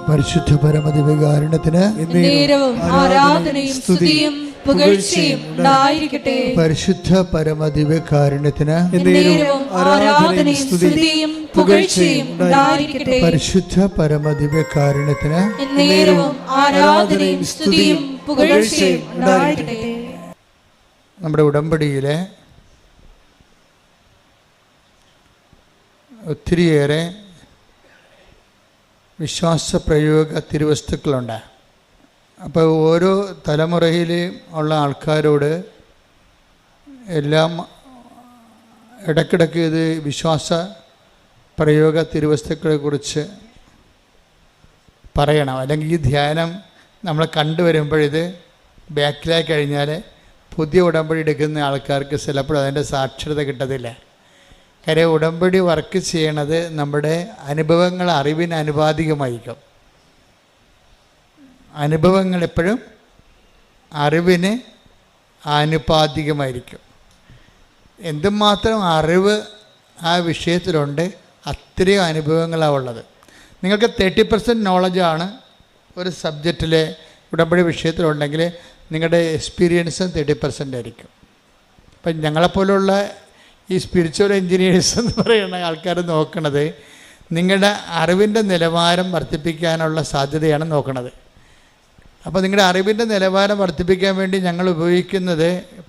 പരിശുദ്ധ പരമദിവ്യകാരുണ്യത്തിന് ആരാധനയും സ്തുതിയും പുകഴ്ചയും ഉണ്ടായിരിക്കട്ടെ. പരിശുദ്ധ പരമദിവ്യകാരുണ്യത്തിന് ആരാധനയും സ്തുതിയും പുകഴ്ചയും ഉണ്ടായിരിക്കട്ടെ. പരിശുദ്ധ പരമദിവ്യകാരുണ്യത്തിന് ആരാധനയും സ്തുതിയും പുകഴ്ചയും ഉണ്ടായിരിക്കട്ടെ. നമ്മുടെ ഉടമ്പടിയിലെ ഒത്തിരിയേറെ വിശ്വാസപ്രയോഗ തിരുവസ്തുക്കളുണ്ട്. അപ്പോൾ ഓരോ തലമുറയിൽ ഉള്ള ആൾക്കാരോട് എല്ലാം ഇടയ്ക്കിടയ്ക്ക് ഇത് വിശ്വാസ പ്രയോഗ തിരുവസ്തുക്കളെക്കുറിച്ച് പറയണം. അല്ലെങ്കിൽ ഈ ധ്യാനം നമ്മൾ കണ്ടുവരുമ്പോഴിത് ബാക്കിലായി കഴിഞ്ഞാൽ പുതിയ ഉടമ്പടി എടുക്കുന്ന ആൾക്കാർക്ക് ചിലപ്പോൾ അതിൻ്റെ സാക്ഷരത കിട്ടത്തില്ല. കാര്യം ഉടമ്പടി വർക്ക് ചെയ്യണത് നമ്മുടെ അനുഭവങ്ങൾ അറിവിന് അനുപാതികമായിരിക്കും. അനുഭവങ്ങൾ എപ്പോഴും അറിവിന് ആനുപാതികമായിരിക്കും. എന്തുമാത്രം അറിവ് ആ വിഷയത്തിലുണ്ട് അത്രയും അനുഭവങ്ങളാണ് ഉള്ളത്. നിങ്ങൾക്ക് 30% നോളജാണ് ഒരു സബ്ജക്റ്റിലെ ഉടമ്പടി വിഷയത്തിലുണ്ടെങ്കിൽ നിങ്ങളുടെ എക്സ്പീരിയൻസും 30% ആയിരിക്കും. ഇപ്പം ഞങ്ങളെപ്പോലുള്ള ഈ സ്പിരിച്വൽ എൻജിനീയേഴ്സ് എന്ന് പറയുന്ന ആൾക്കാർ നോക്കുന്നത് നിങ്ങളുടെ അറിവിൻ്റെ നിലവാരം വർദ്ധിപ്പിക്കാനുള്ള സാധ്യതയാണ് നോക്കുന്നത്. അപ്പോൾ നിങ്ങളുടെ അറിവിൻ്റെ നിലവാരം വർദ്ധിപ്പിക്കാൻ വേണ്ടി ഞങ്ങൾ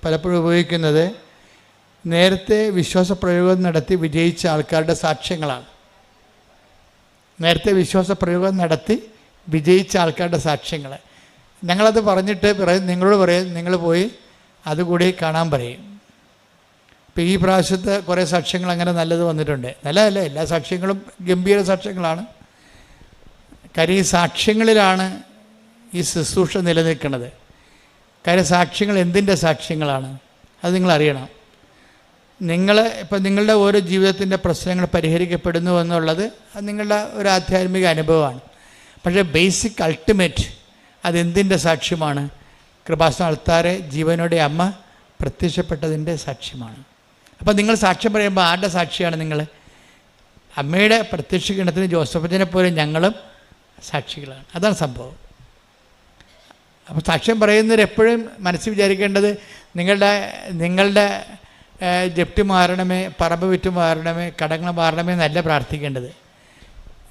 പലപ്പോഴും ഉപയോഗിക്കുന്നത് നേരത്തെ വിശ്വാസപ്രയോഗം നടത്തി വിജയിച്ച ആൾക്കാരുടെ സാക്ഷ്യങ്ങളാണ്. നേരത്തെ വിശ്വാസപ്രയോഗം നടത്തി വിജയിച്ച ആൾക്കാരുടെ സാക്ഷ്യങ്ങൾ ഞങ്ങളത് പറഞ്ഞിട്ട് നിങ്ങളോട് പറയും, നിങ്ങൾ പോയി അതുകൂടി കാണാൻ പറയും. ഇപ്പോൾ ഈ പ്രാവശ്യത്തെ കുറേ സാക്ഷ്യങ്ങൾ അങ്ങനെ നല്ലത് വന്നിട്ടുണ്ട്. നല്ലതല്ല, എല്ലാ സാക്ഷ്യങ്ങളും ഗംഭീര സാക്ഷ്യങ്ങളാണ്. കാര്യം ഈ സാക്ഷ്യങ്ങളിലാണ് ഈ ശുശ്രൂഷ നിലനിൽക്കുന്നത്. കാര്യം സാക്ഷ്യങ്ങൾ എന്തിൻ്റെ സാക്ഷ്യങ്ങളാണ് അത് നിങ്ങളറിയണം. ഇപ്പം നിങ്ങളുടെ ഓരോ ജീവിതത്തിൻ്റെ പ്രശ്നങ്ങൾ പരിഹരിക്കപ്പെടുന്നു എന്നുള്ളത് അത് നിങ്ങളുടെ ഒരു ആധ്യാത്മിക അനുഭവമാണ്. പക്ഷേ ബേസിക് അൾട്ടിമേറ്റ് അതെന്തിൻ്റെ സാക്ഷ്യമാണ്? കൃപാസന അൾത്താരെ ജീവനോടെ അമ്മ പ്രത്യക്ഷപ്പെട്ടതിൻ്റെ സാക്ഷ്യമാണ്. അപ്പോൾ നിങ്ങൾ സാക്ഷ്യം പറയുമ്പോൾ ആരുടെ സാക്ഷിയാണ് നിങ്ങൾ? അമ്മയുടെ പ്രത്യക്ഷീകരണത്തിന് ജോസഫച്ചനെ പോലെ ഞങ്ങളും സാക്ഷികളാണ്. അതാണ് സംഭവം. അപ്പോൾ സാക്ഷ്യം പറയുന്നവരെപ്പോഴും മനസ്സിൽ വിചാരിക്കേണ്ടത് നിങ്ങളുടെ ജപ്തി മാറണമേ, പറമ്പ് വിറ്റ് മാറണമേ, കടങ്ങൾ മാറണമേ എന്നല്ല പ്രാർത്ഥിക്കേണ്ടത്.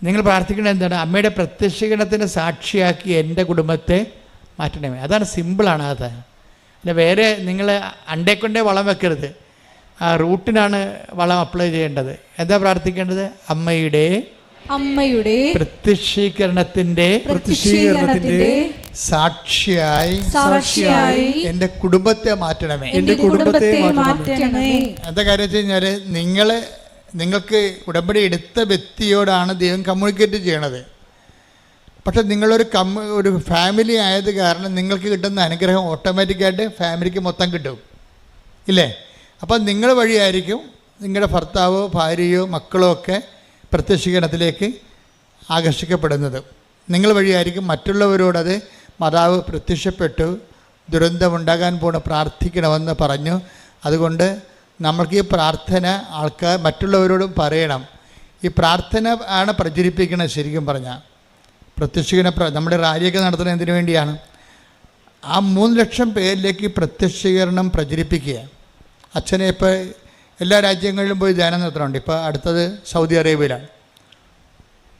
നിങ്ങൾ പ്രാർത്ഥിക്കേണ്ടത് എന്താണ്? അമ്മയുടെ പ്രത്യക്ഷീകരണത്തിന് സാക്ഷിയാക്കി എൻ്റെ കുടുംബത്തെ മാറ്റണമേ. അതാണ് സിമ്പിളാണ്. അത് അല്ല വേറെ നിങ്ങൾ അണ്ടേക്കൊണ്ടേ വളം വെക്കരുത്. ആ റൂട്ടിനാണ് വളം അപ്ലൈ ചെയ്യേണ്ടത്. എന്താ പ്രാർത്ഥിക്കേണ്ടത്? അമ്മയുടെ പ്രത്യക്ഷീകരണത്തിന്റെ സാക്ഷിയായി എൻ്റെ കുടുംബത്തെ മാറ്റണമേ. എന്താ കാര്യം വെച്ച് കഴിഞ്ഞാൽ നിങ്ങൾക്ക് ഉടമ്പടി എടുത്ത വ്യക്തിയോടാണ് ദൈവം കമ്മ്യൂണിക്കേറ്റ് ചെയ്യണത്. പക്ഷെ നിങ്ങളൊരു ഫാമിലി ആയത് കാരണം നിങ്ങൾക്ക് കിട്ടുന്ന അനുഗ്രഹം ഓട്ടോമാറ്റിക്കായിട്ട് ഫാമിലിക്ക് മൊത്തം കിട്ടും, ഇല്ലേ? അപ്പം നിങ്ങൾ വഴിയായിരിക്കും നിങ്ങളുടെ ഭർത്താവോ ഭാര്യയോ മക്കളോ ഒക്കെ പ്രത്യക്ഷീകരണത്തിലേക്ക് ആകർഷിക്കപ്പെടുന്നത്. നിങ്ങൾ വഴിയായിരിക്കും മറ്റുള്ളവരോടത് മാതാവ് പ്രത്യക്ഷപ്പെട്ടു, ദുരന്തമുണ്ടാകാൻ പോണ പ്രാർത്ഥിക്കണമെന്ന് പറഞ്ഞു. അതുകൊണ്ട് നമ്മൾക്ക് ഈ പ്രാർത്ഥന മറ്റുള്ളവരോടും പറയണം. ഈ പ്രാർത്ഥന ആണ് പ്രചരിപ്പിക്കണം. ശരിക്കും പറഞ്ഞാൽ നമ്മുടെ റാലിയൊക്കെ നടത്തുന്നത് എന്തിനു വേണ്ടിയാണ്? ആ 3 ലക്ഷം പേരിലേക്ക് പ്രത്യക്ഷീകരണം പ്രചരിപ്പിക്കുക. അച്ഛനെ ഇപ്പോൾ എല്ലാ രാജ്യങ്ങളിലും പോയി ധ്യാനം നടത്തുന്നുണ്ട്. ഇപ്പോൾ അടുത്തത് സൗദി അറേബ്യയിലാണ്,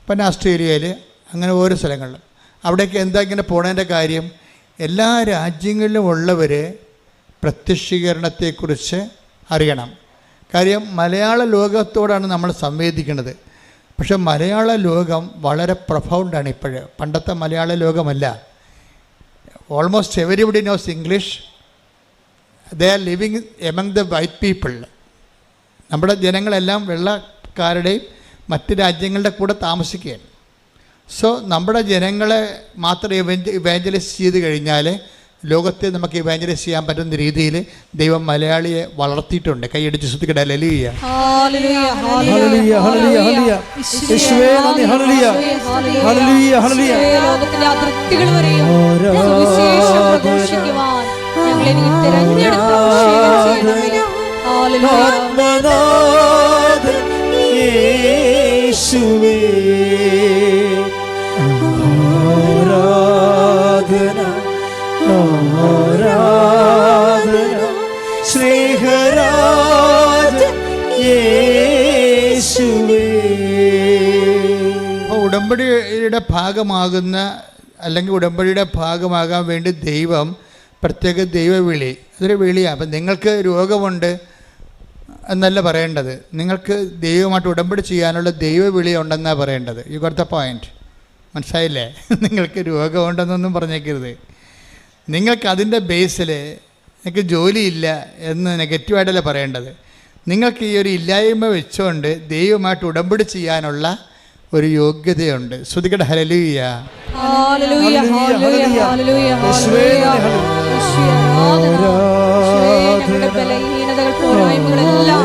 പിന്നെ ഓസ്ട്രേലിയയിൽ, അങ്ങനെ ഓരോ സ്ഥലങ്ങളിലും. അവിടേക്ക് എന്താ ഇങ്ങനെ പോണതിൻ്റെ കാര്യം? എല്ലാ രാജ്യങ്ങളിലും ഉള്ളവർ പ്രത്യക്ഷീകരണത്തെക്കുറിച്ച് അറിയണം. കാര്യം മലയാള ലോകത്തോടാണ് നമ്മൾ സംവേദിക്കുന്നത്. പക്ഷെ മലയാള ലോകം വളരെ പ്രൊഫൗണ്ടാണ് ഇപ്പോഴ്. പണ്ടത്തെ മലയാള ലോകമല്ല. Almost everybody knows English. They are living among the white people. നമ്മുടെ ജനങ്ങളെല്ലാം വെള്ളക്കാരുടെയും മറ്റ് രാജ്യങ്ങളുടെ കൂടെ താമസിക്കുകയാണ്. സോ നമ്മുടെ ജനങ്ങളെ മാത്രം ഇവാഞ്ചലൈസ് ചെയ്ത് കഴിഞ്ഞാൽ ലോകത്തെ നമുക്ക് ഇവാഞ്ചലൈസ് ചെയ്യാൻ പറ്റുന്ന രീതിയിൽ ദൈവം മലയാളിയെ വളർത്തിയിട്ടുണ്ട്. കൈയടിച്ച് സ്തുതിക്കട്ടെ. ഹല്ലേലൂയ, ഹല്ലേലൂയ, ഹല്ലേലൂയ, ഹല്ലേലൂയ. യേശുവേ നന്ദി. ഹല്ലേലൂയ, ഹല്ലേലൂയ, ഹല്ലേലൂയ. ലോകത്തിന്റെ അതിർത്തികൾ വരെയും സുവിശേഷം പ്രഘോഷിക്കുവാൻ ഞങ്ങളെ നീ തിരഞ്ഞെടുത്ത യേശുവേ ഉടമ്പടിയുടെ ഭാഗമാകുന്ന അല്ലെങ്കിൽ ഉടമ്പടിയുടെ ഭാഗമാകാൻ വേണ്ടി ദൈവം പ്രത്യേക ദൈവവിളി, അതൊരു വിളിയാണ്. അപ്പം നിങ്ങൾക്ക് രോഗമുണ്ട് എന്നല്ല പറയേണ്ടത്, നിങ്ങൾക്ക് ദൈവമായിട്ട് ഉടമ്പടി ചെയ്യാനുള്ള ദൈവവിളി ഉണ്ടെന്നാണ് പറയേണ്ടത്. You got the point. മനസ്സിലായില്ലേ? നിങ്ങൾക്ക് രോഗമുണ്ടെന്നൊന്നും പറഞ്ഞേക്കരുത്. നിങ്ങൾക്ക് അതിൻ്റെ ബേസിൽ നിങ്ങൾക്ക് ജോലിയില്ല എന്ന് നെഗറ്റീവായിട്ടല്ല പറയേണ്ടത്. നിങ്ങൾക്ക് ഈ ഒരു ഇല്ലായ്മ വെച്ചുകൊണ്ട് ദൈവമായിട്ട് ഉടമ്പടി ചെയ്യാനുള്ള ഒരു യോഗ്യതയുണ്ട്. ശ്രുതികട ഹല്ലേലൂയ. ഹല്ലേലൂയ ഹല്ലേലൂയ ഹല്ലേലൂയ ഞങ്ങളുടെ ബലഹീനതകൾ പോരായ്മകളെല്ലാം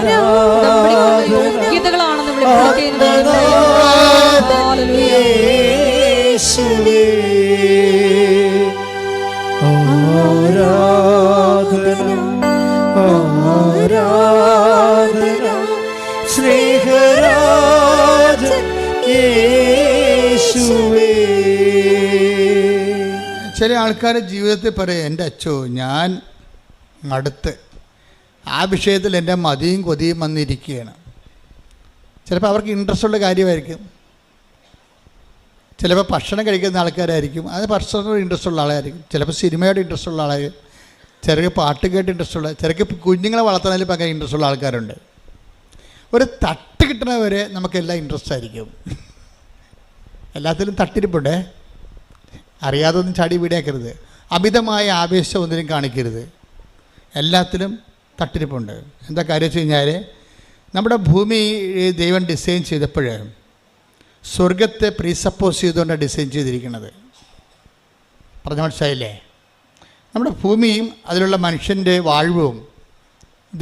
ഉടമ്പടിക്കുള്ള യോഗ്യതകളാണെന്ന് വെളിപ്പെടുത്തുന്നത്. ഹല്ലേലൂയ യേശുവേ ആരാധന ആരാധന സ്നേഹരാജൻ യേശുവേ. ചില ആൾക്കാർ ജീവിതത്തിൽ പറയും, എൻ്റെ അച്ചോ ഞാൻ അടുത്ത് ആ വിഷയത്തിൽ എൻ്റെ മതിയും കൊതിയും വന്നിരിക്കുകയാണ്. ചിലപ്പോൾ അവർക്ക് ഇൻട്രസ്റ്റ് ഉള്ള കാര്യമായിരിക്കും, ചിലപ്പോൾ ഭക്ഷണം കഴിക്കുന്ന ആൾക്കാരായിരിക്കും, അത് ഭക്ഷണത്തോട് ഇൻട്രസ്റ്റ് ഉള്ള ആളായിരിക്കും, ചിലപ്പോൾ സിനിമയോട് ഇൻട്രസ്റ്റ് ഉള്ള ആളായിരിക്കും, ചിലർക്ക് പാട്ട് കേട്ട് ഇൻട്രസ്റ്റ് ഉള്ള, ചിലർക്ക് കുഞ്ഞുങ്ങളെ വളർത്തുന്നതിൽ ഭയങ്കര ഇൻട്രസ്റ്റ് ഉള്ള ആൾക്കാരുണ്ട്. ഒരു തട്ട് കിട്ടണവരെ നമുക്കെല്ലാം ഇൻട്രസ്റ്റ് ആയിരിക്കും. എല്ലാത്തിലും തട്ടിരിപ്പുണ്ടേ, അറിയാതെ ഒന്നും ചാടി വീടിയാക്കരുത്, അമിതമായ ആവേശം ഒന്നിനും കാണിക്കരുത്. എല്ലാത്തിലും തട്ടിരിപ്പുണ്ട്. എന്താ കാര്യം വെച്ച് കഴിഞ്ഞാൽ, നമ്മുടെ ഭൂമി ദൈവം ഡിസൈൻ ചെയ്തപ്പോൾ സ്വർഗത്തെ പ്രീസപ്പോസ് ചെയ്തുകൊണ്ടാണ് ഡിസൈൻ ചെയ്തിരിക്കുന്നത്. പറഞ്ഞ മനസ്സിലായില്ലേ? നമ്മുടെ ഭൂമിയും അതിലുള്ള മനുഷ്യൻ്റെ വാഴ്വും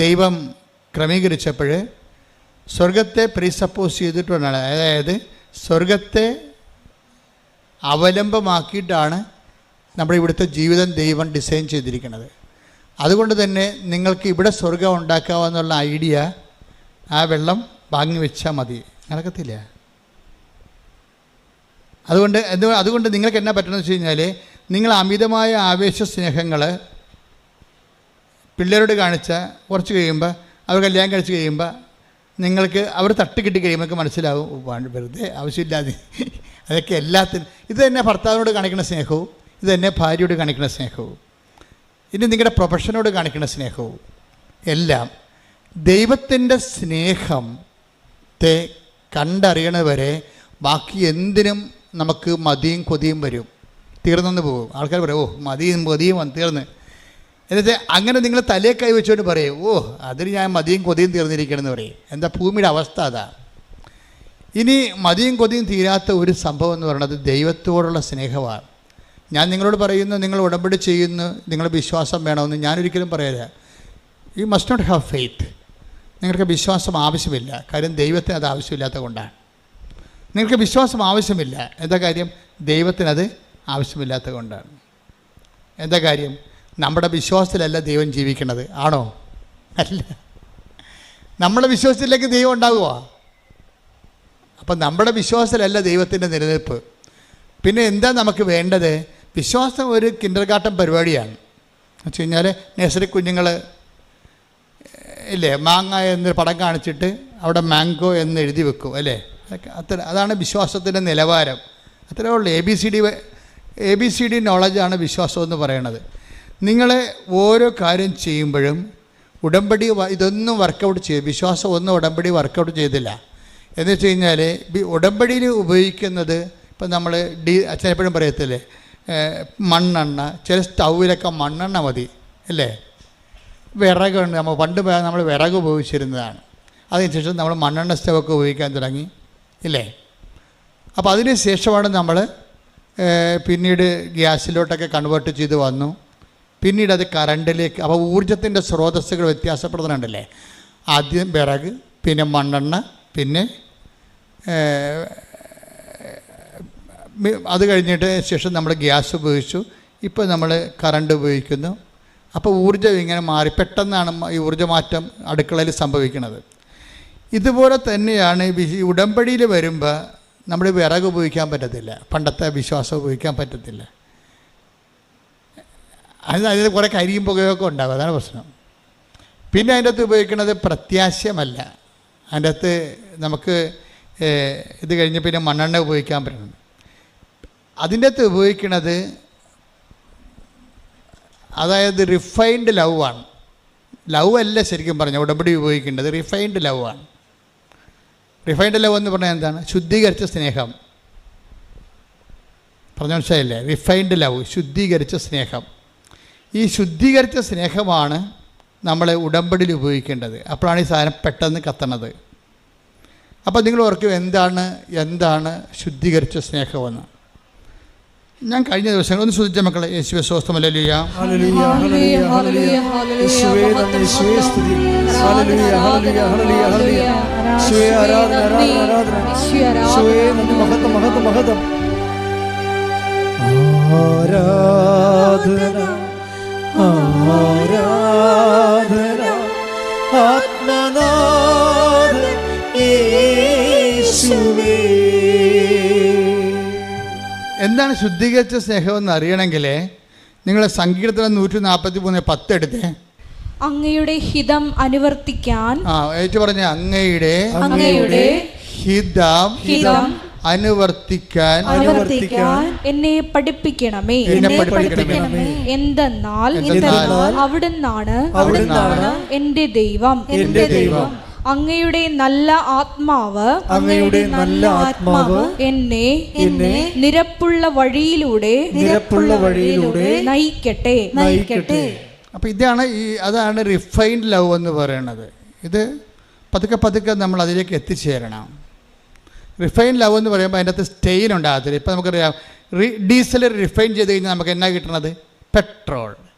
ദൈവം ക്രമീകരിച്ചപ്പോൾ സ്വർഗത്തെ പ്രീസപ്പോസ് ചെയ്തിട്ടുണ്ടാണ്. അതായത് സ്വർഗത്തെ അവലംബമാക്കിയിട്ടാണ് നമ്മുടെ ഇവിടുത്തെ ജീവിതം ദൈവം ഡിസൈൻ ചെയ്തിരിക്കുന്നത്. അതുകൊണ്ട് തന്നെ നിങ്ങൾക്ക് ഇവിടെ സ്വർഗം ഉണ്ടാക്കാമെന്നുള്ള ഐഡിയ ആ വെള്ളം വാങ്ങി വെച്ചാൽ മതി, നടക്കത്തില്ല. അതുകൊണ്ട് നിങ്ങൾക്ക് എന്നാ പറ്റണമെന്ന് വെച്ച് കഴിഞ്ഞാൽ, നിങ്ങൾ അമിതമായ ആവേശ സ്നേഹങ്ങൾ പിള്ളേരോട് കാണിച്ചാൽ കുറച്ച് കഴിയുമ്പോൾ, അവർ കല്യാണം കഴിച്ച് കഴിയുമ്പോൾ നിങ്ങൾക്ക് അവർ തട്ട് കിട്ടി കഴിയുമ്പോൾ മനസ്സിലാവും, വെറുതെ ആവശ്യമില്ലാതെ അതൊക്കെ എല്ലാത്തിനും. ഇത് തന്നെ ഭർത്താവിനോട് കാണിക്കുന്ന സ്നേഹവും, ഇത് തന്നെ ഭാര്യയോട് കാണിക്കുന്ന സ്നേഹവും, ഇനി നിങ്ങളുടെ പ്രൊഫഷനോട് കാണിക്കുന്ന സ്നേഹവും എല്ലാം ദൈവത്തിൻ്റെ സ്നേഹത്തെ കണ്ടറിയണവരെ ബാക്കി എന്തിനും നമുക്ക് മതിയും കൊതിയും വരും, തീർന്നെന്ന് പോകും. ആൾക്കാർ പറയും, ഓ മതിയും കൊതിയും തീർന്ന്. എന്നിട്ട് അങ്ങനെ നിങ്ങൾ തലയെ കൈ വെച്ചുകൊണ്ട് പറയും, ഓ അതിന് ഞാൻ മതിയും കൊതിയും തീർന്നിരിക്കണമെന്ന് പറയും. എന്താ ഭൂമിയുടെ അവസ്ഥ അതാ. ഇനി മതിയും കൊതിയും തീരാത്ത ഒരു സംഭവം എന്ന് പറയുന്നത് ദൈവത്തോടുള്ള സ്നേഹമാണ്. ഞാൻ നിങ്ങളോട് പറയുന്നു, നിങ്ങൾ ഉടമ്പടി ചെയ്യുന്നു, നിങ്ങളുടെ വിശ്വാസം വേണമെന്ന് ഞാനൊരിക്കലും പറയില്ല. You must not have faith. നിങ്ങൾക്ക് വിശ്വാസം ആവശ്യമില്ല, കാര്യം ദൈവത്തിന് അത് ആവശ്യമില്ലാത്തത് കൊണ്ടാണ്. നിങ്ങൾക്ക് വിശ്വാസം ആവശ്യമില്ല, എന്താ കാര്യം? ദൈവത്തിനത് ആവശ്യമില്ലാത്തത് കൊണ്ടാണ്. എന്താ കാര്യം? നമ്മുടെ വിശ്വാസത്തിലല്ല ദൈവം ജീവിക്കുന്നത്, ആണോ? അല്ല. നമ്മുടെ വിശ്വാസത്തിലേക്ക് ദൈവം ഉണ്ടാകുക. അപ്പം നമ്മുടെ വിശ്വാസത്തിലല്ല ദൈവത്തിൻ്റെ നിലനിൽപ്പ്. പിന്നെ എന്താ നമുക്ക് വേണ്ടത്? വിശ്വാസം ഒരു കിൻഡർ ഗാർട്ടൻ പരിപാടിയാണ്. എന്ന് വെച്ച് കഴിഞ്ഞാൽ നഴ്സറി കുഞ്ഞുങ്ങൾ ഇല്ലേ, മാങ്ങ എന്നൊരു പടം കാണിച്ചിട്ട് അവിടെ മാംഗോ എന്ന് എഴുതി വെക്കും അല്ലേ? അതാണ് വിശ്വാസത്തിൻ്റെ നിലവാരം. അത്രേ ഉള്ളൂ. എ ബി സി ഡി നോളജാണ് വിശ്വാസം എന്ന് പറയണത്. നിങ്ങൾ ഓരോ കാര്യം ചെയ്യുമ്പോഴും ഉടമ്പടി ഇതൊന്നും വർക്കൗട്ട് ചെയ്ത്, വിശ്വാസം ഒന്നും ഉടമ്പടി വർക്കൗട്ട് ചെയ്തില്ല. എന്ന് വെച്ച് കഴിഞ്ഞാൽ ഉടമ്പടിയിൽ ഉപയോഗിക്കുന്നത്, ഇപ്പം നമ്മൾ അച്ഛനെപ്പോഴും പറയത്തില്ലേ, മണ്ണെണ്ണ, ചില സ്റ്റൗവിലൊക്കെ മണ്ണെണ്ണ മതി അല്ലേ? വിറകുണ്ട്, നമ്മൾ വിറക് ഉപയോഗിച്ചിരുന്നതാണ്. അതിനുശേഷം നമ്മൾ മണ്ണെണ്ണ സ്റ്റൗവൊക്കെ ഉപയോഗിക്കാൻ തുടങ്ങി ഇല്ലേ? അപ്പോൾ അതിന് ശേഷമാണ് നമ്മൾ പിന്നീട് ഗ്യാസിലോട്ടൊക്കെ കൺവേർട്ട് ചെയ്ത് വന്നു. പിന്നീട് അത് കറണ്ടിലേക്ക്. അപ്പോൾ ഊർജത്തിൻ്റെ സ്രോതസ്സുകൾ വ്യത്യാസപ്പെടുന്നുണ്ടല്ലേ? ആദ്യം വിറക്, പിന്നെ മണ്ണെണ്ണ, പിന്നെ അത് കഴിഞ്ഞിട്ട് ശേഷം നമ്മൾ ഗ്യാസ് ഉപയോഗിച്ചു, ഇപ്പോൾ നമ്മൾ കറണ്ട് ഉപയോഗിക്കുന്നു. അപ്പോൾ ഊർജ്ജം ഇങ്ങനെ മാറി, പെട്ടെന്നാണ് ഈ ഊർജ്ജമാറ്റം അടുക്കളയിൽ സംഭവിക്കുന്നത്. ഇതുപോലെ തന്നെയാണ് ഈ ഉടമ്പടിയിൽ വരുമ്പോൾ നമ്മൾ വിറക് ഉപയോഗിക്കാൻ പറ്റത്തില്ല, പണ്ടത്തെ വിശ്വാസം ഉപയോഗിക്കാൻ പറ്റത്തില്ല. അതിന് കുറേ കരിയും പുകയൊക്കെ ഉണ്ടാകും, അതാണ് പ്രശ്നം. പിന്നെ അതിൻ്റെ അകത്ത് ഉപയോഗിക്കുന്നത് പ്രത്യാശയമല്ല, അതിൻ്റെ അകത്ത് നമുക്ക് ഇത് കഴിഞ്ഞ് പിന്നെ മണ്ണെണ്ണ ഉപയോഗിക്കാൻ പറ്റണം. അതിൻ്റെ അകത്ത് ഉപയോഗിക്കുന്നത് അതായത് റിഫൈൻഡ് ലവ് ആണ്. ലവ് അല്ല ശരിക്കും പറഞ്ഞാൽ ഉടമ്പടി ഉപയോഗിക്കേണ്ടത്, റിഫൈൻഡ് ലവ് ആണ്. റിഫൈൻഡ് ലവ് എന്ന് പറഞ്ഞാൽ എന്താണ്? ശുദ്ധീകരിച്ച സ്നേഹം. പറഞ്ഞ മനസ്സിലായില്ലേ? റിഫൈൻഡ് ലവ്, ശുദ്ധീകരിച്ച സ്നേഹം. ഈ ശുദ്ധീകരിച്ച സ്നേഹമാണ് നമ്മൾ ഉടമ്പടിയിൽ ഉപയോഗിക്കേണ്ടത്. അപ്പോഴാണ് ഈ സാധനം പെട്ടെന്ന് കത്തണത്. അപ്പോൾ നിങ്ങൾ ഓർക്കും എന്താണ് ശുദ്ധീകരിച്ച സ്നേഹമെന്ന്. ഞാൻ കഴിഞ്ഞ ദിവസങ്ങൾ ഒന്ന് ശ്രദ്ധിച്ച മക്കളെ. യേശുവേ സ്തോത്രം. ഹല്ലേലൂയ. ഹല്ലേലൂയ, ഹല്ലേലൂയ, ഹല്ലേലൂയ. യേശുവേ നന്ദി, യേശുവേ സ്തുതി. ഹല്ലേലൂയ, ഹല്ലേലൂയ, ഹല്ലേലൂയ, ഹല്ലേലൂയ. യേശുവേ ആരാധന, ആരാധന, ആരാധന. യേശുവേ നന്ദി, മഹത്വം, മഹത്വം, മഹത്വം. ആരാധന, ആരാധന, ആത്മനാഥൻ യേശുവേ. എന്താണ് ശുദ്ധീകരിച്ച സ്നേഹമെന്ന് അറിയണമെങ്കിൽ നിങ്ങൾ സങ്കീർത്തനം 143:10 എടുത്തേ. അങ്ങയുടെ ഹിതം അനുവർത്തിക്കാൻ, ഏറ്റു പറഞ്ഞ അങ്ങയുടെ ഹിതം അനുവർത്തിക്കാൻ എന്നെ പഠിപ്പിക്കണമേ. എന്തെന്നാൽ അവിടുന്നാണ് എന്റെ ദൈവം. അങ്ങയുടെ നല്ല ആത്മാവ് എന്നെ നിരപ്പുള്ള വഴിയിലൂടെ നയിക്കട്ടെ. അപ്പോൾ അതാണ് റിഫൈൻഡ് ലവ് എന്ന് പറയുന്നത്. ഇത് പതുക്കെ നമ്മൾ അതിലേക്ക് എത്തിച്ചേരണം. റിഫൈൻഡ് ലവ് എന്ന് പറയുമ്പോൾ അതിൻ്റെ അകത്ത് സ്റ്റെയിൻ ഉണ്ടാകത്തില്ല. ഇപ്പോൾ നമുക്കറിയാം, ഡീസൽ റിഫൈൻ ചെയ്ത് കഴിഞ്ഞാൽ നമുക്ക് എന്നാ കിട്ടണത്? പെട്രോൾ.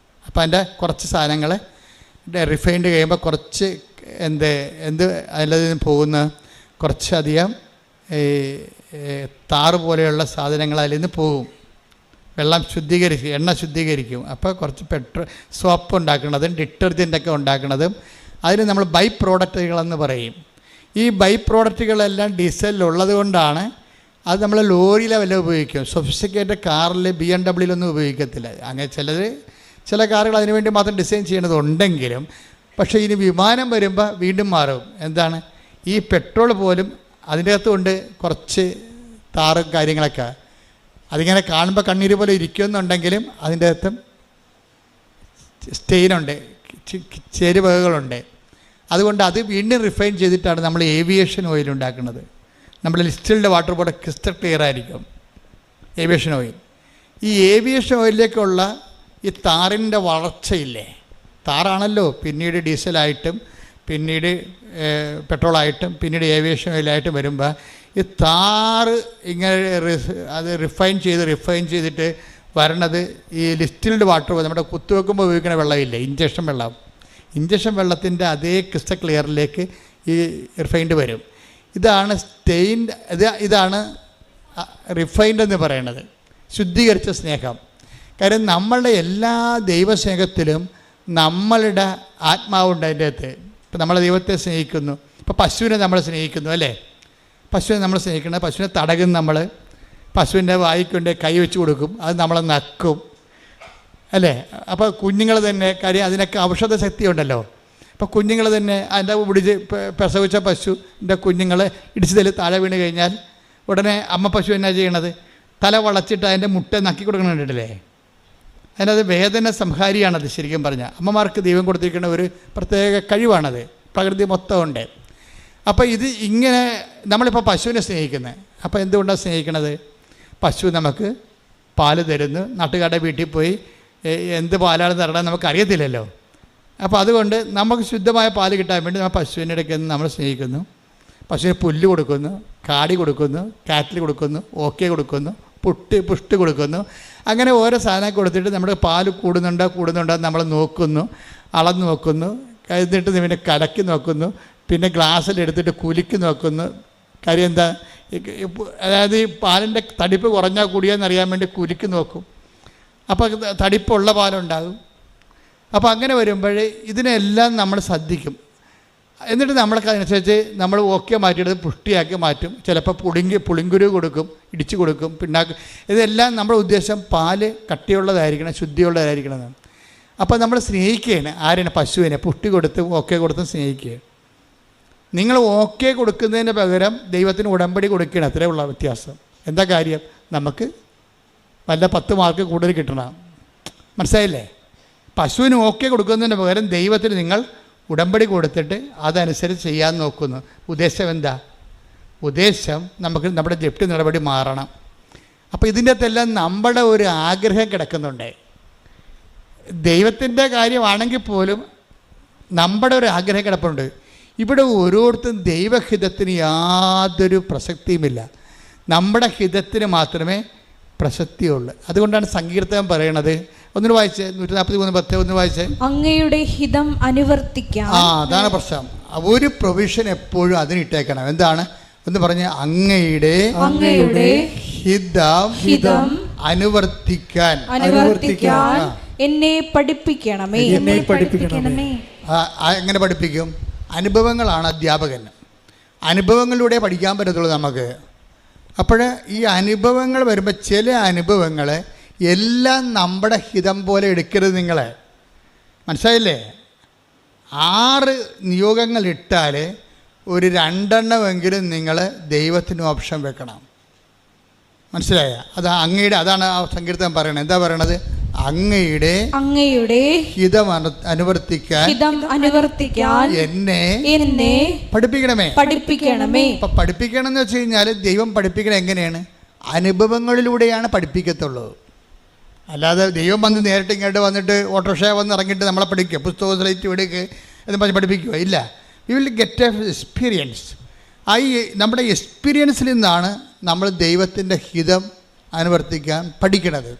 അപ്പോൾ അതിൻ്റെ കുറച്ച് സാധനങ്ങൾ റിഫൈൻഡ് കഴിയുമ്പോൾ കുറച്ച് എന്ത് അതിൽ നിന്ന് പോകുന്ന കുറച്ചധികം താറ് പോലെയുള്ള സാധനങ്ങൾ അതിൽ നിന്ന് പോകും. വെള്ളം ശുദ്ധീകരിക്കും, എണ്ണ ശുദ്ധീകരിക്കും. അപ്പോൾ കുറച്ച് സോപ്പ് ഉണ്ടാക്കുന്നതും ഡിറ്റർജൻ്റൊക്കെ ഉണ്ടാക്കുന്നതും അതിന് നമ്മൾ ബൈ പ്രോഡക്റ്റുകളെന്ന് പറയും. ഈ ബൈ പ്രോഡക്റ്റുകളെല്ലാം ഡീസലിലുള്ളത് കൊണ്ടാണ് അത് നമ്മൾ ലോറിയിലെ വില ഉപയോഗിക്കും. സൊഫിസ്റ്റിക്കേറ്റഡ് കാറിൽ BMW ഉപയോഗിക്കത്തില്ല. അങ്ങനെ ചില കാറുകൾ അതിനുവേണ്ടി മാത്രം ഡിസൈൻ ചെയ്യേണ്ടതുണ്ടെങ്കിലും, പക്ഷേ ഇനി വിമാനം വരുമ്പോൾ വീണ്ടും മാറും. എന്താണ്? ഈ പെട്രോൾ പോലും അതിൻ്റെ അകത്തുകൊണ്ട് കുറച്ച് താറും കാര്യങ്ങളൊക്കെ അതിങ്ങനെ കാണുമ്പോൾ കണ്ണീര് പോലെ ഇരിക്കുമെന്നുണ്ടെങ്കിലും അതിൻ്റെ അകത്തും സ്റ്റെയിനുണ്ട്, ചേരുവകകളുണ്ട്. അതുകൊണ്ട് അത് വീണ്ടും റിഫൈൻ ചെയ്തിട്ടാണ് നമ്മൾ ഏവിയേഷൻ ഓയിൽ ഉണ്ടാക്കുന്നത്. നമ്മുടെ ഡിസ്റ്റിൽഡ് വാട്ടർ പോലെ ക്രിസ്റ്റൽ ക്ലിയർ ആയിരിക്കും ഏവിയേഷൻ ഓയിൽ. ഈ ഏവിയേഷൻ ഓയിലിലേക്കുള്ള ഈ താറിൻ്റെ വളർച്ചയില്ലേ, താറാണല്ലോ പിന്നീട് ഡീസലായിട്ടും പിന്നീട് പെട്രോളായിട്ടും പിന്നീട് ഏവിയേഷൻ ഓയിലായിട്ടും വരുമ്പോൾ ഈ താറ് ഇങ്ങനെ റിഫൈൻ ചെയ്തിട്ട് വരണത് ഈ ഡിസ്റ്റിൽഡ് വാട്ടർ പോലെ നമ്മുടെ കുത്തുവെക്കുമ്പോൾ ഉപയോഗിക്കുന്ന വെള്ളമില്ലേ, ഇഞ്ചക്ഷൻ വെള്ളത്തിൻ്റെ അതേ ക്രിസ്റ്റൽ ക്ലിയറിലേക്ക് ഈ റിഫൈൻഡ് വരും. ഇതാണ് ഇതാണ് റിഫൈൻഡ് എന്ന് പറയുന്നത്, ശുദ്ധീകരിച്ച സ്നേഹം. കാര്യം നമ്മളുടെ എല്ലാ ദൈവസ്നേഹത്തിലും നമ്മളുടെ ആത്മാവുണ്ട് അതിൻ്റെ അകത്ത്. ഇപ്പം നമ്മൾ ദൈവത്തെ സ്നേഹിക്കുന്നു. ഇപ്പോൾ പശുവിനെ നമ്മൾ സ്നേഹിക്കുന്നു അല്ലേ? പശുവിനെ നമ്മൾ സ്നേഹിക്കുന്നത്, പശുവിനെ തടകും നമ്മൾ. പശുവിൻ്റെ വായിക്കൊണ്ട് കൈ വെച്ച് കൊടുക്കും, അത് നമ്മളെ നക്കും അല്ലേ? അപ്പോൾ കുഞ്ഞുങ്ങൾ തന്നെ, കാര്യം അതിനൊക്കെ ഔഷധ ശക്തി ഉണ്ടല്ലോ. അപ്പോൾ കുഞ്ഞുങ്ങൾ തന്നെ അതിൻ്റെ പിടിച്ച് പ്രസവിച്ച പശുവിൻ്റെ കുഞ്ഞുങ്ങൾ ഇടിച്ചതിൽ താഴെ വീണ് കഴിഞ്ഞാൽ ഉടനെ അമ്മ പശു എന്നാ ചെയ്യണത്? തല വളച്ചിട്ട് അതിൻ്റെ മുട്ട നക്കി കൊടുക്കണുണ്ടല്ലേ? അതിനത് വേദന സംഹാരിയാണത്. ശരിക്കും പറഞ്ഞാൽ അമ്മമാർക്ക് ദൈവം കൊടുത്തിരിക്കുന്ന ഒരു പ്രത്യേക കഴിവാണത്, പ്രകൃതി മൊത്തം ഉണ്ട്. അപ്പോൾ ഇത് ഇങ്ങനെ നമ്മളിപ്പോൾ പശുവിനെ സ്നേഹിക്കുന്നത്. അപ്പോൾ എന്തുകൊണ്ടാണ് സ്നേഹിക്കണത്? പശു നമുക്ക് പാല് തരുന്നു. നാട്ടുകാരുടെ വീട്ടിൽ പോയി എന്ത് പാലാണ് തരണം നമുക്കറിയത്തില്ലല്ലോ. അപ്പോൾ അതുകൊണ്ട് നമുക്ക് ശുദ്ധമായ പാല് കിട്ടാൻ വേണ്ടി നമ്മൾ പശുവിൻ്റെ ഇടയ്ക്ക് നമ്മൾ സ്നേഹിക്കുന്നു. പശുവിന് പുല്ല് കൊടുക്കുന്നു, കാടി കൊടുക്കുന്നു, കാറ്റിൽ കൊടുക്കുന്നു, ഓക്കെ കൊടുക്കുന്നു, പുഷ്ടി കൊടുക്കുന്നു. അങ്ങനെ ഓരോ സാധനം കൊടുത്തിട്ട് നമ്മുടെ പാല് കൂടുന്നുണ്ടോ നമ്മൾ നോക്കുന്നു, അളന്ന് നോക്കുന്നു, എന്നിട്ട് പിന്നെ കലക്കി നോക്കുന്നു, പിന്നെ ഗ്ലാസ്സിലെടുത്തിട്ട് കുലുക്കി നോക്കുന്നു. കാര്യം എന്താ? അതായത് ഈ പാലിൻ്റെ തടിപ്പ് കുറഞ്ഞാൽ കൂടിയെന്നറിയാൻ വേണ്ടി കുലുക്കി നോക്കും. അപ്പോൾ തടിപ്പുള്ള പാലുണ്ടാകും. അപ്പോൾ അങ്ങനെ വരുമ്പോൾ ഇതിനെല്ലാം നമ്മൾ ശ്രദ്ധിക്കും. എന്നിട്ട് നമ്മൾക്ക് അതനുസരിച്ച് നമ്മൾ ഓക്കെ മാറ്റിയെടുത്ത് പുഷ്ടിയാക്കി മാറ്റും. ചിലപ്പോൾ പുളിങ്കുരു കൊടുക്കും, ഇടിച്ചു കൊടുക്കും, പിണ്ണാക്ക്. ഇതെല്ലാം നമ്മുടെ ഉദ്ദേശം പാല് കട്ടിയുള്ളതായിരിക്കണം, ശുദ്ധിയുള്ളതായിരിക്കണം. അപ്പോൾ നമ്മൾ സ്നേഹിക്കുകയാണ് ആരെയാണ്? പശുവിനെ പുഷ്ടി കൊടുത്തും ഓക്കെ കൊടുത്തും സ്നേഹിക്കുക. നിങ്ങൾ ഓക്കെ കൊടുക്കുന്നതിന് പകരം ദൈവത്തിന് ഉടമ്പടി കൊടുക്കുകയാണ്. അത്രേ ഉള്ള വ്യത്യാസം. എന്താ കാര്യം? നമുക്ക് വല്ല 10 മാർക്ക് കൂടുതൽ കിട്ടണം. മനസ്സിലായില്ലേ? പശുവിന് ഓക്കെ കൊടുക്കുന്നതിന് പകരം ദൈവത്തിന് നിങ്ങൾ ഉടമ്പടി കൊടുത്തിട്ട് അതനുസരിച്ച് ചെയ്യാൻ നോക്കുന്നു. ഉദ്ദേശം എന്താ? ഉദ്ദേശം നമുക്ക് നമ്മുടെ ജപ്തി നടപടി മാറണം. അപ്പോൾ ഇതിൻ്റെ അകത്തെല്ലാം നമ്മുടെ ഒരു ആഗ്രഹം കിടക്കുന്നുണ്ട്. ദൈവത്തിൻ്റെ കാര്യമാണെങ്കിൽ പോലും നമ്മുടെ ഒരു ആഗ്രഹം കിടപ്പുണ്ട്. ഇവിടെ ഓരോരുത്തരും ദൈവഹിതത്തിന് യാതൊരു പ്രസക്തിയുമില്ല. നമ്മുടെ ഹിതത്തിന് മാത്രമേ പ്രസക്തിയുള്ളൂ. അതുകൊണ്ടാണ് സങ്കീർത്തനം പറയണത്. ഒന്നിന് വായിച്ച് 143:10 ഒന്ന് വായിച്ച്. അങ്ങയുടെ ഹിതം അനുവർത്തിക്കാം. അതാണ് പ്രശ്നം. ഒരു പ്രൊവിഷൻ എപ്പോഴും അതിനിട്ടേക്കണം. എന്താണ് എന്ന് പറഞ്ഞ് അങ്ങയുടെ ഹിതം അനുവർത്തിക്കാൻ എന്നെ പഠിപ്പിക്കണമേ. എങ്ങനെ പഠിപ്പിക്കും? അനുഭവങ്ങളാണ് അധ്യാപകൻ. അനുഭവങ്ങളിലൂടെ പഠിക്കാൻ പറ്റത്തുള്ളൂ നമുക്ക്. അപ്പോൾ ഈ അനുഭവങ്ങൾ വരുമ്പോൾ ചില അനുഭവങ്ങൾ എല്ലാം നമ്മുടെ ഹിതം പോലെ എടുക്കരുത്. നിങ്ങളെ മനസ്സിലായില്ലേ? 6 നിയോഗങ്ങൾ ഇട്ടാൽ ഒരു 2 എണ്ണമെങ്കിലും നിങ്ങൾ ദൈവത്തിന് ഓപ്ഷൻ വെക്കണം. മനസ്സിലായ? അതാണ് ആ സങ്കീർത്തനം പറയണത്. എന്താ പറയണത്? അങ്ങയുടെ ഹിതം അനുവർത്തിക്കാൻ എന്നെ പഠിപ്പിക്കണമേ. അപ്പം പഠിപ്പിക്കണം എന്ന് വെച്ച് കഴിഞ്ഞാൽ ദൈവം പഠിപ്പിക്കണം എങ്ങനെയാണ്? അനുഭവങ്ങളിലൂടെയാണ് പഠിപ്പിക്കത്തുള്ളൂ. അല്ലാതെ ദൈവം വന്ന് നേരിട്ട് ഇങ്ങോട്ട് വന്നിട്ട് ഓട്ടോറിക്ഷ വന്ന് ഇറങ്ങിയിട്ട് നമ്മളെ പഠിക്കുക, പുസ്തകം സ്ലൈറ്റ് എടുക്കുക എന്ന് പറഞ്ഞ് പഠിപ്പിക്കുക ഇല്ല. We will get A experience. നമ്മുടെ എക്സ്പീരിയൻസിൽ നിന്നാണ് നമ്മൾ ദൈവത്തിൻ്റെ ഹിതം അനുവർത്തിക്കാൻ പഠിക്കണത്.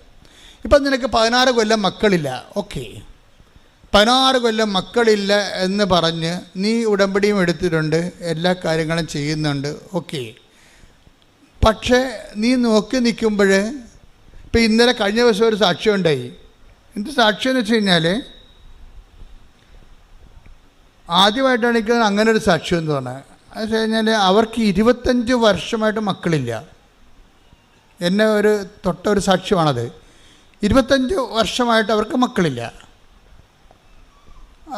ഇപ്പം നിനക്ക് 16 കൊല്ലം മക്കളില്ല, ഓക്കെ. 16 കൊല്ലം മക്കളില്ല എന്ന് പറഞ്ഞ് നീ ഉടമ്പടിയും എടുത്തിട്ടുണ്ട്, എല്ലാ കാര്യങ്ങളും ചെയ്യുന്നുണ്ട്, ഓക്കെ. പക്ഷേ നീ നോക്കി നിൽക്കുമ്പോൾ ഇപ്പം ഇന്നലെ കഴിഞ്ഞ ദിവസം ഒരു സാക്ഷ്യം ഉണ്ടായി. എന്ത് സാക്ഷ്യം എന്ന് വെച്ച് കഴിഞ്ഞാൽ, ആദ്യമായിട്ടാണ് എനിക്ക് അങ്ങനെ ഒരു സാക്ഷ്യം എന്ന് പറഞ്ഞത്. അത് വെച്ച് കഴിഞ്ഞാൽ അവർക്ക് 25 വർഷമായിട്ട് മക്കളില്ല. എന്നെ തൊട്ടൊരു സാക്ഷ്യമാണത്. 25 വർഷമായിട്ട് അവർക്ക് മക്കളില്ല.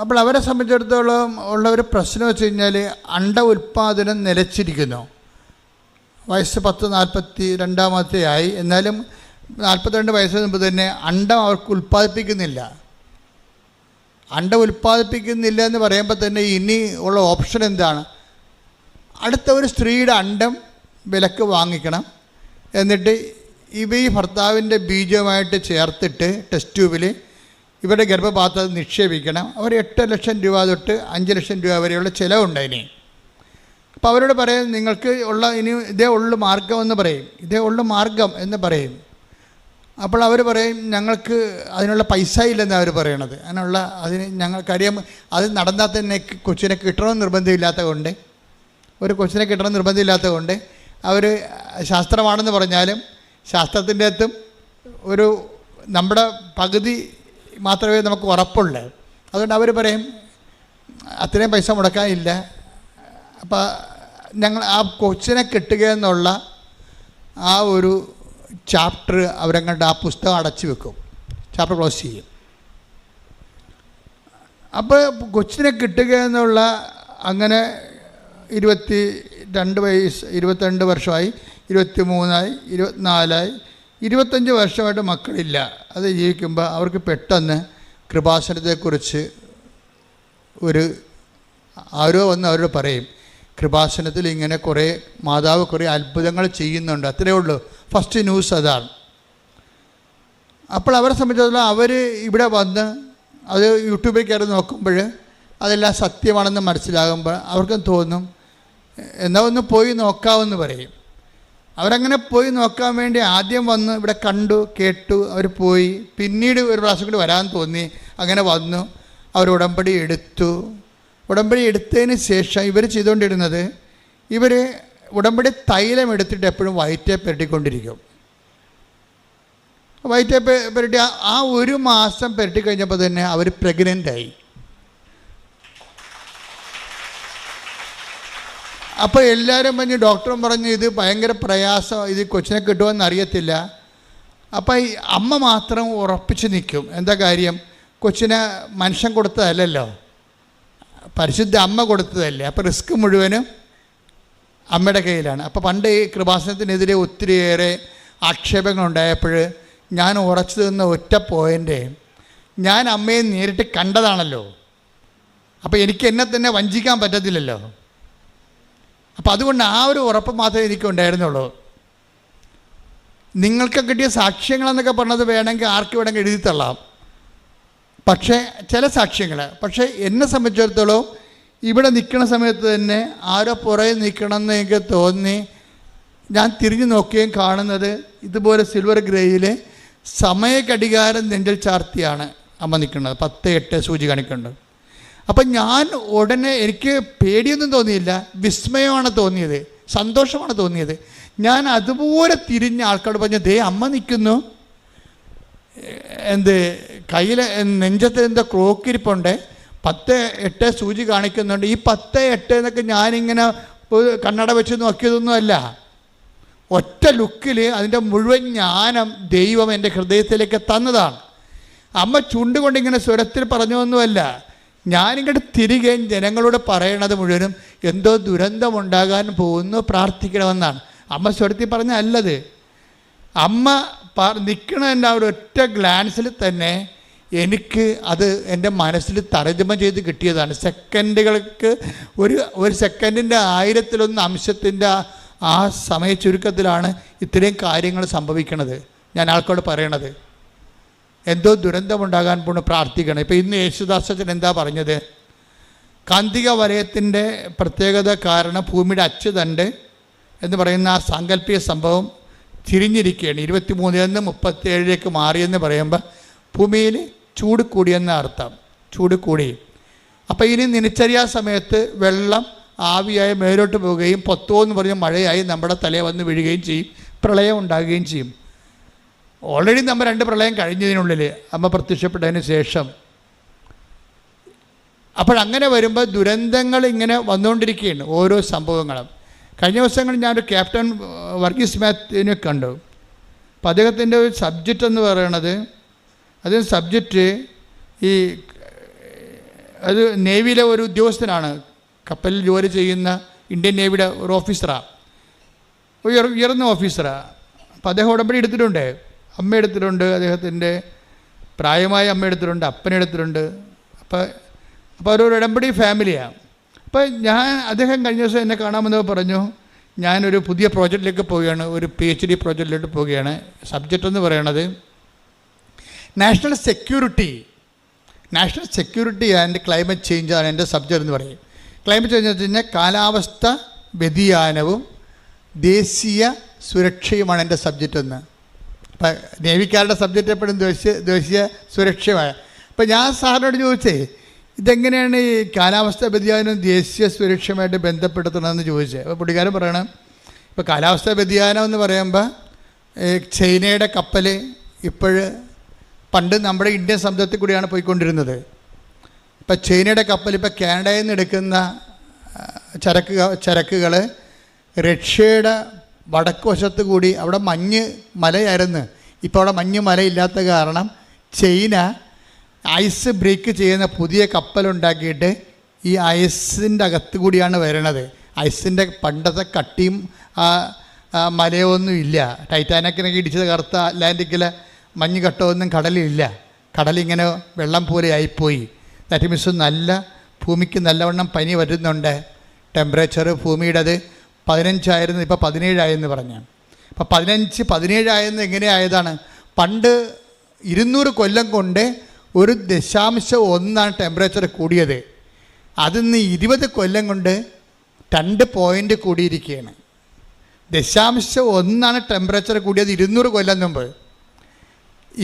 അപ്പോൾ അവരെ സംബന്ധിച്ചിടത്തോളം ഉള്ള ഒരു പ്രശ്നം വെച്ച് കഴിഞ്ഞാൽ അണ്ട ഉൽപ്പാദനം നിലച്ചിരിക്കുന്നു. വയസ്സ് 42 ആയി. എന്നാലും 42 വയസ്സിന് മുമ്പ് തന്നെ അണ്ടം അവർക്ക് ഉൽപ്പാദിപ്പിക്കുന്നില്ല. അണ്ടം ഉൽപ്പാദിപ്പിക്കുന്നില്ല എന്ന് പറയുമ്പോൾ തന്നെ ഇനി ഉള്ള ഓപ്ഷൻ എന്താണ്? അടുത്ത ഒരു സ്ത്രീയുടെ അണ്ടം വിലക്ക് വാങ്ങിക്കണം. എന്നിട്ട് ഈ ഭർത്താവിൻ്റെ ബീജവുമായിട്ട് ചേർത്തിട്ട് ടെസ്റ്റ് ട്യൂബിൽ ഇവരുടെ ഗർഭപാത്രത്തിൽ നിക്ഷേപിക്കണം. അവർ 8 ലക്ഷം രൂപ തൊട്ട് 5 ലക്ഷം രൂപ വരെയുള്ള ചിലവുണ്ട് അതിന്. അപ്പോൾ അവരോട് പറയും നിങ്ങൾക്ക് ഇതേ ഉള്ളു മാർഗം എന്ന് പറയും, ഇതേ ഉള്ളു മാർഗം എന്ന് പറയും. അപ്പോൾ അവർ പറയും ഞങ്ങൾക്ക് അതിനുള്ള പൈസ ഇല്ലെന്ന് അവർ പറയണത്. അതിന് ഞങ്ങൾക്കറിയാം അത് നടന്നാൽ തന്നെ കൊച്ചിനെ കിട്ടണമെന്ന് നിർബന്ധമില്ലാത്തത് കൊണ്ട് അവർ ശാസ്ത്രമാണെന്ന് പറഞ്ഞാലും ശാസ്ത്രത്തിൻ്റെ അകത്തും നമ്മുടെ പകുതി മാത്രമേ നമുക്ക് ഉറപ്പുള്ളൂ. അതുകൊണ്ട് അവർ പറയും അത്രയും പൈസ മുടക്കാനില്ല. അപ്പോൾ ഞങ്ങൾ ആ കൊച്ചിനെ കിട്ടുക എന്നുള്ള ആ ഒരു ചാപ്റ്റർ അവരങ്ങോട്ട് ആ പുസ്തകം അടച്ചു വെക്കും, ചാപ്റ്റർ ക്ലോസ് ചെയ്യും. അപ്പോൾ കൊച്ചിനെ കിട്ടുക എന്നുള്ള അങ്ങനെ 22 വർഷമായി, 23 ആയി, 24 ആയി, 25 വർഷമായിട്ട് മക്കളില്ല. അത് ജീവിക്കുമ്പോൾ അവർക്ക് പെട്ടെന്ന് കൃപാസനത്തെക്കുറിച്ച് ആരോ വന്ന് അവരോട് പറയും കൃപാസനത്തിൽ ഇങ്ങനെ മാതാവ് കുറേ അത്ഭുതങ്ങൾ ചെയ്യുന്നുണ്ട്. അത്രയേ ഉള്ളൂ. ഫസ്റ്റ് ന്യൂസ് അതാണ്. അപ്പോൾ അവരെ സംബന്ധിച്ചിടത്തോളം അവർ ഇവിടെ വന്ന് അത് യൂട്യൂബിൽ കയറി നോക്കുമ്പോൾ അതെല്ലാം സത്യമാണെന്ന് മനസ്സിലാകുമ്പോൾ അവർക്കും തോന്നും എന്നാൽ ഒന്ന് പോയി നോക്കാമെന്ന് പറയും. അവരങ്ങനെ പോയി നോക്കാൻ വേണ്ടി ആദ്യം വന്ന് ഇവിടെ കണ്ടു കേട്ടു, അവർ പോയി. പിന്നീട് ഒരു പ്രാവശ്യം കൂടി വരാൻ തോന്നി, അങ്ങനെ വന്നു. അവർ ഉടമ്പടി എടുത്തതിന് ശേഷം ഇവർ ചെയ്തുകൊണ്ടിരുന്നത് ഉടമ്പടി തൈലം എടുത്തിട്ട് എപ്പോഴും വയറ്റെ പുരട്ടിക്കൊണ്ടിരിക്കും. വയറ്റെ പുരട്ടി ആ 1 മാസം പുരട്ടി കഴിഞ്ഞപ്പോൾ തന്നെ അവർ പ്രഗ്നൻ്റായി. അപ്പോൾ എല്ലാവരും പറഞ്ഞ് ഡോക്ടറും പറഞ്ഞു ഇത് ഭയങ്കര പ്രയാസം, ഇത് കൊച്ചിനെ കിട്ടുമെന്ന് അറിയത്തില്ല. അപ്പോൾ ഈ അമ്മ മാത്രം ഉറപ്പിച്ച് നിൽക്കും. എന്താ കാര്യം? കൊച്ചിനെ മനുഷ്യൻ കൊടുത്തതല്ലല്ലോ, പരിശുദ്ധ അമ്മ കൊടുത്തതല്ലേ. അപ്പോൾ റിസ്ക് മുഴുവനും അമ്മയുടെ കയ്യിലാണ്. അപ്പോൾ പണ്ട് ഈ കൃപാസനത്തിനെതിരെ ഒത്തിരിയേറെ ആക്ഷേപങ്ങളുണ്ടായപ്പോൾ ഞാൻ ഉറച്ചു നിന്ന ഒറ്റ പോയിൻ്റ്, ഞാൻ അമ്മയെ നേരിട്ട് കണ്ടതാണല്ലോ. അപ്പോൾ എനിക്ക് എന്നെ തന്നെ വഞ്ചിക്കാൻ പറ്റത്തില്ലല്ലോ. അപ്പോൾ അതുകൊണ്ട് ആ ഒരു ഉറപ്പ് മാത്രമേ എനിക്ക് ഉണ്ടായിരുന്നുള്ളൂ. നിങ്ങൾക്ക് കിട്ടിയ സാക്ഷ്യങ്ങളെന്നൊക്കെ പറഞ്ഞത് വേണമെങ്കിൽ ആർക്ക് വേണമെങ്കിൽ എഴുതി തള്ളാം, പക്ഷേ ചില സാക്ഷ്യങ്ങൾ. പക്ഷേ എന്നെ സംബന്ധിച്ചിടത്തോളം ഇവിടെ നിൽക്കുന്ന സമയത്ത് തന്നെ ആരോ പുറകെ നിൽക്കണമെന്ന് എനിക്ക് തോന്നി. ഞാൻ തിരിഞ്ഞു നോക്കുകയും കാണുന്നത് ഇതുപോലെ സിൽവർ ഗ്രേയിൽ സമയഘടികാരം നെഞ്ചിൽ ചാർത്തിയാണ് അമ്മ നിൽക്കുന്നത്. 10:08 സൂചി കാണിക്കുന്നുണ്ട്. അപ്പം ഞാൻ ഉടനെ, എനിക്ക് പേടിയൊന്നും തോന്നിയില്ല, വിസ്മയമാണ് തോന്നിയത്, സന്തോഷമാണ് തോന്നിയത്. ഞാൻ അതുപോലെ തിരിഞ്ഞ ആൾക്കാരോട് പറഞ്ഞു, ദേ അമ്മ നിൽക്കുന്നു, കയ്യിൽ നെഞ്ചത്ത് എന്തോ ക്രോക്കിരിപ്പുണ്ട്, 10:08 സൂചി കാണിക്കുന്നുണ്ട്. ഈ 10:08 എന്നൊക്കെ ഞാനിങ്ങനെ കണ്ണട വെച്ച് നോക്കിയതൊന്നുമല്ല. ഒറ്റ ലുക്കിൽ അതിൻ്റെ മുഴുവൻ ജ്ഞാനം ദൈവം എൻ്റെ ഹൃദയത്തിലേക്ക് തന്നതാണ്. അമ്മ ചുണ്ടുകൊണ്ടിങ്ങനെ സ്വരത്തിൽ പറഞ്ഞൊന്നുമല്ല. ഞാനിങ്ങോട്ട് തിരികെ ജനങ്ങളോട് പറയണത് മുഴുവനും എന്തോ ദുരന്തമുണ്ടാകാൻ പോകുന്നു, പ്രാർത്ഥിക്കണമെന്നാണ്. അമ്മ സ്വരത്തിൽ പറഞ്ഞ അല്ലത്. അമ്മ നിൽക്കണതിൻ്റെ ആ ഒരു ഒറ്റ ഗ്ലാൻസിൽ തന്നെ എനിക്ക് അത് എൻ്റെ മനസ്സിൽ തർജ്ജമ ചെയ്ത് കിട്ടിയതാണ്. സെക്കൻഡുകൾക്ക് ഒരു സെക്കൻഡിൻ്റെ 1000-1 അംശത്തിൻ്റെ ആ സമയ ചുരുക്കത്തിലാണ് ഇത്രയും കാര്യങ്ങൾ സംഭവിക്കണത്. ഞാൻ ആൾക്കോട് പറയണത് എന്തോ ദുരന്തമുണ്ടാകാൻ പോണ്, പ്രാർത്ഥിക്കണം. ഇപ്പോൾ ഇന്ന് യേശുദാസൻ എന്താ പറഞ്ഞത്? കാന്തിക വലയത്തിൻ്റെ പ്രത്യേകത കാരണം ഭൂമിയുടെ അച്ചുതണ്ട് എന്ന് പറയുന്ന ആ സാങ്കല്പിക സംഭവം തിരിഞ്ഞിരിക്കുകയാണ്. 23 37 മാറിയെന്ന് പറയുമ്പോൾ ഭൂമിയിൽ ചൂട് കൂടിയെന്ന അർത്ഥം, ചൂട് കൂടി. അപ്പോൾ ഇനി നിലച്ചരിയാ സമയത്ത് വെള്ളം ആവിയായി മേലോട്ട് പോവുകയും പൊത്തോന്ന് പറഞ്ഞ് മഴയായി നമ്മുടെ തലയെ വന്ന് വീഴുകയും ചെയ്യും, പ്രളയം ഉണ്ടാകുകയും ചെയ്യും. ഓൾറെഡി നമ്മൾ 2 പ്രളയം കഴിഞ്ഞതിനുള്ളിൽ അമ്മ പ്രത്യക്ഷപ്പെട്ടതിന് ശേഷം. അപ്പോഴങ്ങനെ വരുമ്പോൾ ദുരന്തങ്ങൾ ഇങ്ങനെ വന്നുകൊണ്ടിരിക്കുകയാണ്, ഓരോ സംഭവങ്ങളും. കഴിഞ്ഞ ദിവസങ്ങളിൽ ഞാനൊരു ക്യാപ്റ്റൻ വർഗീസ് മാത്യുവിനെ കണ്ടു. അപ്പം അദ്ദേഹത്തിൻ്റെ ഒരു സബ്ജക്റ്റ് എന്ന് പറയണത്, അതിന് സബ്ജക്റ്റ് അത് നേവിയിലെ ഒരു ഉദ്യോഗസ്ഥനാണ്, കപ്പലിൽ ജോലി ചെയ്യുന്ന ഇന്ത്യൻ നേവിയുടെ ഒരു ഓഫീസറാണ്, ഉയർന്ന ഓഫീസറാണ്. അപ്പം അദ്ദേഹം ഉടമ്പടി എടുത്തിട്ടുണ്ട്, അമ്മ എടുത്തിട്ടുണ്ട്, അദ്ദേഹത്തിൻ്റെ പ്രായമായ അമ്മ എടുത്തിട്ടുണ്ട്, അപ്പനെടുത്തിട്ടുണ്ട്. അപ്പോൾ ഒരു ഉടമ്പടി ഫാമിലിയാണ്. അപ്പോൾ അദ്ദേഹം കഴിഞ്ഞ ദിവസം എന്നെ കാണാമെന്ന് പറഞ്ഞു, ഞാനൊരു പുതിയ പ്രോജക്റ്റിലേക്ക് പോവുകയാണ്, ഒരു PhD പ്രോജക്റ്റിലോട്ട് പോവുകയാണ്. സബ്ജക്റ്റ് എന്ന് പറയണത് national security and climate change ആണ് എൻ്റെ സബ്ജക്റ്റ് എന്ന് പറയും. ക്ലൈമറ്റ് ചേഞ്ച് എന്ന് വെച്ച് കഴിഞ്ഞാൽ കാലാവസ്ഥ വ്യതിയാനവും ദേശീയ സുരക്ഷയുമാണ് എൻ്റെ സബ്ജക്റ്റ് എന്ന്. അപ്പം നേവിക്കാരുടെ സബ്ജക്റ്റ് എപ്പോഴും ദേശീയ സുരക്ഷയുമായ. അപ്പം ഞാൻ സാറിനോട് ചോദിച്ചേ, ഇതെങ്ങനെയാണ് ഈ കാലാവസ്ഥ വ്യതിയാനവും ദേശീയ സുരക്ഷയുമായിട്ട് ബന്ധപ്പെടുത്തണമെന്ന് ചോദിച്ചത്. അപ്പോൾ പുള്ളിക്കാരൻ പറയണം, ഇപ്പോൾ കാലാവസ്ഥ വ്യതിയാനം എന്ന് പറയുമ്പോൾ ചൈനയുടെ കപ്പൽ പണ്ട് നമ്മുടെ ഇന്ത്യൻ സമുദ്രത്തിൽ കൂടിയാണ് പോയിക്കൊണ്ടിരുന്നത്. ഇപ്പം ചൈനയുടെ കപ്പൽ ഇപ്പോൾ കാനഡയിൽ നിന്ന് എടുക്കുന്ന ചരക്കുകൾ റഷ്യയുടെ വടക്ക് വശത്ത് കൂടി, അവിടെ മലയായിരുന്നു, ഇപ്പോൾ അവിടെ മലയില്ലാത്ത കാരണം ചൈന ഐസ് ബ്രേക്ക് ചെയ്യുന്ന പുതിയ കപ്പലുണ്ടാക്കിയിട്ട് ഈ ഐസിൻ്റെ അകത്ത് കൂടിയാണ് വരണത്. ഐസിൻ്റെ പണ്ടത്തെ കട്ടിയും മലയൊന്നും ഇല്ല. ടൈറ്റാനിക്കിനൊക്കെ ഇടിച്ചത് കറുത്ത അറ്റ്ലാന്റിക്കിലെ മഞ്ഞ് കട്ടമൊന്നും കടലിലില്ല. കടലിങ്ങനെ വെള്ളം പോലെ ആയിപ്പോയി. ദാറ്റ് മീൻസ് ഭൂമിക്ക് നല്ലവണ്ണം പനി വരുന്നുണ്ട്. ടെമ്പറേച്ചർ ഭൂമിയുടേത് 15 ആയിരുന്നു, ഇപ്പോൾ 17 ആയെന്ന് പറഞ്ഞു. അപ്പോൾ 15-17 ആയെന്ന് എങ്ങനെയായതാണ്? പണ്ട് 200 കൊല്ലം കൊണ്ട് 1.1 ടെമ്പറേച്ചർ കൂടിയത്. അതിന്ന് 20 കൊല്ലം കൊണ്ട് 2 പോയിൻ്റ് കൂടിയിരിക്കുകയാണ്. 0.1 ടെമ്പറേച്ചർ കൂടിയത് 200 കൊല്ലം മുമ്പ്.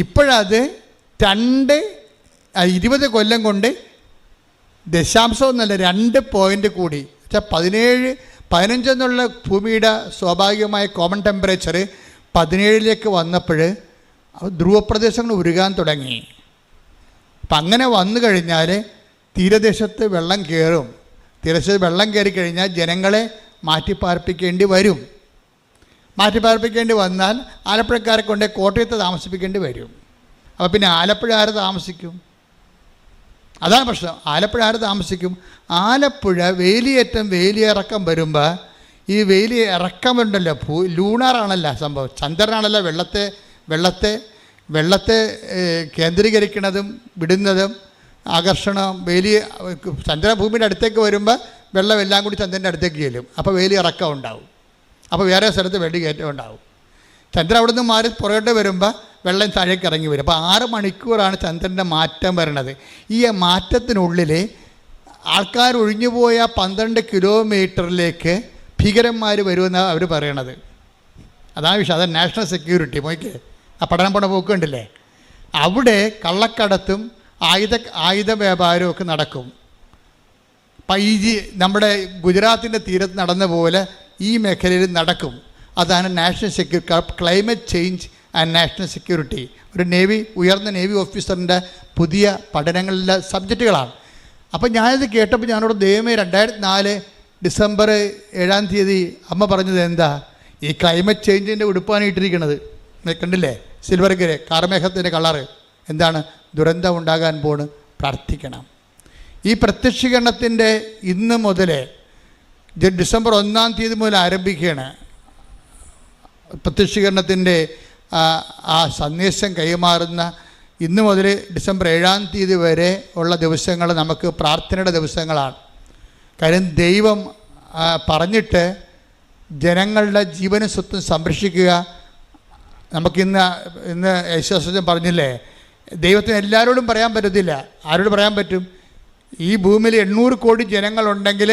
ഇപ്പോഴത് 20 കൊല്ലം കൊണ്ട് 2 പോയിൻ്റ് കൂടി. വെച്ചാൽ 15 എന്നുള്ള ഭൂമിയുടെ സ്വാഭാവികമായ കോമൺ ടെമ്പറേച്ചർ 17 വന്നപ്പോൾ ധ്രുവപ്രദേശങ്ങൾ ഉരുകാൻ തുടങ്ങി. അപ്പം അങ്ങനെ വന്നു കഴിഞ്ഞാൽ തീരദേശത്ത് വെള്ളം കയറും. തീരദേശത്ത് വെള്ളം കയറി കഴിഞ്ഞാൽ ജനങ്ങളെ മാറ്റിപ്പാർപ്പിക്കേണ്ടി വരും. മാറ്റിപ്പാർപ്പിക്കേണ്ടി വന്നാൽ ആലപ്പുഴക്കാരെ കൊണ്ട് കോട്ടയത്ത് താമസിപ്പിക്കേണ്ടി വരും. അപ്പോൾ പിന്നെ ആലപ്പുഴ ആര് താമസിക്കും? അതാണ് പ്രശ്നം. ആലപ്പുഴ ആര് താമസിക്കും? ആലപ്പുഴ വേലിയിറക്കം വരുമ്പോൾ ഈ വേലി ഇറക്കം ഉണ്ടല്ലോ, ലൂണാറാണല്ലോ സംഭവം, ചന്ദ്രനാണല്ലോ വെള്ളത്തെ വെള്ളത്തെ കേന്ദ്രീകരിക്കുന്നതും വിടുന്നതും ആകർഷണം വേലി ചന്ദ്രഭൂമിയുടെ അടുത്തേക്ക് വരുമ്പോൾ വെള്ളം എല്ലാം കൂടി ചന്ദ്രൻ്റെ അടുത്തേക്ക് ചെല്ലും. അപ്പോൾ വേലി ഇറക്കം ഉണ്ടാവും. അപ്പോൾ വേറെ സ്ഥലത്ത് വെള്ളി കയറ്റം ഉണ്ടാവും. ചന്ദ്രൻ അവിടെ നിന്ന് മാറി പുറകോട്ട് വരുമ്പോൾ വെള്ളം താഴേക്ക് ഇറങ്ങി വരും. അപ്പോൾ 6 മണിക്കൂറാണ് ചന്ദ്രൻ്റെ മാറ്റം വരണത്. ഈ മാറ്റത്തിനുള്ളിൽ ആൾക്കാർ ഒഴിഞ്ഞുപോയ 12 കിലോമീറ്ററിലേക്ക് ഭീകരന്മാർ വരുമെന്നാണ് അവർ പറയണത്. അതാണ് വിഷയം. അതാണ് നാഷണൽ സെക്യൂരിറ്റി. മോയ്ക്ക് ആ പഠനം പോണ പോക്ക് കണ്ടില്ലേ? അവിടെ കള്ളക്കടത്തും ആയുധ വ്യാപാരവും ഒക്കെ നടക്കും. നമ്മുടെ ഗുജറാത്തിൻ്റെ തീരത്ത് നടന്ന പോലെ ഈ മേഖലയിൽ നടക്കും. അതാണ് national security, climate change and national security. ഒരു ഉയർന്ന നേവി ഓഫീസറിൻ്റെ പുതിയ പഠനങ്ങളിലെ സബ്ജക്റ്റുകളാണ്. അപ്പോൾ ഞാനിത് കേട്ടപ്പോൾ ഞാനോട് ദൈവമേ 2004 ഡിസംബർ 7-ാം തീയതി അമ്മ പറഞ്ഞത് എന്താ? ഈ ക്ലൈമറ്റ് ചേഞ്ചിൻ്റെ ഉടുപ്പാണ് ഇട്ടിരിക്കുന്നത്. കണ്ടില്ലേ? സിൽവർ ഗ്രേ കാർമേഘത്തിൻ്റെ കളറ്. എന്താണ്? ദുരന്തം ഉണ്ടാകാൻ പോണ്. പ്രാർത്ഥിക്കണം. ഈ പ്രത്യക്ഷീകരണത്തിൻ്റെ ഇന്ന് മുതൽ ഡിസംബർ 1-ാം തീയതി മുതൽ ആരംഭിക്കുകയാണ്. പ്രത്യക്ഷീകരണത്തിൻ്റെ ആ സന്ദേശം കൈമാറുന്ന ഇന്ന് മുതൽ ഡിസംബർ 7-ാം തീയതി വരെ ഉള്ള ദിവസങ്ങൾ നമുക്ക് പ്രാർത്ഥനയുടെ ദിവസങ്ങളാണ്. കാര്യം ദൈവം പറഞ്ഞിട്ട് ജനങ്ങളുടെ ജീവനും സ്വത്തും സംരക്ഷിക്കുക. നമുക്കിന്ന് യേശുദാസൻ പറഞ്ഞില്ലേ, ദൈവത്തിന് എല്ലാവരോടും പറയാൻ പറ്റത്തില്ല. ആരോട് പറയാൻ പറ്റും? ഈ ഭൂമിയിൽ 800 കോടി ജനങ്ങളുണ്ടെങ്കിൽ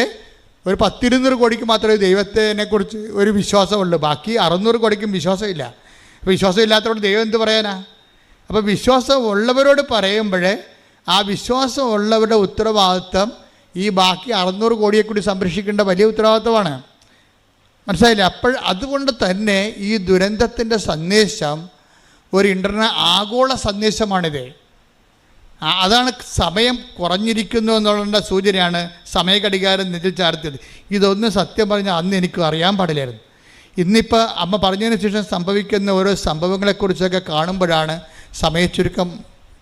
ഒരു 10-200 കോടിക്ക് മാത്രമേ ദൈവത്തിനെക്കുറിച്ച് ഒരു വിശ്വാസമുള്ളൂ. ബാക്കി 600 കോടിക്കും വിശ്വാസമില്ല. അപ്പോൾ വിശ്വാസം ഇല്ലാത്തവരോട് ദൈവം എന്ത് പറയാനാ? അപ്പോൾ വിശ്വാസം ഉള്ളവരോട് പറയുമ്പോഴേ ആ വിശ്വാസം ഉള്ളവരുടെ ഉത്തരവാദിത്വം ഈ ബാക്കി 600 കോടിയെ കൂടി സംരക്ഷിക്കേണ്ട വലിയ ഉത്തരവാദിത്വമാണ്. മനസ്സിലായില്ലേ? അതുകൊണ്ട് തന്നെ ഈ ദുരന്തത്തിൻ്റെ സന്ദേശം ഒരു ആഗോള സന്ദേശമാണിത്. അതാണ് സമയം കുറഞ്ഞിരിക്കുന്നു എന്നുള്ള സൂചനയാണ് സമയഘടികാരം നെഞ്ചിൽ ചാർത്തിയത്. ഇതൊന്നും സത്യം പറഞ്ഞാൽ അന്ന് എനിക്ക് അറിയാൻ പാടില്ലായിരുന്നു. ഇന്നിപ്പോൾ അമ്മ പറഞ്ഞതിന് ശേഷം സംഭവിക്കുന്ന ഓരോ സംഭവങ്ങളെക്കുറിച്ചൊക്കെ കാണുമ്പോഴാണ് സമയച്ചുരുക്കം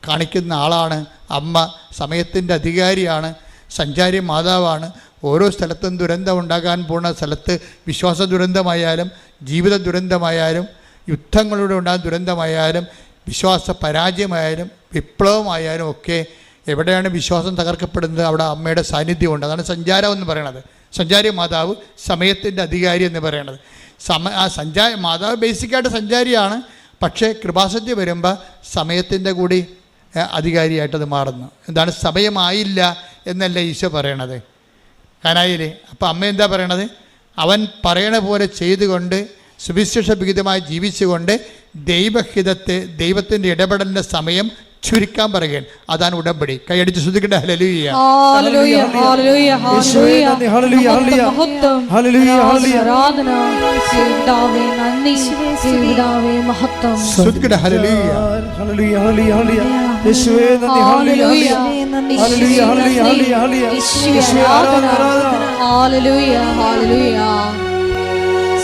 കാണിക്കുന്ന ആളാണ് അമ്മ. സമയത്തിൻ്റെ അധികാരിയാണ്, സഞ്ചാരി മാതാവാണ്. ഓരോ സ്ഥലത്തും ദുരന്തം ഉണ്ടാകാൻ പോകുന്ന സ്ഥലത്ത് വിശ്വാസ ദുരന്തമായാലും ജീവിത ദുരന്തമായാലും യുദ്ധങ്ങളിലൂടെ ഉണ്ടാകുന്ന ദുരന്തമായാലും വിശ്വാസ പരാജയമായാലും വിപ്ലവമായാലും ഒക്കെ എവിടെയാണ് വിശ്വാസം തകർക്കപ്പെടുന്നത് അവിടെ അമ്മയുടെ സാന്നിധ്യമുണ്ട്. അതാണ് സഞ്ചാരം എന്ന് പറയണത്. സഞ്ചാരി മാതാവ് സമയത്തിൻ്റെ അധികാരി എന്ന് പറയണത്. മാതാവ് ബേസിക്കായിട്ട് സഞ്ചാരിയാണ്. പക്ഷേ കൃപാസന്ധ്യ വരുമ്പോൾ സമയത്തിൻ്റെ കൂടി അധികാരിയായിട്ടത് മാറുന്നു. എന്താണ്? സമയമായില്ല എന്നല്ല ഈശോ പറയണത്. കാനായില്ലേ? അപ്പോൾ അമ്മ എന്താ പറയണത്? അവൻ പറയണ പോലെ ചെയ്തുകൊണ്ട് സുവിശേഷ വിഹിതമായി ജീവിച്ചുകൊണ്ട് ദൈവത്തിൻ്റെ ഇടപെടലിൻ്റെ സമയം ചുരുക്കാൻ പറയുകയാണ്. അതാണ് ഉടമ്പടി. കൈയടിച്ച് ശ്രദ്ധിക്കട്ടെ. ഹല്ലേലൂയ, ഹല്ലേലൂയ, ഹല്ലേലൂയ, ഹല്ലേലൂയ, ഹല്ലേലൂയ, ആരാധന യേശുവേ, നന്ദി യേശുവേ, മഹത്വം. ശ്രദ്ധിക്കട്ടെ. ഹല്ലേലൂയ, ഹല്ലേലൂയ, ഹല്ലേലൂയ, യേശുവേ നന്ദി. ഹല്ലേലൂയ, ഹല്ലേലൂയ, ഹല്ലേലൂയ, ഹല്ലേലൂയ, യേശുവേ ആരാധന. ഹല്ലേലൂയ, ഹല്ലേലൂയ.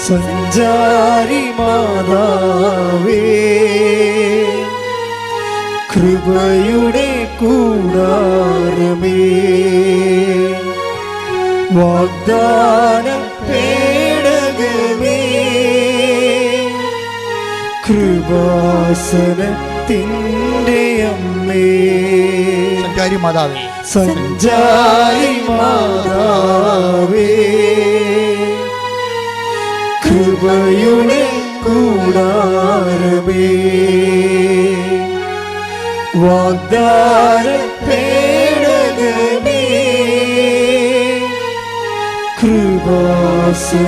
സഞ്ചാരി മാതാവേ, കൃപയുടെ കൂടാരമേ, വാഗ്ദാന പേടകമേ, കൃപാസനത്തിൻ്റെ അമ്മേ, സഞ്ചാരി മാതാവേ, സഞ്ചാരി മാതാവേ, കൃപയുടെ കൂടാരമേ, വാഗ്ദാന പേടകമേ,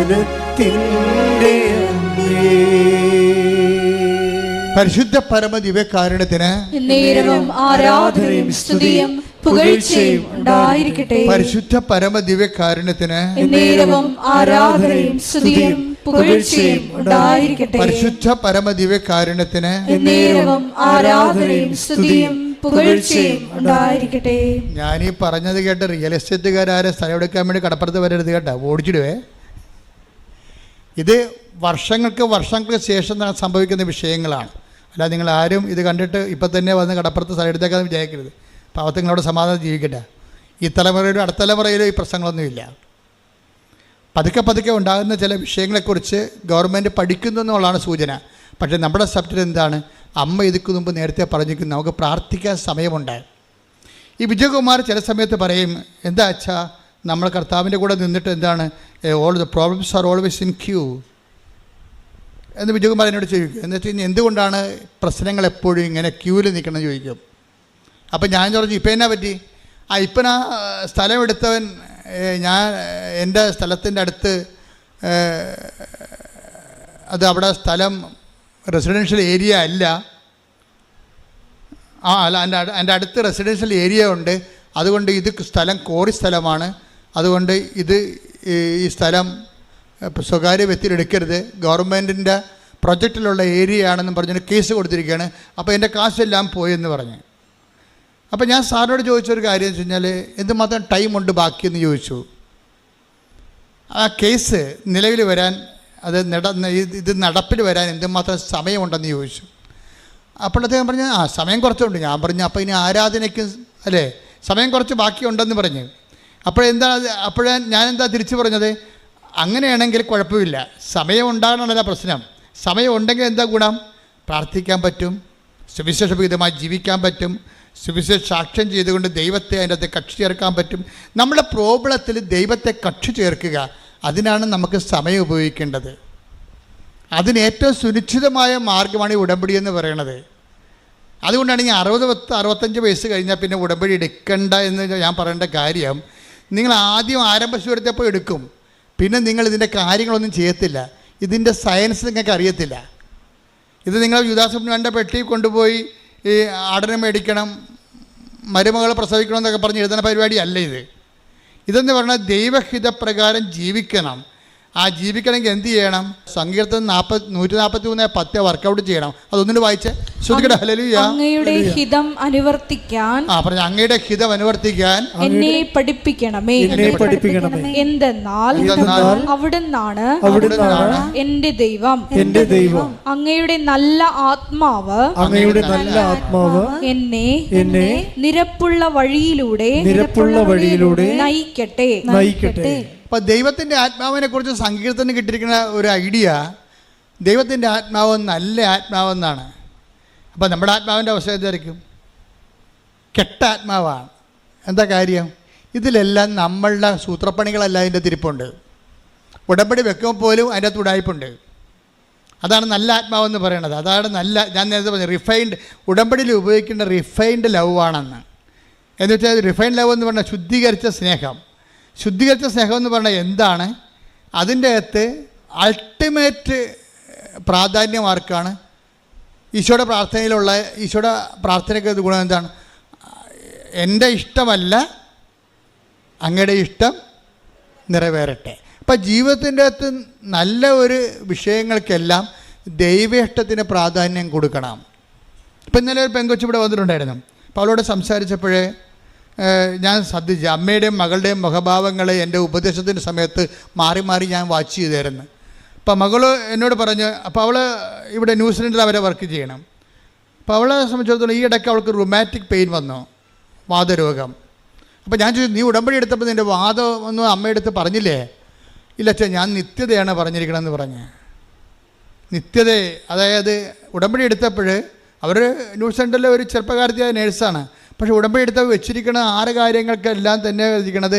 കൃപാസനത്തിൻ്റെ അമ്മേ. പരിശുദ്ധ പരമദിവ്യകാരുണ്യത്തിന് നേരവും ആരാധനയും സ്തുതിയും പുകഴ്ചയും ഉണ്ടായിരിക്കട്ടെ. പരിശുദ്ധ പരമദിവ്യകാരുണ്യത്തിന് നേരവും ആരാധനയും സ്തുതിയും പുകഴ്ചയും ഉണ്ടായിരിക്കട്ടെ. പരിശുദ്ധ പരമദിവ്യകാരുണ്യത്തിന് നേരവും ആരാധനയും സ്തുതിയും പുകഴ്ചയും ഉണ്ടായിരിക്കട്ടെ. ഞാനീ പറഞ്ഞത് കേട്ട് റിയൽ എസ്റ്റേറ്റുകാരെ സ്ഥലം എടുക്കാൻ വേണ്ടി കടപ്പുറത്ത് വരരുത് കേട്ടോ, ഓടിച്ചിടുവേ. ഇത് വർഷങ്ങൾക്ക് ശേഷം സംഭവിക്കുന്ന വിഷയങ്ങളാണ്. അല്ല, നിങ്ങൾ ആരും ഇത് കണ്ടിട്ട് ഇപ്പം തന്നെ വന്ന് കടപ്പുറത്ത് സ്ഥലം എടുത്തേക്കാന്ന് വിചാരിക്കരുത്. പാവത്തങ്ങളോട് സമാധാനം ജീവിക്കട്ടെ. ഈ തലമുറയിലും അടുത്ത തലമുറയിലും ഈ പ്രശ്നങ്ങളൊന്നുമില്ല. പതുക്കെ ഉണ്ടാകുന്ന ചില വിഷയങ്ങളെക്കുറിച്ച് ഗവൺമെൻറ് പഠിക്കുന്നു എന്നുള്ളതാണ് സൂചന. പക്ഷേ നമ്മുടെ സബ്ജക്റ്റ് എന്താണ്? അമ്മ ഇതിക്ക് മുമ്പ് നേരത്തെ പറഞ്ഞിരിക്കുന്നു, നമുക്ക് പ്രാർത്ഥിക്കാൻ സമയമുണ്ട്. ഈ വിജയകുമാർ ചില സമയത്ത് പറയും, എന്താ അച്ഛാ നമ്മൾ കർത്താവിൻ്റെ കൂടെ നിന്നിട്ട് എന്താണ് all the problems are always in queue എന്ന് വിജയകുമാർ എന്നോട് ചോദിക്കും. എന്ന് വെച്ച് കഴിഞ്ഞാൽ എന്തുകൊണ്ടാണ് പ്രശ്നങ്ങൾ എപ്പോഴും ഇങ്ങനെ ക്യൂവിൽ നിൽക്കണമെന്ന് ചോദിക്കും. അപ്പം ഞാൻ പറഞ്ഞു, ഇപ്പം എന്നാ പറ്റി? ഇപ്പം ആ സ്ഥലം എടുത്തവൻ ഞാൻ എൻ്റെ സ്ഥലത്തിൻ്റെ അടുത്ത് അത് അവിടെ സ്ഥലം റെസിഡൻഷ്യൽ ഏരിയ അല്ല, അല്ല എൻ്റെ അടുത്ത് റെസിഡൻഷ്യൽ ഏരിയ ഉണ്ട്, അതുകൊണ്ട് ഇത് സ്ഥലം കോറി സ്ഥലമാണ്, അതുകൊണ്ട് ഈ സ്ഥലം സ്വകാര്യ വ്യക്തിയിലെടുക്കരുത്, ഗവൺമെൻറ്റിൻ്റെ പ്രൊജക്റ്റിലുള്ള ഏരിയ ആണെന്ന് പറഞ്ഞിട്ട് കേസ് കൊടുത്തിരിക്കുകയാണ്, അപ്പോൾ എൻ്റെ കാശെല്ലാം പോയെന്ന് പറഞ്ഞു. അപ്പോൾ ഞാൻ സാറിനോട് ചോദിച്ചൊരു കാര്യം എന്ന് വെച്ച് കഴിഞ്ഞാൽ എന്തുമാത്രം ടൈമുണ്ട് ബാക്കിയെന്ന് ചോദിച്ചു. ആ കേസ് നിലവിൽ വരാൻ ഇത് നടപ്പിൽ വരാൻ എന്തുമാത്രം സമയമുണ്ടെന്ന് ചോദിച്ചു. അപ്പോൾ അദ്ദേഹം പറഞ്ഞു, സമയം കുറച്ചുണ്ട്. ഞാൻ പറഞ്ഞു, അപ്പോൾ ഇനി ആരാധനയ്ക്ക് അല്ലേ സമയം കുറച്ച് ബാക്കിയുണ്ടെന്ന് പറഞ്ഞു. ഞാനെന്താ തിരിച്ചു പറഞ്ഞത്, അങ്ങനെയാണെങ്കിൽ കുഴപ്പമില്ല, സമയം ഉണ്ടാകണമല്ല പ്രശ്നം. സമയം ഉണ്ടെങ്കിൽ എന്താ ഗുണം? പ്രാർത്ഥിക്കാൻ പറ്റും, സുവിശേഷവിധമായി ജീവിക്കാൻ പറ്റും, സുവിശേഷ സാക്ഷ്യം ചെയ്തുകൊണ്ട് ദൈവത്തെ അതിൻ്റെ അകത്ത് കക്ഷി ചേർക്കാൻ പറ്റും. നമ്മുടെ പ്രോബ്ലത്തിൽ ദൈവത്തെ കക്ഷി ചേർക്കുക, അതിനാണ് നമുക്ക് സമയം ഉപയോഗിക്കേണ്ടത്. അതിന് ഏറ്റവും സുനിശ്ചിതമായ മാർഗ്ഗമാണ് ഈ ഉടമ്പടി എന്ന് പറയുന്നത്. അതുകൊണ്ടാണ് ഈ 60-65 വയസ്സ് കഴിഞ്ഞാൽ പിന്നെ ഉടമ്പടി എടുക്കണ്ട എന്ന് ഞാൻ പറയേണ്ട കാര്യം. നിങ്ങൾ ആദ്യം ആരംഭ ശൂരത്തപ്പോൾ എടുക്കും, പിന്നെ നിങ്ങൾ ഇതിൻ്റെ കാര്യങ്ങളൊന്നും ചെയ്യത്തില്ല, ഇതിൻ്റെ സയൻസ് നിങ്ങൾക്ക് അറിയത്തില്ല. ഇത് നിങ്ങൾ യുദാസുബ്നാൻ്റെ പെട്ടി കൊണ്ടുപോയി ഈ ആടനെ മേടിക്കണം, മരുമകളെ പ്രസവിക്കണം എന്നൊക്കെ പറഞ്ഞ് എഴുതുന്ന പരിപാടിയല്ല ഇതെന്ന് പറഞ്ഞാൽ ദൈവഹിതപ്രകാരം ജീവിക്കണം. ആ ജീവിക്കണമെങ്കിൽ എന്ത് ചെയ്യണം? സങ്കീർത്തനം 143:10 വർക്കൗട്ട് ചെയ്യണം. അതൊന്നിട്ട് വായിച്ച് ശ്രുതിക്കട്ടെ. ഹല്ലേലൂയ. അങ്ങയുടെ ഹിതം അനുവർത്തിക്കാൻ പറഞ്ഞു, അങ്ങയുടെ ഹിതം അനുവർത്തിക്കാൻ എന്നെ പഠിപ്പിക്കണമേ. എന്തെന്നാൽ അവിടുന്നാണ് എന്റെ ദൈവം. അങ്ങയുടെ നല്ല ആത്മാവ് എന്നെ നിരപ്പുള്ള വഴിയിലൂടെ നയിക്കട്ടെ. അപ്പം ദൈവത്തിൻ്റെ ആത്മാവിനെ കുറിച്ച് സങ്കീർത്തനം കിട്ടിയിരിക്കുന്ന ഒരു ഐഡിയ, ദൈവത്തിൻ്റെ ആത്മാവ് നല്ല ആത്മാവെന്നാണ്. അപ്പം നമ്മുടെ ആത്മാവിൻ്റെ അവസ്ഥ എന്തായിരിക്കും? കെട്ട ആത്മാവാണ്. എന്താ കാര്യം? ഇതിലെല്ലാം നമ്മളുടെ സൂത്രപ്പണികളെല്ലാം അതിൻ്റെ തിരിപ്പുണ്ട്. ഉടമ്പടി വെക്കുമ്പോൾ പോലും അതിൻ്റെ അകത്ത് ഉടായ്പുണ്ട്. അതാണ് നല്ല ആത്മാവെന്ന് പറയണത്. അതാണ് ഞാൻ നേരത്തെ പറഞ്ഞു, റിഫൈൻഡ് ഉടമ്പടിയിൽ ഉപയോഗിക്കേണ്ട റിഫൈൻഡ് ലവ് ആണെന്ന്. എന്ന് വെച്ചാൽ റിഫൈൻഡ് ലവ് എന്ന് പറഞ്ഞാൽ ശുദ്ധീകരിച്ച സ്നേഹം. ശുദ്ധീകരിച്ച സ്നേഹം എന്ന് പറഞ്ഞാൽ എന്താണ്? അതിൻ്റെ അകത്ത് അൾട്ടിമേറ്റ് പ്രാധാന്യം ആർക്കാണ്? ഈശോയുടെ പ്രാർത്ഥനയിലുള്ള ഈശോയുടെ പ്രാർത്ഥനയ്ക്ക് ഗുണം എന്താണ്? എൻ്റെ ഇഷ്ടമല്ല, അങ്ങയുടെ ഇഷ്ടം നിറവേറട്ടെ. അപ്പം ജീവിതത്തിൻ്റെ അകത്ത് നല്ല ഒരു വിഷയങ്ങൾക്കെല്ലാം ദൈവേഷ്ടത്തിന് പ്രാധാന്യം കൊടുക്കണം. ഇപ്പം ഇന്നലെ ഒരു പെങ്കൊച്ച് ഇവിടെ വന്നിട്ടുണ്ടായിരുന്നു. അപ്പോൾ അവളോട് സംസാരിച്ചപ്പോഴേ ഞാൻ ശ്രദ്ധിച്ചു, അമ്മയുടെയും മകളുടെയും മുഖഭാവങ്ങളെ എൻ്റെ ഉപദേശത്തിൻ്റെ സമയത്ത് മാറി മാറി ഞാൻ വാച്ച് ചെയ്തായിരുന്നു. അപ്പോൾ മകൾ എന്നോട് പറഞ്ഞു, അപ്പോൾ അവൾ ഇവിടെ ന്യൂസിലൻഡിൽ അവരെ വർക്ക് ചെയ്യണം. അപ്പോൾ അവളെ സംബന്ധിച്ചിടത്തോളം ഈ ഇടയ്ക്ക് അവൾക്ക് റുമാറ്റിക് പെയിൻ വന്നു, വാതരോഗം. അപ്പോൾ ഞാൻ ചോദിച്ചു, നീ ഉടമ്പടി എടുത്തപ്പോൾ നിൻ്റെ വാദം ഒന്നും അമ്മയെടുത്ത് പറഞ്ഞില്ലേ? ഇല്ല അച്ഛാ, ഞാൻ നിത്യതയാണ് പറഞ്ഞിരിക്കണമെന്ന് പറഞ്ഞ്. നിത്യത, അതായത് ഉടമ്പടി എടുത്തപ്പോൾ അവർ ന്യൂസിലൻഡിലെ ഒരു ചെറുപ്പക്കാരത്തിയായ നേഴ്സാണ്. പക്ഷേ ഉടമ്പടി എടുത്ത് വെച്ചിരിക്കുന്ന 6 കാര്യങ്ങൾക്കെല്ലാം തന്നെ എഴുതിയിരിക്കണത്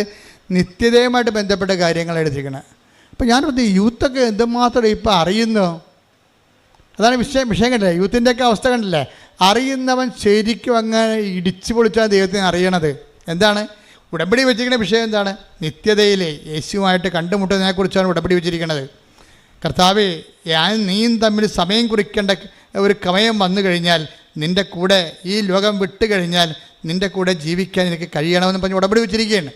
നിത്യതയുമായിട്ട് ബന്ധപ്പെട്ട കാര്യങ്ങൾ എഴുതിയിരിക്കണം. അപ്പോൾ ഞാൻ പറഞ്ഞു, യൂത്തൊക്കെ എന്തുമാത്രം ഇപ്പോൾ അറിയുന്നു. അതാണ് വിഷയം കണ്ടില്ലേ? യൂത്തിൻ്റെയൊക്കെ അവസ്ഥ കണ്ടില്ലേ? അറിയുന്നവൻ ശരിക്കും അങ്ങനെ ഇടിച്ചു പൊളിച്ചാൽ ദൈവത്തിന് അറിയണത്. എന്താണ് ഉടമ്പടി വെച്ചിരിക്കുന്ന വിഷയം? എന്താണ്? നിത്യതയിലെ യേശുവുമായിട്ട് കണ്ടുമുട്ടുന്നതിനെക്കുറിച്ചാണ് ഉടമ്പടി വെച്ചിരിക്കുന്നത്. കർത്താവേ, നീയും തമ്മിൽ സമയം കുറിക്കേണ്ട ഒരു സമയം വന്നു കഴിഞ്ഞാൽ, നിൻ്റെ കൂടെ ഈ ലോകം വിട്ട് കഴിഞ്ഞാൽ നിൻ്റെ കൂടെ ജീവിക്കാൻ എനിക്ക് കഴിയണമെന്ന് പറഞ്ഞ് ഉടമ്പടി വെച്ചിരിക്കുകയാണ്.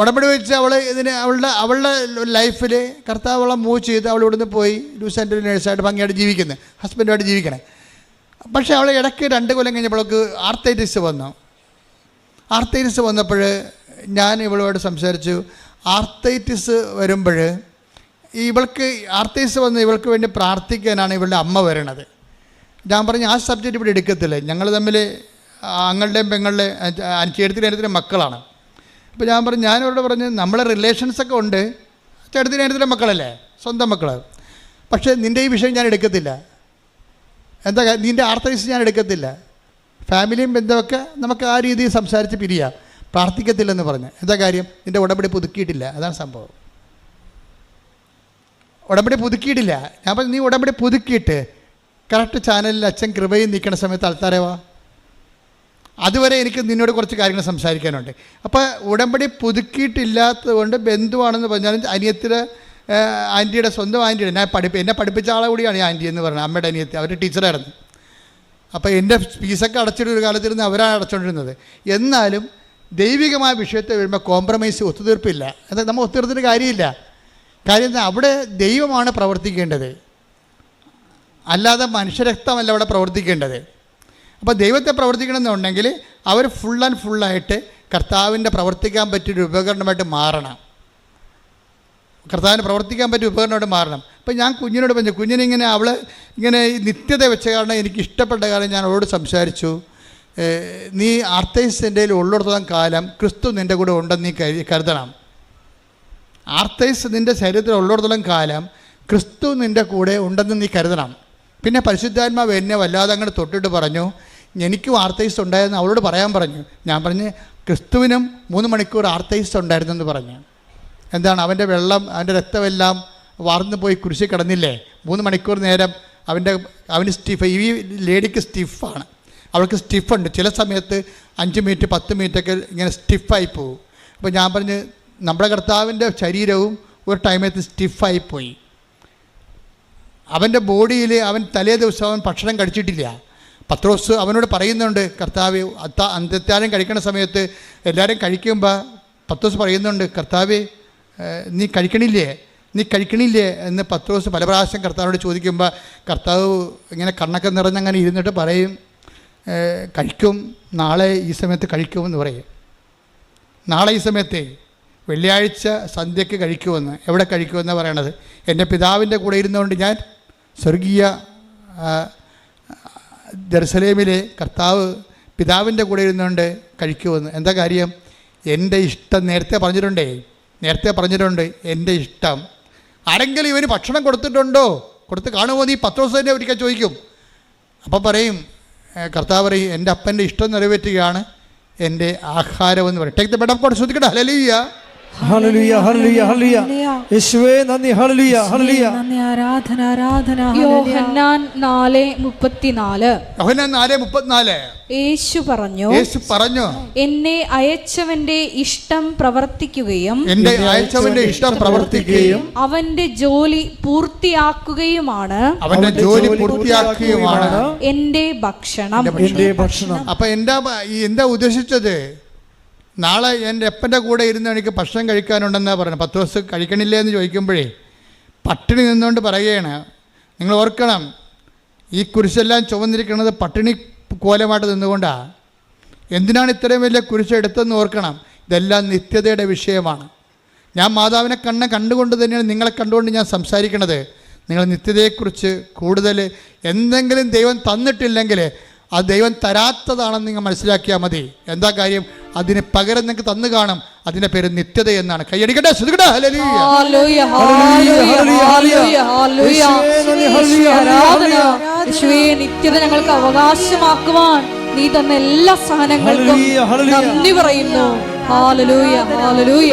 ഉടമ്പടി വെച്ച് അവളുടെ ലൈഫിൽ കർത്താവ് അവളെ മൂവ് ചെയ്ത് അവൾ ഇവിടുന്ന് പോയി ന്യൂസിലൻഡിൽ നേഴ്സായിട്ട് ഭംഗിയായിട്ട് ജീവിക്കുന്നത്, ഹസ്ബൻഡുമായിട്ട് ജീവിക്കണേ. പക്ഷേ അവൾ ഇടയ്ക്ക് 2 കൊല്ലം കഴിഞ്ഞപ്പോൾ അവൾക്ക് ആർത്തൈറ്റിസ് വന്നു. ആർത്തൈറ്റിസ് വന്നപ്പോൾ ഞാൻ ഇവളോട് സംസാരിച്ചു. ആർത്തൈറ്റിസ് വരുമ്പോൾ ഇവൾക്ക് ആർത്തൈറ്റിസ് വന്ന് ഇവൾക്ക് വേണ്ടി പ്രാർത്ഥിക്കാനാണ് ഇവളുടെ അമ്മ വരണത്. ഞാൻ പറഞ്ഞു, ആ സബ്ജക്റ്റ് ഇവിടെ എടുക്കത്തില്ല, ഞങ്ങൾ തമ്മിൽ ആങ്ങളുടെയും പെങ്ങളുടെയും ചേട്ടത്തിൻ്റെ മക്കളാണ്. അപ്പോൾ ഞാൻ പറഞ്ഞു, ഞാനിവരോട് പറഞ്ഞു, നമ്മളെ റിലേഷൻസൊക്കെ ഉണ്ട്, ചേട്ടത്തിൻ്റെ മക്കളല്ലേ, സ്വന്തം മക്കൾ, പക്ഷേ നിൻ്റെ ഈ വിഷയം ഞാൻ എടുക്കത്തില്ല. എന്താ നിൻ്റെ ആർത്തൈസ് ഞാൻ എടുക്കത്തില്ല, ഫാമിലിയും ബന്ധമൊക്കെ നമുക്ക് ആ രീതിയിൽ സംസാരിച്ച് പിരിയാം, പ്രാർത്ഥിക്കത്തില്ലെന്ന് പറഞ്ഞ്. എന്താ കാര്യം? നിൻ്റെ ഉടമ്പടി പുതുക്കിയിട്ടില്ല, അതാണ് സംഭവം. ഉടമ്പടി പുതുക്കിയിട്ടില്ല. ഞാൻ പറഞ്ഞു നീ ഉടമ്പടി പുതുക്കിയിട്ട് കറക്റ്റ് ചാനലിൽ അച്ഛൻ കൃപയും നിൽക്കുന്ന സമയത്ത് ആൾക്കാരെ വാ. അതുവരെ എനിക്ക് നിന്നോട് കുറച്ച് കാര്യങ്ങൾ സംസാരിക്കാനുണ്ട്. അപ്പോൾ ഉടമ്പടി പുതുക്കിയിട്ടില്ലാത്തത് കൊണ്ട് ബന്ധുവാണെന്ന് പറഞ്ഞാലും അനിയത്തിയുടെ ആൻറ്റിയുടെ സ്വന്തം ആൻറ്റിയുടെ എന്നെ പഠിപ്പിച്ച ആളെ കൂടിയാണ് ഈ ആൻറ്റി എന്ന് പറഞ്ഞത്, അമ്മയുടെ അനിയത്തി. അവർ ടീച്ചറായിരുന്നു. അപ്പോൾ എൻ്റെ ഫീസൊക്കെ അടച്ചിട്ടൊരു കാലത്തിരുന്ന് അവരാണ് അടച്ചുകൊണ്ടിരുന്നത്. എന്നാലും ദൈവികമായ വിഷയത്തെ വരുമ്പോൾ കോംപ്രമൈസ്, ഒത്തുതീർപ്പില്ല. അത് നമ്മൾ ഒത്തുതീർത്തിട്ട് കാര്യമില്ല. കാര്യം എന്താ? അവിടെ ദൈവമാണ് പ്രവർത്തിക്കേണ്ടത്, അല്ലാതെ മനുഷ്യരക്തമല്ല അവിടെ പ്രവർത്തിക്കേണ്ടത്. അപ്പോൾ ദൈവത്തെ പ്രവർത്തിക്കണമെന്നുണ്ടെങ്കിൽ അവർ ഫുൾ ആൻഡ് ഫുള്ളായിട്ട് കർത്താവിൻ്റെ പ്രവർത്തിക്കാൻ പറ്റിയൊരു ഉപകരണമായിട്ട് മാറണം. കർത്താവിന് പ്രവർത്തിക്കാൻ പറ്റിയ ഉപകരണമായിട്ട് മാറണം. അപ്പോൾ ഞാൻ കുഞ്ഞിനോട് പറഞ്ഞു, കുഞ്ഞിനിങ്ങനെ അവൾ ഇങ്ങനെ നിത്യത വെച്ച കാരണം എനിക്ക് ഇഷ്ടപ്പെട്ട കാര്യം ഞാൻ അവളോട് സംസാരിച്ചു. നീ ആർത്തൈസിൻ്റെ ഉള്ളിടത്തോളം കാലം ക്രിസ്തു നിൻ്റെ കൂടെ ഉണ്ടെന്ന് നീ കരുതണം. ആർത്തൈസ് നിൻ്റെ ശരീരത്തിൽ ഉള്ളിടത്തോളം കാലം ക്രിസ്തു നിൻ്റെ കൂടെ ഉണ്ടെന്ന് നീ കരുതണം. പിന്നെ പരിശുദ്ധാത്മാവ് എന്നെ വല്ലാതെ അങ്ങോട്ട് തൊട്ടിട്ട് പറഞ്ഞു, എനിക്കും ആർത്തൈസ് ഉണ്ടായിരുന്നു അവളോട് പറയാൻ പറഞ്ഞു. ഞാൻ പറഞ്ഞ് ക്രിസ്തുവിനും 3 മണിക്കൂർ ആർത്തൈസ് ഉണ്ടായിരുന്നെന്ന് പറഞ്ഞു. എന്താണ്? അവൻ്റെ വെള്ളം, അവൻ്റെ രക്തമെല്ലാം വാർന്നു പോയി കുരിശിൽ കിടന്നില്ലേ? 3 മണിക്കൂർ നേരം അവന് സ്റ്റിഫ്. ഈ ലേഡിക്ക് സ്റ്റിഫാണ്, അവൾക്ക് സ്റ്റിഫുണ്ട്. ചില സമയത്ത് 5 മിനിറ്റ് 10 മിനിറ്റൊക്കെ ഇങ്ങനെ സ്റ്റിഫായി പോകും. അപ്പോൾ ഞാൻ പറഞ്ഞ് നമ്മുടെ കർത്താവിൻ്റെ ശരീരവും ഒരു ടൈമത്ത് സ്റ്റിഫായിപ്പോയി. അവൻ്റെ ബോഡിയിൽ അവൻ തലേ ദിവസം അവൻ ഭക്ഷണം കഴിച്ചിട്ടില്ല. പത്രോസ് അവനോട് പറയുന്നുണ്ട്, കർത്താവ് അന്ത്യത്താഴം കഴിക്കുന്ന സമയത്ത് എല്ലാവരും കഴിക്കുമ്പോൾ പത്രോസ് പറയുന്നുണ്ട്, കർത്താവ് നീ കഴിക്കണില്ലേ എന്ന് പത്രോസ് പല പ്രാവശ്യം കർത്താവിനോട് ചോദിക്കുമ്പോൾ കർത്താവ് ഇങ്ങനെ കണ്ണൊക്കെ നിറഞ്ഞങ്ങനെ ഇരുന്നിട്ട് പറയും, കഴിക്കും, നാളെ ഈ സമയത്ത് കഴിക്കുമെന്ന് പറയും. നാളെ ഈ സമയത്തെ വെള്ളിയാഴ്ച സന്ധ്യയ്ക്ക് കഴിക്കുമെന്ന്. എവിടെ കഴിക്കുമെന്നാണ് പറയണത്? എൻ്റെ പിതാവിൻ്റെ കൂടെ ഇരുന്നുകൊണ്ട് ഞാൻ സ്വർഗീയ ജെറുസലേമിലെ കർത്താവ് പിതാവിൻ്റെ കൂടെ ഇരുന്നുകൊണ്ട് കഴിക്കുമെന്ന്. എന്താ കാര്യം? എൻ്റെ ഇഷ്ടം നേരത്തെ പറഞ്ഞിട്ടുണ്ട്. എൻ്റെ ഇഷ്ടം. ആരെങ്കിലും ഇവന് ഭക്ഷണം കൊടുത്തിട്ടുണ്ടോ? കൊടുത്ത് കാണുമോ നീ? പത്രോസിനെ ഒരിക്കൽ ചോദിക്കും. അപ്പം പറയും, കർത്താവ് പറയും, എൻ്റെ അപ്പൻ്റെ ഇഷ്ടം നിറവേറ്റുകയാണ് എൻ്റെ ആഹാരമെന്ന് പറയും. Take the bread of God. ശ്രദ്ധിക്കട്ടെ. ഹല്ലേലൂയ, ഹല്ലേലൂയ, ഹല്ലേലൂയ, ഹല്ലേലൂയ. യേശുവേ നന്ദി. ഹല്ലേലൂയ, ഹല്ലേലൂയ. ആരാധന, ആരാധന. യോഹന്നാൻ 4:34. യോഹന്നാൻ 4:34. യേശു പറഞ്ഞു, എന്നെ അയച്ചവന്റെ ഇഷ്ടം പ്രവർത്തിക്കുകയും അവന്റെ ജോലി പൂർത്തിയാക്കുകയുമാണ് എന്റെ ഭക്ഷണം. അപ്പൊ എന്താ ഉദ്ദേശിച്ചത്? നാളെ എൻ്റെ അപ്പൻ്റെ കൂടെ ഇരുന്ന് എനിക്ക് ഭക്ഷണം കഴിക്കാനുണ്ടെന്നാണ് പറയുന്നത്. 10 ദിവസം കഴിക്കണില്ലേ എന്ന് ചോദിക്കുമ്പോഴേ പട്ടിണി നിന്നുകൊണ്ട് പറയുകയാണ്. നിങ്ങൾ ഓർക്കണം, ഈ കുരിശെല്ലാം ചുവന്നിരിക്കുന്നത് പട്ടിണി കോലമായിട്ട് നിന്നുകൊണ്ടാണ്. എന്തിനാണ് ഇത്രയും വലിയ കുരിശ് എടുത്തതെന്ന് ഓർക്കണം. ഇതെല്ലാം നിത്യതയുടെ വിഷയമാണ്. ഞാൻ മാതാവിനെ കണ്ടുകൊണ്ട് തന്നെയാണ് നിങ്ങളെ കണ്ടുകൊണ്ട് ഞാൻ സംസാരിക്കണത്. നിങ്ങൾ നിത്യതയെക്കുറിച്ച് കൂടുതൽ എന്തെങ്കിലും ദൈവം തന്നിട്ടില്ലെങ്കിൽ അത് ദൈവം തരാത്തതാണെന്ന് നിങ്ങൾ മനസ്സിലാക്കിയാൽ മതി. എന്താ കാര്യം? അതിന് പകരം നിങ്ങൾക്ക് തന്നു കാണും. അതിൻ്റെ പേര് നിത്യത എന്നാണ്. കൈയടിക്കട്ടെ, ശ്രദ്ധിക്കട്ടെ. നിത്യത ഞങ്ങൾക്ക് അവകാശമാക്കുവാൻ നീ തന്ന എല്ലാ സഹനങ്ങൾക്കും നന്ദി പറയുന്നു. Hallelujah, hallelujah.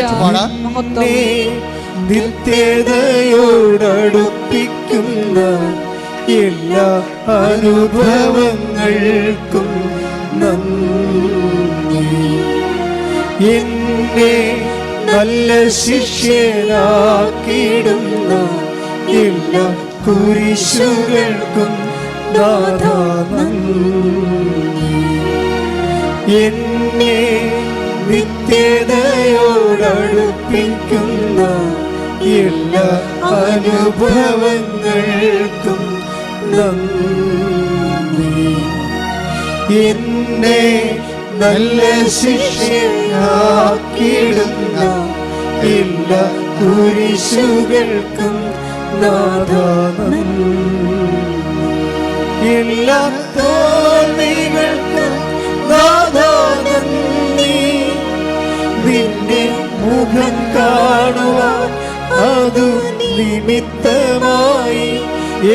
നിത്യതയോടടുപ്പിക്കുന്ന എല്ലാ അനുഭവങ്ങൾക്കും നന്ദി. എന്നെ നല്ല ശിഷ്യനാക്കിയിടുന്ന എല്ലാ കുരിശുകൾക്കും നാഥാ നന്ദി. എന്നെ നിത്യതയോടടുപ്പിക്കുന്ന എല്ലാ അനുഭവങ്ങൾക്കും നന്ദി. എന്നെ നല്ല ശിക്ഷയാക്കിയിടുന്ന എല്ലാ കുരിശുകൾക്കും നാഥാ നന്ദി. എല്ലാ തോൽവികൾക്കും നാഥാ നന്ദി. നിന്റെ മുഖം കാണുവാൻ അതു നിമിത്തമായി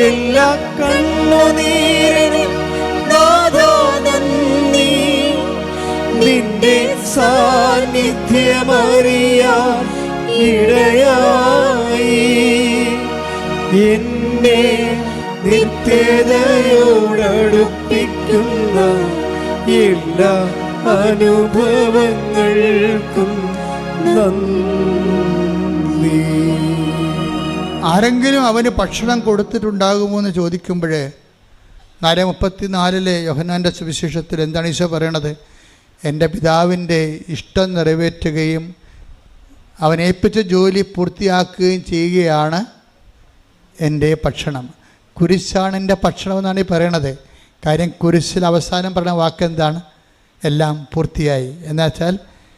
എല്ലാ കണ്ണുനീരിനും സാന്നിധ്യമറിയാൻ ഇടയായി. എന്നെ നിത്യതയോടടുപ്പിക്കുന്ന എല്ലാ അനുഭവങ്ങൾക്കും നന്ദി. ആരെങ്കിലും അവന് ഭക്ഷണം കൊടുത്തിട്ടുണ്ടാകുമോ എന്ന് ചോദിക്കുമ്പോൾ 4:34 യോഹന്നാൻ്റെ സുവിശേഷത്തിൽ എന്താണ് ഈശോ പറയണത്? എൻ്റെ പിതാവിൻ്റെ ഇഷ്ടം നിറവേറ്റുകയും അവൻ ഏൽപ്പിച്ച ജോലി പൂർത്തിയാക്കുകയും ചെയ്യുകയാണ് എൻ്റെ ഭക്ഷണം. കുരിശാണ് എൻ്റെ ഭക്ഷണം എന്നാണ് ഈ പറയണത്. കാര്യം കുരിശിൽ അവസാനം പറഞ്ഞ വാക്ക് എന്താണ്? എല്ലാം പൂർത്തിയായി. എന്നുവെച്ചാൽ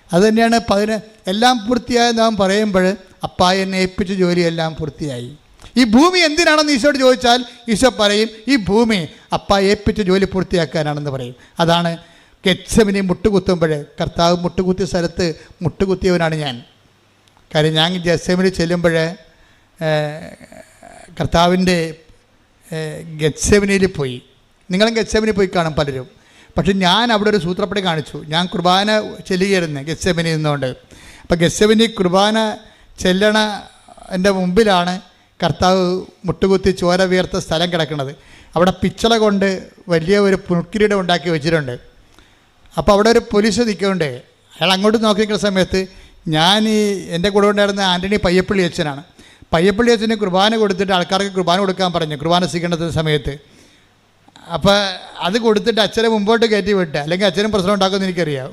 അത് തന്നെയാണ് എല്ലാം പൂർത്തിയായെന്ന് അവൻ പറയുമ്പോൾ അപ്പാ എന്നെ ഏൽപ്പിച്ച ജോലിയെല്ലാം പൂർത്തിയായി. ഈ ഭൂമി എന്തിനാണെന്ന് ഈശോയോട് ചോദിച്ചാൽ ഈശോ പറയും, ഈ ഭൂമി അപ്പാ ഏൽപ്പിച്ച ജോലി പൂർത്തിയാക്കാനാണെന്ന് പറയും. അതാണ് ഗെത്സെമനി മുട്ടുകുത്തുമ്പോൾ കർത്താവ് മുട്ടുകുത്തിയ സ്ഥലത്ത് മുട്ടുകുത്തിയവനാണ് ഞാൻ. കാര്യം ഞാൻ ഗെത്സെമനി ചെല്ലുമ്പോൾ കർത്താവിൻ്റെ ഗെത്സെമനിയിൽ പോയി. നിങ്ങളും ഗെത്സെമനി പോയി കാണും പലരും. പക്ഷെ ഞാൻ അവിടെ ഒരു സൂത്രപ്പടി കാണിച്ചു. ഞാൻ കുർബാന ചെല്ലുകയായിരുന്നു ഗെത്സെമനി നിന്നുകൊണ്ട്. അപ്പോൾ ഗെത്സെമനി കുർബാന ചെല്ലണ എൻ്റെ മുമ്പിലാണ് കർത്താവ് മുട്ടുകുത്തി ചോര വീർത്ത സ്ഥലം കിടക്കുന്നത്. അവിടെ പിച്ചള കൊണ്ട് വലിയ ഒരു പുൽക്കിരീടം ഉണ്ടാക്കി വെച്ചിട്ടുണ്ട്. അപ്പോൾ അവിടെ ഒരു പോലീസ് നിൽക്കുന്നുണ്ട്. അയാൾ അങ്ങോട്ട് നോക്കി നിൽക്കുന്ന സമയത്ത് എൻ്റെ കൂടെ ഉണ്ടായിരുന്ന ആൻ്റണി പയ്യപ്പള്ളി അച്ഛനാണ്. പയ്യപ്പള്ളി അച്ഛന് കുർബാന കൊടുത്തിട്ട് ആൾക്കാർക്ക് കുർബാന കൊടുക്കാൻ പറഞ്ഞു കുർബാന സ്വീകരണത്തിൻ്റെ സമയത്ത്. അപ്പോൾ അത് കൊടുത്തിട്ട് അച്ഛനെ മുമ്പോട്ട് കയറ്റി വിട്ട്, അല്ലെങ്കിൽ അച്ഛനും പ്രശ്നം ഉണ്ടാക്കുമെന്ന് എനിക്കറിയാം.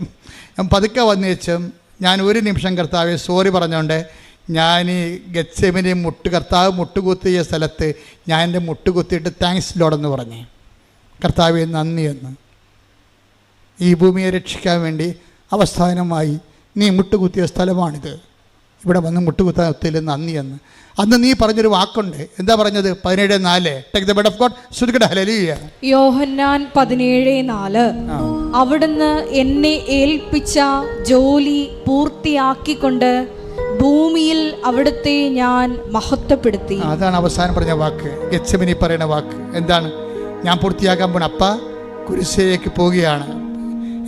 ഞാൻ പതുക്കെ വന്നു വെച്ചും ഞാൻ ഒരു നിമിഷം കർത്താവെ സോറി പറഞ്ഞുകൊണ്ട് ഞാൻ ഈ ഗെത്സെമനി കർത്താവ് മുട്ടുകുത്തിയ സ്ഥലത്ത് ഞാൻ എൻ്റെ മുട്ടുകുത്തിയിട്ട് താങ്ക്സ് ലോഡെന്ന് പറഞ്ഞേ, കർത്താവെ നന്ദി എന്ന്. ഈ ഭൂമിയെ രക്ഷിക്കാൻ വേണ്ടി അവസാനമായി നീ മുട്ടുകുത്തിയ സ്ഥലമാണിത്, ഇവിടെ വന്ന് മുട്ടുകുത്താൻ ഒത്തില്ല നന്ദി എന്ന്. അന്ന് നീ പറഞ്ഞൊരു വാക്കുണ്ട്. എന്താ പറഞ്ഞത്? 17:4 take the bed of God ശ്രുതികട ഹല്ലേലൂയ. യോഹന്നാൻ 17:4 അവിടുന്ന് എന്നെ ഏൽപ്പിച്ച ജോലി പൂർത്തിയാക്കിക്കൊണ്ട് ഭൂമിയിൽ അവിടുത്തെ ഞാൻ മഹത്വപ്പെടുത്തി. അതാണ് അവസാനം പറഞ്ഞ വാക്ക്, ഗെത്സെമനി പറയുന്ന വാക്ക്. എന്താണ്? ഞാൻ പൂർത്തിയാക്കാൻ പോണ അപ്പ കുരിശിലേക്ക് പോവുകയാണ്,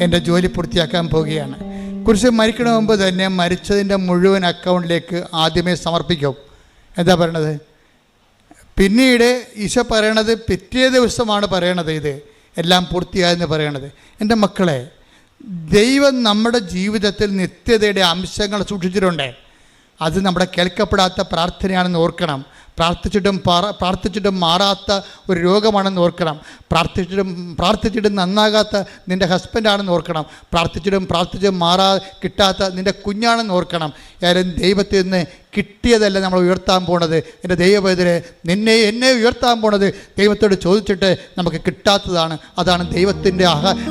എൻ്റെ ജോലി പൂർത്തിയാക്കാൻ പോവുകയാണ്. കുരിശ് മരിക്കണ മുമ്പ് തന്നെ മരിച്ചതിൻ്റെ മുഴുവൻ അക്കൗണ്ടിലേക്ക് ആദ്യമേ സമർപ്പിക്കും. എന്താ പറയണത്? പിന്നീട് ഈശോ പറയണത് പിറ്റേ ദിവസമാണ് പറയണത് ഇത് എല്ലാം പൂർത്തിയായെന്ന് പറയണത്. എൻ്റെ മക്കളെ, ദൈവം നമ്മുടെ ജീവിതത്തിൽ നിത്യതയുടെ അംശങ്ങൾ സൂക്ഷിച്ചിട്ടുണ്ട്. അത് നമ്മുടെ കേൾക്കപ്പെടാത്ത പ്രാർത്ഥനയാണെന്ന് ഓർക്കണം. പ്രാർത്ഥിച്ചിട്ടും മാറാത്ത ഒരു രോഗമാണെന്ന് ഓർക്കണം. പ്രാർത്ഥിച്ചിട്ടും നന്നാകാത്ത നിൻ്റെ ഹസ്ബൻഡാണെന്ന് ഓർക്കണം. പ്രാർത്ഥിച്ചിട്ടും കിട്ടാത്ത നിൻ്റെ കുഞ്ഞാണെന്ന് ഓർക്കണം. ആരും ദൈവത്തിൽ നിന്ന് കിട്ടിയതല്ല നമ്മൾ ഉയർത്താൻ പോണത്. എൻ്റെ ദൈവവേദനെ എന്നെ ഉയർത്താൻ പോണത് ദൈവത്തോട് ചോദിച്ചിട്ട് നമുക്ക് കിട്ടാത്തതാണ്. അതാണ് ദൈവത്തിൻ്റെ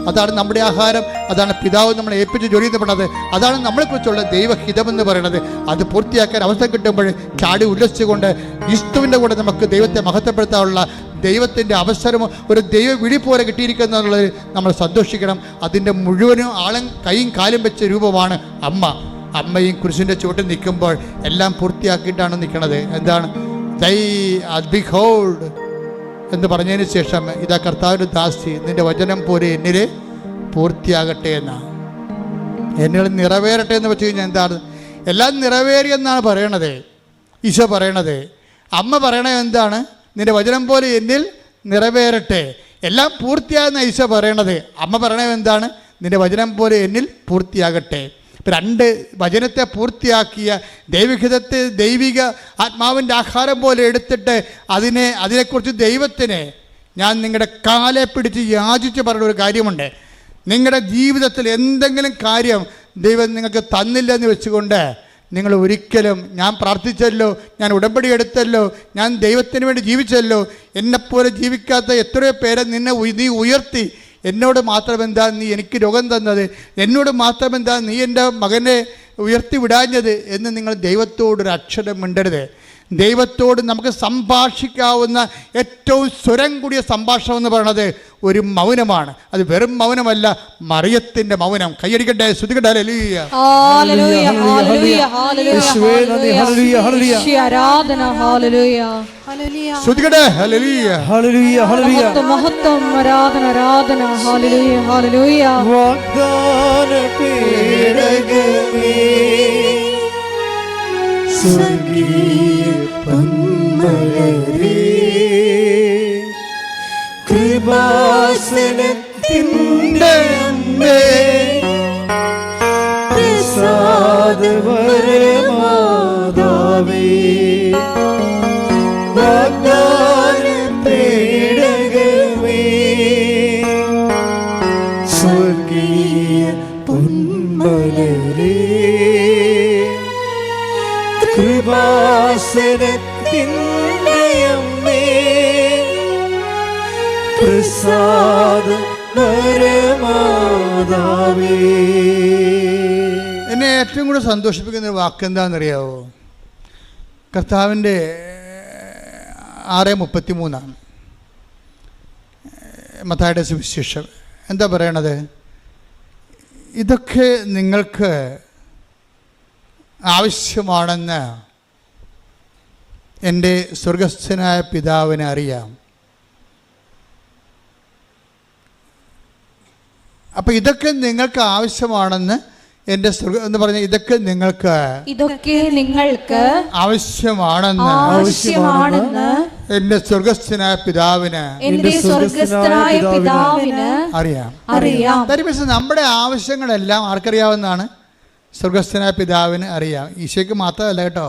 അതാണ് നമ്മുടെ ആഹാരം. അതാണ് പിതാവ് നമ്മളെ ഏൽപ്പിച്ച് ജോലി എന്ന് പറയുന്നത്. അതാണ് നമ്മളെക്കുറിച്ചുള്ള ദൈവഹിതമെന്ന് പറയുന്നത്. അത് പൂർത്തിയാക്കാൻ അവസരം കിട്ടുമ്പോൾ ചാടി ഉല്ലസിച്ചുകൊണ്ട് ക്രിസ്തുവിൻ്റെ കൂടെ നമുക്ക് ദൈവത്തെ മഹത്വപ്പെടുത്താനുള്ള ദൈവത്തിൻ്റെ അവസരം ഒരു ദൈവ വിളി പോലെ കിട്ടിയിരിക്കുന്നു എന്നുള്ളത് നമ്മൾ സന്തോഷിക്കണം. അതിൻ്റെ മുഴുവനും കൈയും കാലും വെച്ച രൂപമാണ് അമ്മ. അമ്മയും കുരിശിൻ്റെ ചുവട്ടിൽ നിൽക്കുമ്പോൾ എല്ലാം പൂർത്തിയാക്കിയിട്ടാണ് നിൽക്കുന്നത്. എന്താണ്? ബിഹോൾഡ് എന്ന് പറഞ്ഞതിന് ശേഷം ഇതാ കർത്താവിൻ്റെ ദാസി, നിൻ്റെ വചനം പോലെ എന്നിൽ പൂർത്തിയാകട്ടെ എന്നാണ്, എന്നിൽ നിറവേറട്ടെ എന്ന് വെച്ച് കഴിഞ്ഞാൽ എന്താണ്? എല്ലാം നിറവേറിയെന്നാണ് പറയണത് ഈശോ പറയണത്. അമ്മ പറയണത് എന്താണ്? നിൻ്റെ വചനം പോലെ എന്നിൽ നിറവേറട്ടെ, എല്ലാം പൂർത്തിയാകുന്ന ഈശോ പറയണത്. അമ്മ പറയണത് എന്താണ്? നിൻ്റെ വചനം പോലെ എന്നിൽ പൂർത്തിയാകട്ടെ. രണ്ട് വചനത്തെ പൂർത്തിയാക്കിയ ദൈവിക ആത്മാവിൻ്റെ ആഹാരം പോലെ എടുത്തിട്ട് അതിനെക്കുറിച്ച് ദൈവത്തിനെ ഞാൻ നിങ്ങളുടെ കാലെ പിടിച്ച് യാചിച്ച് പറഞ്ഞ ഒരു കാര്യമുണ്ട്. നിങ്ങളുടെ ജീവിതത്തിൽ എന്തെങ്കിലും കാര്യം ദൈവം നിങ്ങൾക്ക് തന്നില്ലെന്ന് വെച്ചുകൊണ്ട് നിങ്ങൾ ഒരിക്കലും ഞാൻ പ്രാർത്ഥിച്ചല്ലോ, ഞാൻ ഉടമ്പടി എടുത്തല്ലോ, ഞാൻ ദൈവത്തിന് വേണ്ടി ജീവിച്ചല്ലോ, എന്നെപ്പോലെ ജീവിക്കാത്ത എത്രയോ പേരെ നീ ഉയർത്തി, എന്നോട് മാത്രമെന്താ നീ എനിക്ക് രോഗം തന്നത്, എന്നോട് മാത്രമെന്താ നീ എൻ്റെ മകനെ ഉയർത്തി വിടാഞ്ഞത് എന്ന് നിങ്ങൾ ദൈവത്തോടൊരു അക്ഷരം മിണ്ടരുത്. ദൈവത്തോട് നമുക്ക് സംഭാഷിക്കാവുന്ന ഏറ്റവും സ്വരം കൂടിയ സംഭാഷണം എന്ന് പറയുന്നത് ഒരു മൗനമാണ്. അത് വെറും മൗനമല്ല, മറിയത്തിൻ്റെ മൗനം. കൈയടിക്കട്ടെ, ശ്രുതിക്കട്ടെ. ഹല്ലേലൂയ, ഹല്ലേലൂയ, ഹല്ലേലൂയ, ഹല്ലേലൂയ, ആരാധന, ഹല്ലേലൂയ, ശ്രുതിക്കട്ടെ. ഹല്ലേലൂയ, ഹല്ലേലൂയ, ഹല്ലേലൂയ. മഹത്വം, ആരാധന, ആരാധന, ഹല്ലേലൂയ, ഹല്ലേലൂയ. വാഗ്ദാന പേടകമേ, സ്വർഗീയ പൊന്മലരേ, കൃപാസനത്തിൻ്റെ അമ്മേ, പ്രസാദവരമാതാവേ, വാഗ്ദാന പേടകമേ, സ്വർഗീയ പൊന്മലരേ, കൃപാസനത്തിൻ്റെ അമ്മേ, പ്രസാദവരമാതാവേ. എന്നെ ഏറ്റവും കൂടെ സന്തോഷിപ്പിക്കുന്ന ഒരു വാക്ക് എന്താണെന്നറിയാവോ? കർത്താവിൻ്റെ 6:33 മത്തായിയുടെ സുവിശേഷം. എന്താ പറയണത്? ഇതൊക്കെ നിങ്ങൾക്ക് ആവശ്യമാണെന്ന് എൻ്റെ സ്വർഗസ്ഥനായ പിതാവിനെ അറിയാം. അപ്പം ഇതൊക്കെ നിങ്ങൾക്ക് ആവശ്യമാണെന്ന് എൻ്റെ എന്ന് പറഞ്ഞ ഇതൊക്കെ നിങ്ങൾക്ക് ആവശ്യമാണെന്ന് എൻ്റെ സ്വർഗസ്ഥനായ പിതാവിന് അറിയാം. നമ്മുടെ ആവശ്യങ്ങളെല്ലാം ആർക്കറിയാവുന്നതാണ്? സ്വർഗസ്ഥനായ പിതാവിന് അറിയാം. ഈശോയ്ക്ക് മാത്രമല്ല കേട്ടോ.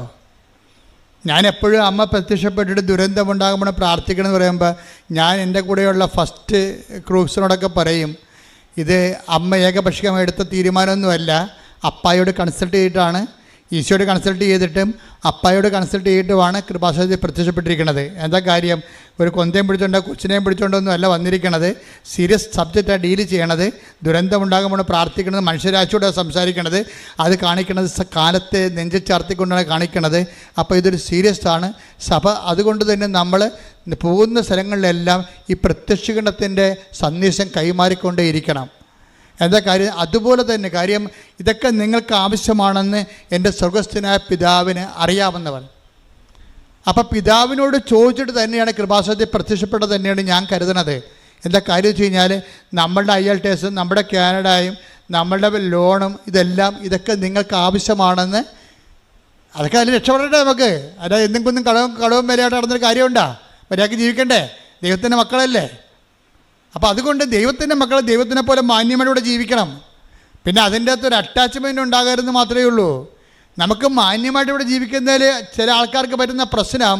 ഞാൻ എപ്പോഴും അമ്മ പ്രത്യക്ഷപ്പെട്ടിട്ട് ദുരന്തമുണ്ടാകുമ്പോൾ പ്രാർത്ഥിക്കണമെന്ന് പറയുമ്പോൾ ഞാൻ എൻ്റെ കൂടെയുള്ള ഫസ്റ്റ് ക്രൂസിനോടൊക്കെ പറയും, ഇത് അമ്മ ഏകപക്ഷീയമായി എടുത്ത തീരുമാനമൊന്നുമല്ല. അപ്പായോട് കൺസൾട്ട് ചെയ്തിട്ടാണ്, ഈശോയോട് കൺസൾട്ട് ചെയ്തിട്ടും അപ്പായോട് കൺസൾട്ട് ചെയ്തിട്ടുമാണ് കൃപാസനത്തിൽ പ്രത്യക്ഷപ്പെട്ടിരിക്കുന്നത്. എന്താ കാര്യം? ഒരു കൊന്തയും പിടിച്ചോണ്ടോ കൊച്ചിനെയും പിടിച്ചോണ്ടൊന്നും അല്ല വന്നിരിക്കണത്. സീരിയസ് സബ്ജക്റ്റാണ് ഡീൽ ചെയ്യണത്. ദുരന്തമുണ്ടാകുമ്പോൾ പ്രാർത്ഥിക്കുന്നത്, മനുഷ്യരാശിയോട് സംസാരിക്കണത്, അത് കാണിക്കണത് കാലത്തെ നെഞ്ചിൽ ചാർത്തിക്കൊണ്ടാണ് കാണിക്കണത്. അപ്പോൾ ഇതൊരു സീരിയസ് ആണ് സഭ. അതുകൊണ്ട് തന്നെ നമ്മൾ പോകുന്ന സ്ഥലങ്ങളിലെല്ലാം ഈ പ്രത്യക്ഷീകരണത്തിൻ്റെ സന്ദേശം കൈമാറിക്കൊണ്ടേയിരിക്കണം. എന്താ കാര്യം? അതുപോലെ തന്നെ കാര്യം, ഇതൊക്കെ നിങ്ങൾക്ക് ആവശ്യമാണെന്ന് എൻ്റെ സ്വർഗസ്ഥനായ പിതാവിന് അറിയാവുന്നവൻ. അപ്പം പിതാവിനോട് ചോദിച്ചിട്ട് തന്നെയാണ് കൃപാസനത്തിൽ പ്രത്യക്ഷപ്പെട്ടത് തന്നെയാണ് ഞാൻ കരുതുന്നത്. എന്താ കാര്യം വെച്ച് കഴിഞ്ഞാൽ, നമ്മളുടെ IELTS, നമ്മുടെ കാനഡയും, നമ്മളുടെ ലോണും ഇതൊക്കെ നിങ്ങൾക്ക് ആവശ്യമാണെന്ന്, അതൊക്കെ അതിൽ രക്ഷപ്പെടട്ടെ നമുക്ക്. അതായത് എന്തെങ്കിലും കളവും വിലയായിട്ട് നടന്നൊരു കാര്യമുണ്ടോ? മര്യാദയ്ക്ക് ജീവിക്കണ്ടേ? ദൈവത്തിൻ്റെ മക്കളല്ലേ? അപ്പോൾ അതുകൊണ്ട് ദൈവത്തിൻ്റെ മക്കൾ ദൈവത്തിനെ പോലെ മാന്യമായിട്ടൂടെ ജീവിക്കണം. പിന്നെ അതിൻ്റെ അകത്തൊരു അറ്റാച്ച്മെൻറ്റ് ഉണ്ടാകരുതെന്ന് മാത്രമേ ഉള്ളൂ. നമുക്ക് മാന്യമായിട്ട് ഇവിടെ ജീവിക്കുന്നതിൽ ചില ആൾക്കാർക്ക് പറ്റുന്ന പ്രശ്നം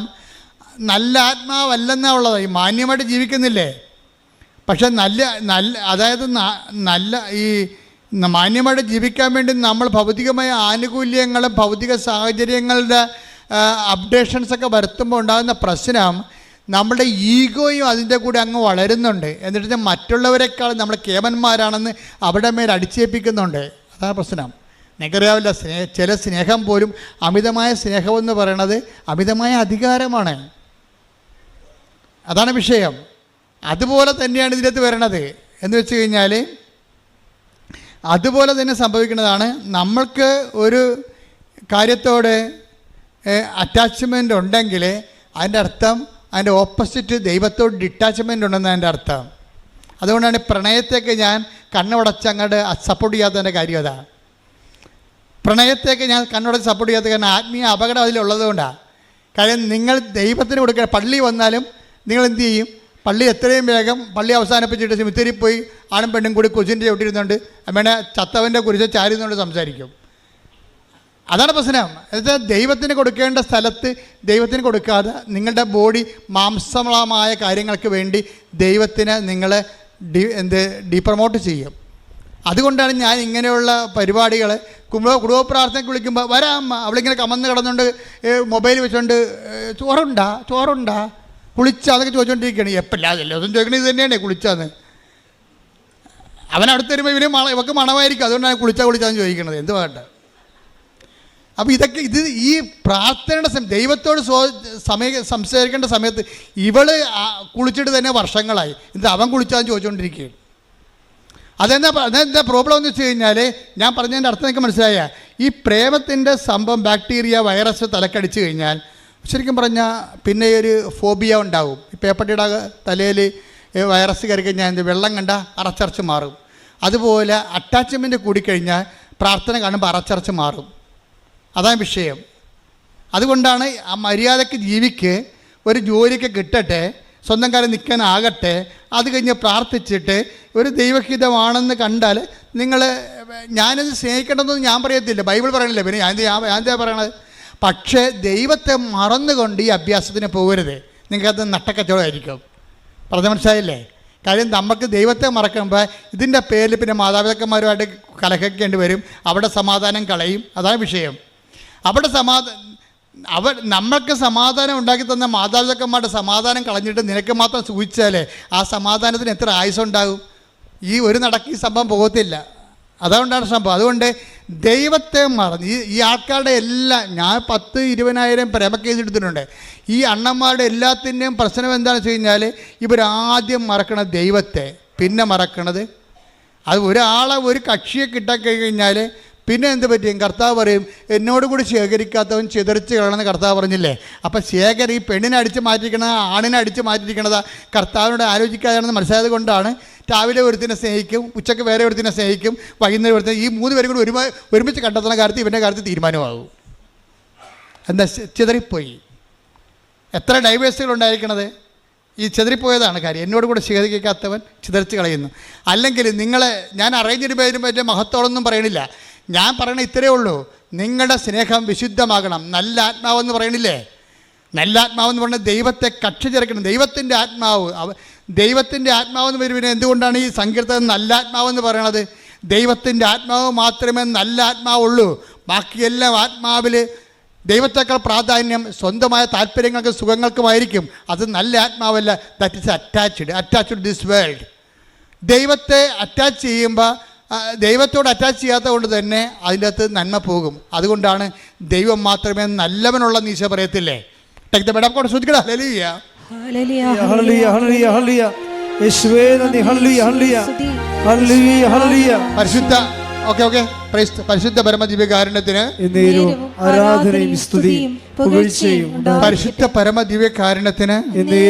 നല്ല ആത്മാവല്ലെന്നാ ഉള്ളത്. ഈ മാന്യമായിട്ട് ജീവിക്കുന്നില്ലേ, പക്ഷെ അതായത് ഈ മാന്യമായിട്ട് ജീവിക്കാൻ വേണ്ടി നമ്മൾ ഭൗതികമായ ആനുകൂല്യങ്ങളും ഭൗതിക സാഹചര്യങ്ങളുടെ അപ്ഡേഷൻസൊക്കെ വരുത്തുമ്പോൾ ഉണ്ടാകുന്ന പ്രശ്നം, നമ്മുടെ ഈഗോയും അതിൻ്റെ കൂടെ അങ്ങ് വളരുന്നുണ്ട്. എന്നിട്ട് മറ്റുള്ളവരെക്കാൾ നമ്മൾ കേമന്മാരാണെന്ന് അവിടെ മേൽ അടിച്ചേൽപ്പിക്കുന്നുണ്ട്. അതാണ് പ്രശ്നം. നിങ്ങൾക്കറിയാവില്ല, ചില സ്നേഹം പോലും, അമിതമായ സ്നേഹമെന്ന് പറയണത് അമിതമായ അധികാരമാണ്. അതാണ് വിഷയം. അതുപോലെ തന്നെയാണ് ഇതിനകത്ത് വരണത്. എന്ന് വെച്ച് കഴിഞ്ഞാൽ അതുപോലെ തന്നെ സംഭവിക്കുന്നതാണ്. നമ്മൾക്ക് ഒരു കാര്യത്തോട് അറ്റാച്ച്മെൻ്റ് ഉണ്ടെങ്കിൽ അതിൻ്റെ അർത്ഥം, അതിൻ്റെ ഓപ്പോസിറ്റ് ദൈവത്തോട് ഡിറ്റാച്ച്മെൻ്റ് ഉണ്ടെന്ന് അതിൻ്റെ അർത്ഥം. അതുകൊണ്ടാണ് പ്രണയത്തേക്ക് ഞാൻ കണ്ണുടച്ച് അങ്ങോട്ട് സപ്പോർട്ട് ചെയ്യാത്തതിൻ്റെ കാര്യം അതാണ്. പ്രണയത്തേക്ക് ഞാൻ കണ്ണുടച്ച് സപ്പോർട്ട് ചെയ്യാത്ത കാരണം ആത്മീയ അപകടം അതിലുള്ളത് കൊണ്ടാണ്. കാര്യം നിങ്ങൾ ദൈവത്തിന് കൊടുക്കുക. പള്ളി വന്നാലും നിങ്ങൾ എന്ത് ചെയ്യും? പള്ളി എത്രയും വേഗം പള്ളി അവസാനിപ്പിച്ചിട്ട് സിമിത്തേരിയിൽ പോയി ആണും പെണ്ണും കൂടി കുരിശിൻ്റെ ചവിട്ടിരുന്നുകൊണ്ട് അമ്മേനെ ചത്തവൻ്റെ കുരിശ് ചാരിന്നുകൊണ്ട് സംസാരിക്കും. അതാണ് പ്രശ്നം. എന്നുവെച്ചാൽ ദൈവത്തിന് കൊടുക്കേണ്ട സ്ഥലത്ത് ദൈവത്തിന് കൊടുക്കാതെ നിങ്ങളുടെ ബോഡി മാംസളമായ കാര്യങ്ങൾക്ക് വേണ്ടി ദൈവത്തിന് നിങ്ങൾ ഡീപ്രമോട്ട് ചെയ്യും. അതുകൊണ്ടാണ് ഞാൻ ഇങ്ങനെയുള്ള പരിപാടികൾ കുടുംബ പ്രാർത്ഥനയ്ക്ക് വിളിക്കുമ്പോൾ വരാം, അവളിങ്ങനെ കമന്ന് കിടന്നുകൊണ്ട് മൊബൈൽ വെച്ചുകൊണ്ട് ചോറുണ്ടാ കുളിച്ചാൽ അതൊക്കെ ചോദിച്ചുകൊണ്ടിരിക്കുകയാണ്. എപ്പോഴാണ് എല്ലാതും ചോദിക്കണത് ഇത് തന്നെയാണ് കുളിച്ചാന്ന്. അവൻ അടുത്ത് വരുമ്പോൾ ഇവർക്ക് മണമായിരിക്കും. അതുകൊണ്ടാണ് കുളിച്ചാന്ന് ചോദിക്കണത്. എന്ത് വേണ്ട. അപ്പോൾ ഇത് ഈ പ്രാർത്ഥനയുടെ ദൈവത്തോട് സംസാരിക്കേണ്ട സമയത്ത് ഇവള് കുളിച്ചിട്ട് തന്നെ വർഷങ്ങളായി, ഇത് അവൻ കുളിച്ചാന്ന് ചോദിച്ചുകൊണ്ടിരിക്കുകയാണ്. അതെന്താ പ്രോബ്ലം എന്ന് വെച്ച് കഴിഞ്ഞാൽ, ഞാൻ പറഞ്ഞതിൻ്റെ അർത്ഥം നിങ്ങൾക്ക് മനസ്സിലായ, ഈ പ്രേമത്തിൻ്റെ സംഭവം ബാക്ടീരിയ വൈറസ് തലക്കടിച്ച് കഴിഞ്ഞാൽ ശരിക്കും പറഞ്ഞാൽ പിന്നെ ഒരു ഫോബിയ ഉണ്ടാവും. ഈ പേപ്പട്ടിയുടെ തലയിൽ വൈറസ് കയറി കഴിഞ്ഞാൽ വെള്ളം കണ്ട അറച്ചറച്ച് മാറും. അതുപോലെ അറ്റാച്ച്മെൻറ്റ് കൂടിക്കഴിഞ്ഞാൽ പ്രാർത്ഥന കാണുമ്പോൾ അറച്ചറച്ച് മാറും. അതാണ് വിഷയം. അതുകൊണ്ടാണ് ആ മര്യാദയ്ക്ക് ജീവിക്ക്, ഒരു ജോലിക്ക് കിട്ടട്ടെ, സ്വന്തം കാര്യം നിൽക്കാനാകട്ടെ, അത് കഴിഞ്ഞ് പ്രാർത്ഥിച്ചിട്ട് ഒരു ദൈവഹിതമാണെന്ന് കണ്ടാൽ നിങ്ങൾ, ഞാനത് സ്നേഹിക്കേണ്ടതെന്ന് ഞാൻ പറയത്തില്ല, ബൈബിൾ പറയണില്ല, പിന്നെ ഞാൻ എന്താ പറയണത്. പക്ഷേ ദൈവത്തെ മറന്നുകൊണ്ട് ഈ അഭ്യാസത്തിന് പോകരുത്, നിങ്ങൾക്കത് നട്ടക്കച്ചവടമായിരിക്കും. പറഞ്ഞ മനസ്സിലായില്ലേ? കാര്യം നമുക്ക് ദൈവത്തെ മറക്കുമ്പോൾ ഇതിൻ്റെ പേരിൽ പിന്നെ മാതാപിതാക്കന്മാരുമായിട്ട് കലഹിക്കേണ്ടി വരും, അവിടെ സമാധാനം കളയും. അതാണ് വിഷയം. അവിടെ നമ്മൾക്ക് സമാധാനം ഉണ്ടാക്കി തന്ന മാതാപിതാക്കന്മാരുടെ സമാധാനം കളഞ്ഞിട്ട് നിനക്ക് മാത്രം സൂചിച്ചാലേ ആ സമാധാനത്തിന് എത്ര ആയുസ്സുണ്ടാകും? ഈ ഒരു നടക്ക് ഈ സംഭവം പോകത്തില്ല. അതുകൊണ്ടാണ് സംഭവം. അതുകൊണ്ട് ദൈവത്തെ മറന്ന് ഈ ആൾക്കാരുടെ എല്ലാം, ഞാൻ 10,000-20,000 പ്രേമ കേസ് എടുത്തിട്ടുണ്ട്. ഈ അണ്ണന്മാരുടെ എല്ലാത്തിൻ്റെയും പ്രശ്നം എന്താണെന്ന് വെച്ച് കഴിഞ്ഞാൽ, ഇവരാദ്യം മറക്കണത് ദൈവത്തെ, പിന്നെ മറക്കണത് അത് ഒരാളെ, ഒരു കക്ഷിയെ കിട്ടാക്കഴിഞ്ഞാൽ പിന്നെ എന്ത് പറ്റും? കർത്താവ് പറയും, എന്നോട് കൂടി ശേഖരിക്കാത്തവൻ ചിതറിച്ച് കളയണമെന്ന് കർത്താവ് പറഞ്ഞില്ലേ? അപ്പം ഈ പെണ്ണിനെ അടിച്ച് മാറ്റിയിരിക്കണത്, ആണിനെ അടിച്ച് മാറ്റിയിരിക്കണത് കർത്താവിനോട് ആലോചിക്കാതെയാണെന്ന് മനസ്സിലായത് കൊണ്ടാണ് രാവിലെ ഒരുത്തിനെ സ്നേഹിക്കും, ഉച്ചയ്ക്ക് വേറെ ഒരുത്തിനെ സ്നേഹിക്കും, വൈകുന്നേരം ഒരുത്തിനെ, ഈ 3 പേരും കൂടി ഒരുമിച്ച് കണ്ടെത്തുന്ന കാര്യത്തിൽ ഇവൻ്റെ കാര്യത്തിൽ തീരുമാനമാകും. എന്താ? ചിതറിപ്പോയി. എത്ര ഡൈവേഴ്സുകൾ ഉണ്ടായിരിക്കണത് ഈ ചിതറിപ്പോയതാണ് കാര്യം. എന്നോട് കൂടെ ശേഖരിക്കാത്തവൻ ചിതറിച്ച് കളയുന്നു. അല്ലെങ്കിൽ നിങ്ങളെ ഞാൻ അറേഞ്ച് പേരും പറ്റിയ മഹത്വമൊന്നും പറയണില്ല, ഞാൻ പറയണ ഇത്രയേ ഉള്ളൂ. നിങ്ങളുടെ സ്നേഹം വിശുദ്ധമാകണം. നല്ല ആത്മാവെന്ന് പറയണില്ലേ? നല്ല ആത്മാവെന്ന് പറഞ്ഞാൽ ദൈവത്തെ കക്ഷി ചേർക്കണം. ദൈവത്തിൻ്റെ ആത്മാവ്, ദൈവത്തിൻ്റെ ആത്മാവെന്ന് വരുമ്പോൾ എന്തുകൊണ്ടാണ് ഈ സങ്കീർത്തനം നല്ല ആത്മാവെന്ന് പറയണത്? ദൈവത്തിൻ്റെ ആത്മാവ് മാത്രമേ നല്ല ആത്മാവുള്ളൂ. ബാക്കിയെല്ലാം ആത്മാവിൽ ദൈവത്തേക്കാൾ പ്രാധാന്യം സ്വന്തമായ താല്പര്യങ്ങൾക്കും സുഖങ്ങൾക്കുമായിരിക്കും. അത് നല്ല ആത്മാവല്ല. That is attached this world. ദൈവത്തെ അറ്റാച്ച് ചെയ്യുമ്പോൾ, ദൈവത്തോട് അറ്റാച്ച് ചെയ്യാത്ത കൊണ്ട് തന്നെ അതിൻ്റെ അകത്ത് നന്മ പോകും. അതുകൊണ്ടാണ് ദൈവം മാത്രമേ നല്ലവനുള്ള നീശ പറയത്തില്ലേ? Take the bed of God. ശ്രദ്ധിക്കണം. ഹല്ലേലൂയ, ഹല്ലേലൂയ, ഹല്ലേലൂയ, ഹല്ലേലൂയ. യേശുവേ നന്ദി. ഹല്ലേലൂയ, ഹല്ലേലൂയ, ഹല്ലേലൂയ, ഹല്ലേലൂയ. പരിശുദ്ധ പരിശുദ്ധ പരമദിവ്യകാരുണ്യത്തിന് ആരാധനയും സ്തുതിയും പുകഴ്ചയും. പരിശുദ്ധ പരമദിവ്യകാരുണ്യത്തിന്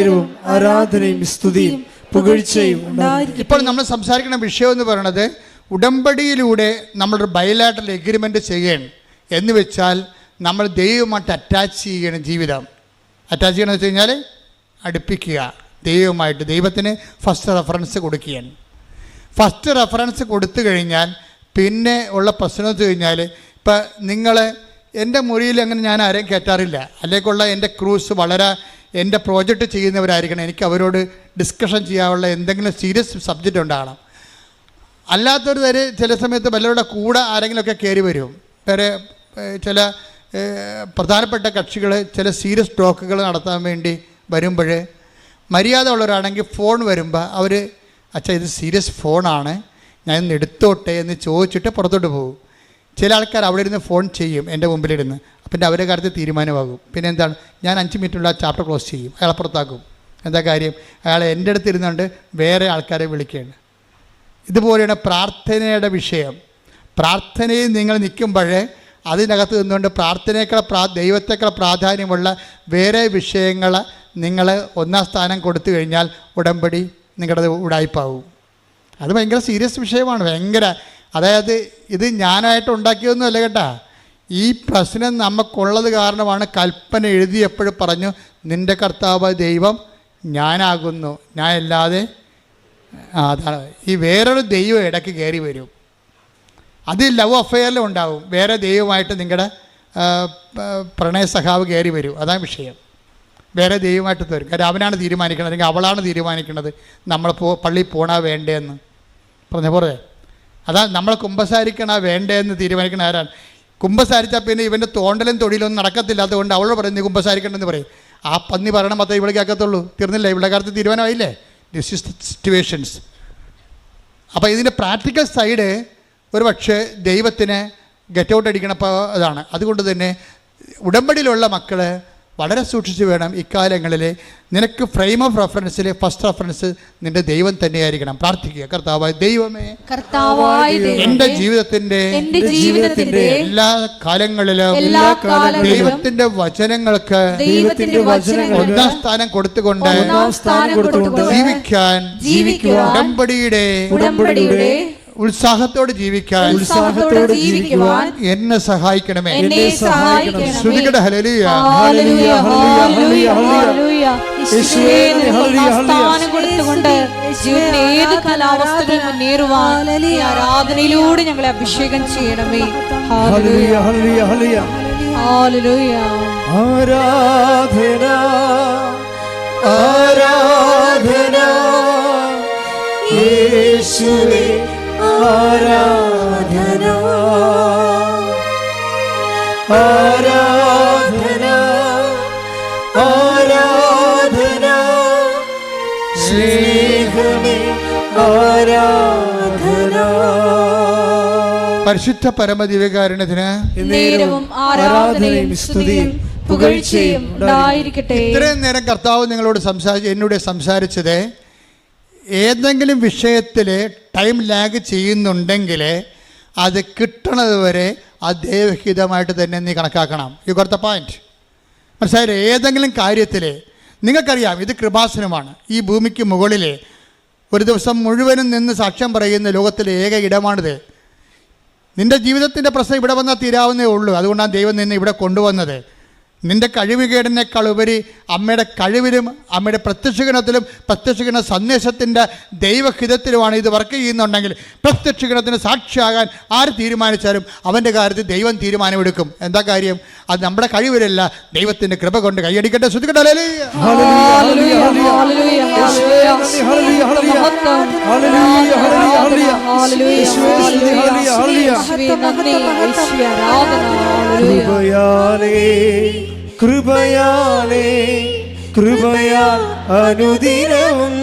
ആരാധനയും സ്തുതിയും പുകഴ്ചയും. ഇപ്പോൾ നമ്മൾ സംസാരിക്കുന്ന വിഷയം എന്ന് പറയുന്നത്, ഉടമ്പടിയിലൂടെ നമ്മളൊരു ബയലാറ്ററൽ എഗ്രിമെൻ്റ് ചെയ്യണം. എന്ന് വെച്ചാൽ നമ്മൾ ദൈവമായിട്ട് അറ്റാച്ച് ചെയ്യണം. ജീവിതം അറ്റാച്ച് ചെയ്യണമെന്ന് വെച്ച് കഴിഞ്ഞാൽ അടുപ്പിക്കുക ദൈവമായിട്ട്. ദൈവത്തിന് ഫസ്റ്റ് റെഫറൻസ് കൊടുക്കുകയാണ്. ഫസ്റ്റ് റെഫറൻസ് കൊടുത്തു കഴിഞ്ഞാൽ പിന്നെ ഉള്ള പ്രശ്നം എന്ന് വെച്ച് കഴിഞ്ഞാൽ, ഇപ്പം നിങ്ങൾ എൻ്റെ മുറിയിൽ അങ്ങനെ ഞാൻ ആരെയും കയറ്റാറില്ല. അല്ലേക്കുള്ള എൻ്റെ ക്രൂസ് വളരെ എൻ്റെ പ്രോജക്റ്റ് ചെയ്യുന്നവരായിരിക്കണം. എനിക്ക് അവരോട് ഡിസ്കഷൻ ചെയ്യാനുള്ള എന്തെങ്കിലും സീരിയസ് സബ്ജക്റ്റ് ഉണ്ടാകണം. അല്ലാത്തൊരു തരം ചില സമയത്ത് വല്ലവരുടെ കൂടെ ആരെങ്കിലുമൊക്കെ കയറി വരും. വേറെ ചില പ്രധാനപ്പെട്ട കക്ഷികൾ ചില സീരിയസ് ടോക്കുകൾ നടത്താൻ വേണ്ടി വരുമ്പോൾ, മര്യാദ ഉള്ളവരാണെങ്കിൽ ഫോൺ വരുമ്പോൾ അവർ, അച്ഛാ ഇത് സീരിയസ് ഫോണാണ്, ഞാൻ ഇന്ന് എടുത്തോട്ടെ എന്ന് ചോദിച്ചിട്ട് പുറത്തോട്ട് പോകും. ചില ആൾക്കാർ അവിടെ ഇരുന്ന് ഫോൺ ചെയ്യും എൻ്റെ മുമ്പിലിരുന്ന്. പിന്നെ അവരുടെ കാര്യത്തിൽ തീരുമാനമാകും. പിന്നെ എന്താണ്, ഞാൻ 5 മിനിറ്റുള്ള ചാപ്റ്റർ ക്ലോസ് ചെയ്യും, അയാളെ പുറത്താക്കും. എന്താ കാര്യം? അയാൾ എൻ്റെ അടുത്ത് ഇരുന്നുകൊണ്ട് വേറെ ആൾക്കാരെ വിളിക്കുകയാണ്. ഇതുപോലെയാണ് പ്രാർത്ഥനയുടെ വിഷയം. പ്രാർത്ഥനയിൽ നിങ്ങൾ നിൽക്കുമ്പോൾ അതിനകത്ത് നിന്നുകൊണ്ട് പ്രാർത്ഥനയേക്കാൾ ദൈവത്തേക്കാൾ പ്രാധാന്യമുള്ള വേറെ വിഷയങ്ങൾ നിങ്ങൾ 1ാം സ്ഥാനം കൊടുത്തു കഴിഞ്ഞാൽ ഉടമ്പടി നിങ്ങളുടെ ഉടായ്പാവും. അത് ഭയങ്കര സീരിയസ് വിഷയമാണ്. ഭയങ്കര, അതായത് ഇത് ഞാനായിട്ട് ഉണ്ടാക്കിയതൊന്നുമല്ല കേട്ടാ. ഈ പ്രശ്നം നമുക്കുള്ളത് കാരണമാണ് കൽപ്പന എഴുതിയപ്പോഴും പറഞ്ഞു, നിൻ്റെ കർത്താവ് ദൈവം ഞാനാകുന്നു, ഞാൻ അല്ലാതെ. അതാണ് ഈ വേറൊരു ദൈവം ഇടയ്ക്ക് കയറി വരും. അത് ലവ് അഫെയറിലും ഉണ്ടാവും. വേറെ ദൈവമായിട്ട് നിങ്ങളുടെ പ്രണയ സഖാവ് കയറി വരും. അതാണ് വിഷയം. വേറെ ദൈവമായിട്ട് തരും. കാര്യം അവനാണ് തീരുമാനിക്കുന്നത്, അല്ലെങ്കിൽ അവളാണ് തീരുമാനിക്കുന്നത് നമ്മൾ പള്ളിയിൽ പോകണ വേണ്ടേന്ന് പറഞ്ഞ പോലെ. അതാ നമ്മൾ കുമ്പസാരിക്കണ വേണ്ടേന്ന് തീരുമാനിക്കണ ആരാണ്? കുമ്പസാരിച്ചാൽ പിന്നെ ഇവൻ്റെ തോണ്ടലും തൊഴിലൊന്നും നടക്കത്തില്ല. അതുകൊണ്ട് അവളോട് പറയും നീ കുമ്പസാരിക്കണമെന്ന് പറയും. ആ പന്നി പറയണം മാത്രമേ ഇവിടെ കേൾക്കത്തുള്ളൂ. തീർന്നില്ല, ഇവിടെ കാര്യത്തിൽ തീരുമാനമായില്ലേ? This is situations. അപ്പോൾ ഇതിൻ്റെ പ്രാക്ടിക്കൽ സൈഡ് ഒരു പക്ഷേ ദൈവത്തിന് ഗെറ്റ് ഔട്ട് അടിക്കണ ഇതാണ്. അതുകൊണ്ട് തന്നെ ഉടമ്പടിയിലുള്ള മക്കൾ വളരെ സൂക്ഷിച്ച് വേണം ഇക്കാലങ്ങളിൽ. നിനക്ക് ഫ്രെയിം ഓഫ് റെഫറൻസിൽ ഫസ്റ്റ് റെഫറൻസ് നിന്റെ ദൈവം തന്നെയായിരിക്കണം. പ്രാർത്ഥിക്കുക, കർത്താവായ ദൈവമേ, എൻ്റെ ജീവിതത്തിന്റെ എല്ലാ കാലങ്ങളിലും ദൈവത്തിന്റെ വചനങ്ങൾക്ക് ഒന്നാം സ്ഥാനം കൊടുത്തുകൊണ്ട് ജീവിക്കാൻ ഉടമ്പടിയുടെ ഉത്സാഹത്തോടെ ജീവിക്കാൻ എന്നെ സഹായിക്കണമേ. ശ്രുതികട ഹല്ലേലൂയ. ഏത് കാലാവസ്ഥകളിൽ മുന്നേറുവാൻ ആരാധനയിലൂടെ ഞങ്ങളെ അഭിഷേകം ചെയ്യണമേ. ഹല്ലേലൂയ, ഹല്ലേലൂയ, ഹല്ലേലൂയ. ഹല്ലേലൂയ. ആരാധന, ആരാധന യേശുവേ, ആരാധന, ആരാധന, ആരാധന സ്നേഹമേ, ആരാധന. പരിശുദ്ധ പരമദിവ്യകാരുണ്യത്തിന് നേരവും ആരാധനയും സ്തുതിയും പുകഴ്ചയും ഉണ്ടായിരിക്കട്ടെ. ഇത്രയും നേരം കർത്താവ് നിങ്ങളോട് എന്നോട് സംസാരിച്ചത്, ഏതെങ്കിലും വിഷയത്തിൽ ടൈം ലാഗ് ചെയ്യുന്നുണ്ടെങ്കിൽ അത് കിട്ടണത് വരെ അത് ദൈവഹിതമായിട്ട് തന്നെ നീ കണക്കാക്കണം. You got the point. മനസ്സിലായില്ലേ? ഏതെങ്കിലും കാര്യത്തിൽ നിങ്ങൾക്കറിയാം ഇത് കൃപാസനമാണ്. ഈ ഭൂമിക്ക് മുകളിൽ ഒരു ദിവസം മുഴുവനും നിന്ന് സാക്ഷ്യം പറയുന്ന ലോകത്തിലെ ഏക ഇടമാണിത്. നിൻ്റെ ജീവിതത്തിൻ്റെ പ്രശ്നം ഇവിടെ വന്നാൽ തീരാവുന്നേ ഉള്ളൂ. അതുകൊണ്ടാണ് ദൈവം നിന്നെ ഇവിടെ കൊണ്ടുവന്നത്. നിൻ്റെ കഴിവുകേടിനേക്കാൾ ഉപരി അമ്മയുടെ കഴിവിലും അമ്മയുടെ പ്രത്യക്ഷഗണത്തിലും പ്രത്യക്ഷഗണ സന്ദേശത്തിൻ്റെ ദൈവഹിതത്തിലുമാണ് ഇത് വർക്ക് ചെയ്യുന്നുണ്ടെങ്കിൽ പ്രത്യക്ഷഗണത്തിന് സാക്ഷിയാകാൻ ആര് തീരുമാനിച്ചാലും അവൻ്റെ കാര്യത്തിൽ ദൈവം തീരുമാനമെടുക്കും. എന്താ കാര്യം? അത് നമ്മുടെ കഴിവിലല്ല, ദൈവത്തിൻ്റെ കൃപ കൊണ്ട്. കൈയടിക്കട്ടെ, ശ്രുതിക്കട്ടെ. കൃപയാലേ, കൃപയാൽ അനുദിനവും,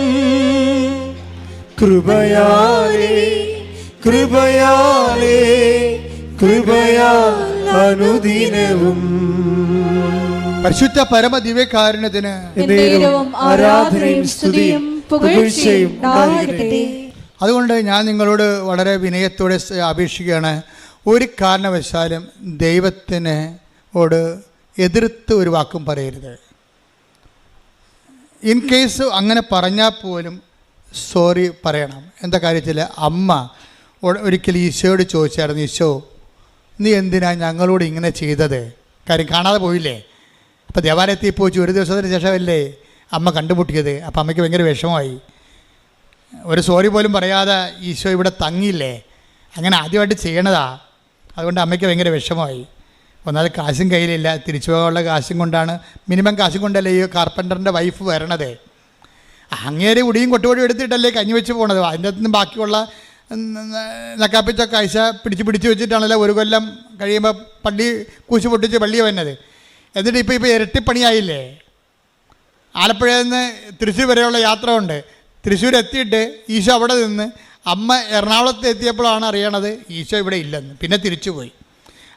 കൃപയാലേ, കൃപയാലേ, കൃപയാൽ അനുദിനവും. പരിശുദ്ധ പരമദിവ്യകാരുണ്യത്തിന് ആരാധനയും സ്തുതിയും പുകഴ്ചയും ഉണ്ടായിരിക്കട്ടെ. അതുകൊണ്ട് ഞാൻ നിങ്ങളോട് വളരെ വിനയത്തോടെ അപേക്ഷിക്കുകയാണ്, ഒരു കാരണവശാലും ദൈവത്തിനോട് എതിർത്ത് ഒരു വാക്കും പറയരുത്. ഇൻ കേസ് അങ്ങനെ പറഞ്ഞാൽ പോലും സോറി പറയണം. എന്താ കാര്യത്തിൽ? അമ്മ ഒരിക്കലും ഈശോയോട് ചോദിച്ചായിരുന്നു, ഈശോ നീ എന്തിനാ ഞങ്ങളോട് ഇങ്ങനെ ചെയ്തത്? കാര്യം കാണാതെ പോയില്ലേ. അപ്പോൾ ദേവാലയത്തിൽ പോയി ഒരു ദിവസത്തിന് ശേഷമല്ലേ അമ്മ കണ്ടുമുട്ടിയത്. അപ്പോൾ അമ്മയ്ക്ക് ഭയങ്കര വിഷമമായി. ഒരു സോറി പോലും പറയാതെ ഈശോ ഇവിടെ തങ്ങിയില്ലേ. അങ്ങനെ ആദ്യമായിട്ട് ചെയ്യണതാ. അതുകൊണ്ട് അമ്മയ്ക്ക് ഭയങ്കര വിഷമമായി. ഒന്നാമത് കാശും കയ്യിലില്ല, തിരിച്ചു പോകാനുള്ള കാശും കൊണ്ടാണ്, മിനിമം കാശും കൊണ്ടല്ലേ ഈ കാർപ്പൻ്ററിൻ്റെ വൈഫ് വരണത്. അങ്ങേരെ ഉടിയും കൊട്ടുപൊടിയും എടുത്തിട്ടല്ലേ കഞ്ഞി വെച്ച് പോണത്. അതിൻ്റെ അകത്തുനിന്ന് ബാക്കിയുള്ള നക്കാപ്പിച്ച കാഴ്ച പിടിച്ച് വെച്ചിട്ടാണല്ലോ ഒരു കൊല്ലം കഴിയുമ്പോൾ പള്ളി കൂശി പൊട്ടിച്ച് പള്ളിയെ വന്നത്. എന്നിട്ട് ഇപ്പോൾ ഇരട്ടിപ്പണിയായില്ലേ. ആലപ്പുഴയിൽ നിന്ന് തൃശ്ശൂർ വരെയുള്ള യാത്ര ഉണ്ട്. തൃശ്ശൂർ എത്തിയിട്ട് ഈശോ അവിടെ നിന്ന് അമ്മ എറണാകുളത്ത് എത്തിയപ്പോഴാണ് അറിയണത് ഈശോ ഇവിടെ ഇല്ലെന്ന്. പിന്നെ തിരിച്ചു പോയി.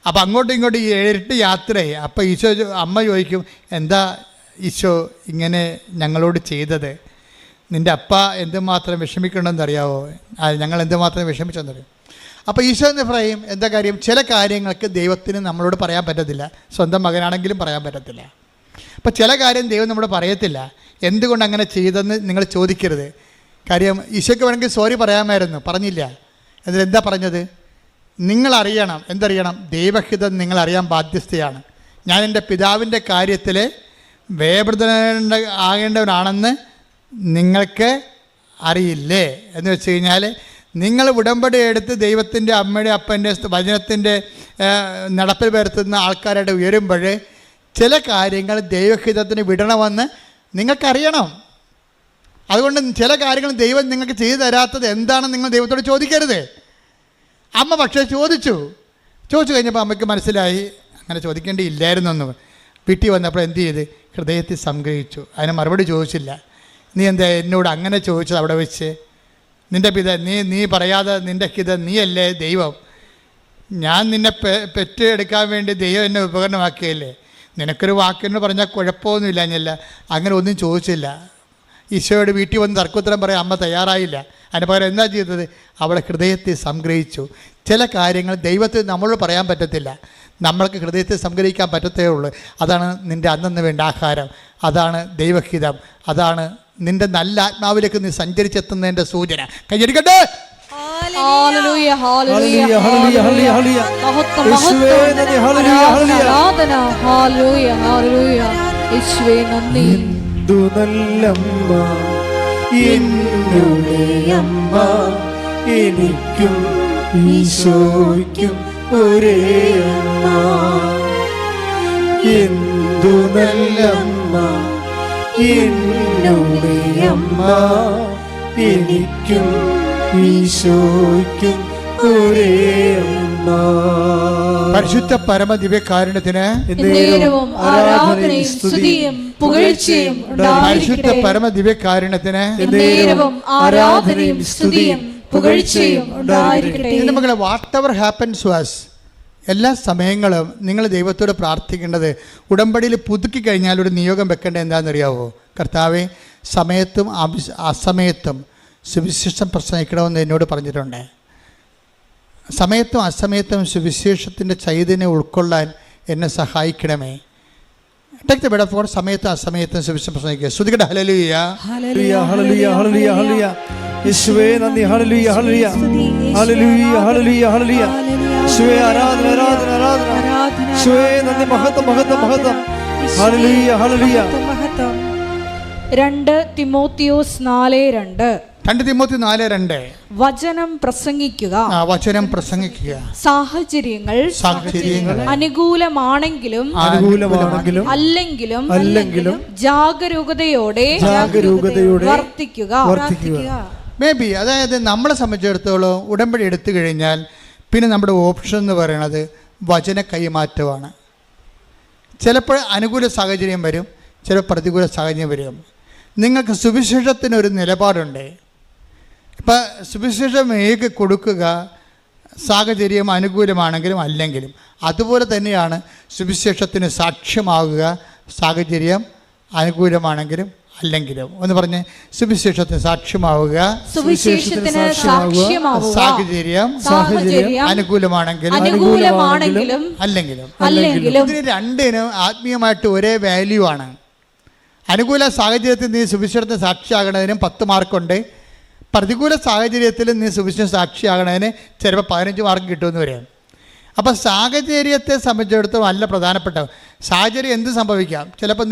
അപ്പോൾ അങ്ങോട്ടും ഇങ്ങോട്ടും ഈ ഇരട്ടി യാത്രയായി. അപ്പോൾ ഈശോ അമ്മ ചോദിക്കും, എന്താ ഈശോ ഇങ്ങനെ ഞങ്ങളോട് ചെയ്തത്? നിൻ്റെ അപ്പ എന്തുമാത്രം വിഷമിക്കണമെന്നറിയാവോ? ഞങ്ങൾ എന്തുമാത്രം വിഷമിച്ചെന്നറിയും. അപ്പോൾ ഈശോ എന്ന് പറയും, എന്താ കാര്യം? ചില കാര്യങ്ങൾക്ക് ദൈവത്തിന് നമ്മളോട് പറയാൻ പറ്റത്തില്ല. സ്വന്തം മകനാണെങ്കിലും പറയാൻ പറ്റത്തില്ല. അപ്പോൾ ചില കാര്യം ദൈവം നമ്മളോട് പറയത്തില്ല. എന്തുകൊണ്ട് അങ്ങനെ ചെയ്തെന്ന് നിങ്ങൾ ചോദിക്കരുത്. കാര്യം ഈശോയ്ക്ക് വേണമെങ്കിൽ സോറി പറയാമായിരുന്നു, പറഞ്ഞില്ല. എന്നിട്ട് എന്താ പറഞ്ഞത്? നിങ്ങളറിയണം. എന്തറിയണം? ദൈവഹിതം നിങ്ങളറിയാൻ ബാധ്യസ്ഥയാണ്. ഞാൻ എൻ്റെ പിതാവിൻ്റെ കാര്യത്തിൽ വേവൃതന ആകേണ്ടവനാണെന്ന് നിങ്ങൾക്ക് അറിയില്ലേ എന്ന് വെച്ച് കഴിഞ്ഞാൽ, നിങ്ങൾ ഉടമ്പടി എടുത്ത് ദൈവത്തിൻ്റെ അമ്മയുടെ അപ്പൻ്റെ വചനത്തിൻ്റെ നടപ്പിൽ വരുത്തുന്ന ആൾക്കാരായിട്ട് ഉയരുമ്പോൾ ചില കാര്യങ്ങൾ ദൈവഹിതത്തിന് വിടണമെന്ന് നിങ്ങൾക്കറിയണം. അതുകൊണ്ട് ചില കാര്യങ്ങൾ ദൈവം നിങ്ങൾക്ക് ചെയ്തു തരാത്തത് എന്താണെന്ന് നിങ്ങൾ ദൈവത്തോട് ചോദിക്കരുത്. അമ്മ പക്ഷേ ചോദിച്ചു കഴിഞ്ഞപ്പോൾ അമ്മയ്ക്ക് മനസ്സിലായി അങ്ങനെ ചോദിക്കേണ്ടിയില്ലായിരുന്നെന്ന്. വീട്ടിൽ വന്നപ്പോൾ എന്ത് ചെയ്ത്? ഹൃദയത്തിൽ സംഗ്രഹിച്ചു. അതിന് മറുപടി ചോദിച്ചില്ല. നീ എന്താ എന്നോട് അങ്ങനെ ചോദിച്ചത് അവിടെ വെച്ച്? നിൻ്റെ പിത നീ പറയാതെ നിൻ്റെ ഹിത നീയല്ലേ ദൈവം? ഞാൻ നിന്നെ പെറ്റെടുക്കാൻ വേണ്ടി ദൈവം എന്നെ ഉപകരണമാക്കിയല്ലേ, നിനക്കൊരു വാക്കെന്ന് പറഞ്ഞാൽ കുഴപ്പമൊന്നുമില്ല എന്നല്ല, അങ്ങനെ ഒന്നും ചോദിച്ചില്ല. ഈശോയുടെ വീട്ടിൽ വന്ന് തർക്കോത്തരം പറയാൻ അമ്മ തയ്യാറായില്ല. അതിന് പകരം എന്താ ചെയ്തത്? അവളെ ഹൃദയത്തെ സംഗ്രഹിച്ചു. ചില കാര്യങ്ങൾ ദൈവത്തിന് നമ്മളോട് പറയാൻ പറ്റത്തില്ല, നമ്മൾക്ക് ഹൃദയത്തെ സംഗ്രഹിക്കാൻ പറ്റത്തേ ഉള്ളൂ. അതാണ് നിൻ്റെ അന്നന്ന് വേണ്ട ആഹാരം, അതാണ് ദൈവഹിതം, അതാണ് നിൻ്റെ നല്ല ആത്മാവിലേക്ക് നീ സഞ്ചരിച്ചെത്തുന്നതിൻ്റെ സൂചന. കൈയടിക്കട്ടെ. ഹല്ലേലൂയ ഹല്ലേലൂയ ഹല്ലേലൂയ ഹല്ലേലൂയ ഹല്ലേലൂയ. മഹത്വം യേശുവേ നന്ദി. ഹല്ലേലൂയ ഹല്ലേലൂയ. ആരാധന. ഹല്ലേലൂയ ഹല്ലേലൂയ. യേശുവേ നന്ദി. എന്തു നല്ലമ്മ എന്നുടെ അമ്മ, എനിക്കും ഈശോയ്ക്കും ഒരേ അമ്മ. എന്തു നല്ലമ്മ എന്നുടെ അമ്മ, എനിക്കും ഈശോയ്ക്കും ഒരേ അമ്മ. പരിശുദ്ധ പരമദിവ്യകാരുണ്യത്തിന് എന്നേരവും ആരാധനയും സ്തുതിയും പുകഴ്ചയും പരിശുദ്ധ ഉണ്ടായിരിക്കട്ടെ. പരമദിവ്യകാരുണ്യത്തിന് എന്നേരവും ആരാധനയും സ്തുതിയും പുകഴ്ചയും ഉണ്ടായിരിക്കട്ടെ. ഇതിന് മക്കളെ, whatever happens to us, എല്ലാ സമയങ്ങളും നിങ്ങൾ ദൈവത്തോട് പ്രാർത്ഥിക്കേണ്ടത്, ഉടമ്പടിയിൽ പുതുക്കി കഴിഞ്ഞാൽ ഒരു നിയോഗം വെക്കേണ്ടത് എന്താണെന്നറിയാവോ? കർത്താവെ, സമയത്തും അസമയത്തും സുവിശേഷം പ്രസംഗിക്കണമെന്ന് എന്നോട് പറഞ്ഞിട്ടുണ്ട്. സമയത്തും അസമയത്തും സുവിശേഷത്തിൻ്റെ ചൈതന്യം ഉൾക്കൊള്ളാൻ എന്നെ സഹായിക്കണമേ. ടേക്ക് ദ ബെഡ് ഫോർ സമയത്തും അസമയത്തും സുവിശേഷം പ്രസംഗിക്കുക. ശ്രുതികട ഹല്ലേലൂയ ഹല്ലേലൂയ ഹല്ലേലൂയ ഹല്ലേലൂയ ഹല്ലേലൂയ. യേശുവേ നന്ദി. ഹല്ലേലൂയ ഹല്ലേലൂയ ഹല്ലേലൂയ ഹല്ലേലൂയ ഹല്ലേലൂയ. യേശുവേ ആരാധന ആരാധന ആരാധന. യേശുവേ നന്ദി. മഹത്വം മഹത്വം മഹത്വം. ഹല്ലേലൂയ ഹല്ലേലൂയ. 2 തിമോത്തിയോസ് 4:2. 2 തിമോത്തി 4:2. വചനം പ്രസംഗിക്കുക, വചനം പ്രസംഗിക്കുക. സാഹചര്യങ്ങൾ അനുകൂലമാണെങ്കിലും അല്ലെങ്കിലും ജാഗരൂകതയോടെ വർത്തിക്കുക. മേ ബി, അതായത് നമ്മളെ സംബന്ധിച്ചിടത്തോളം ഉടമ്പടി എടുത്തു കഴിഞ്ഞാൽ പിന്നെ നമ്മുടെ ഓപ്ഷൻ എന്ന് പറയുന്നത് വചന കൈമാറ്റമാണ്. ചിലപ്പോൾ അനുകൂല സാഹചര്യം വരും, ചിലപ്പോൾ പ്രതികൂല സാഹചര്യം വരും. നിങ്ങൾക്ക് സുവിശേഷത്തിനൊരു നിലപാടുണ്ട്. ഇപ്പം സുവിശേഷം ഏക കൊടുക്കുക, സാഹചര്യം അനുകൂലമാണെങ്കിലും അല്ലെങ്കിലും. അതുപോലെ തന്നെയാണ് സുവിശേഷത്തിന് സാക്ഷ്യമാകുക, സാഹചര്യം അനുകൂലമാണെങ്കിലും അല്ലെങ്കിലും. ഒന്ന് പറഞ്ഞ്, സുവിശേഷത്തിന് സാക്ഷ്യമാവുക, സുവിശേഷത്തിന് സാക്ഷ്യമാവുക, സാഹചര്യം അനുകൂലമാണെങ്കിലും അല്ലെങ്കിലും. ഇതിന് രണ്ടിനും ആത്മീയമായിട്ട് ഒരേ വാല്യൂ ആണ്. അനുകൂല സാഹചര്യത്തിൽ നീ സുവിശേഷത്തിന് സാക്ഷിയാകണതിനും 10 മാർക്കുണ്ട്. പ്രതികൂല സാഹചര്യത്തിൽ നീ സുവിശേഷം സാക്ഷിയാകണതിന് ചിലപ്പോൾ 15 മാർക്ക് കിട്ടുമെന്ന് വരാം. അപ്പോൾ സാഹചര്യത്തെ സംബന്ധിച്ചിടത്തോളം നല്ല പ്രധാനപ്പെട്ട സാഹചര്യം എന്ത് സംഭവിക്കാം. ചിലപ്പോൾ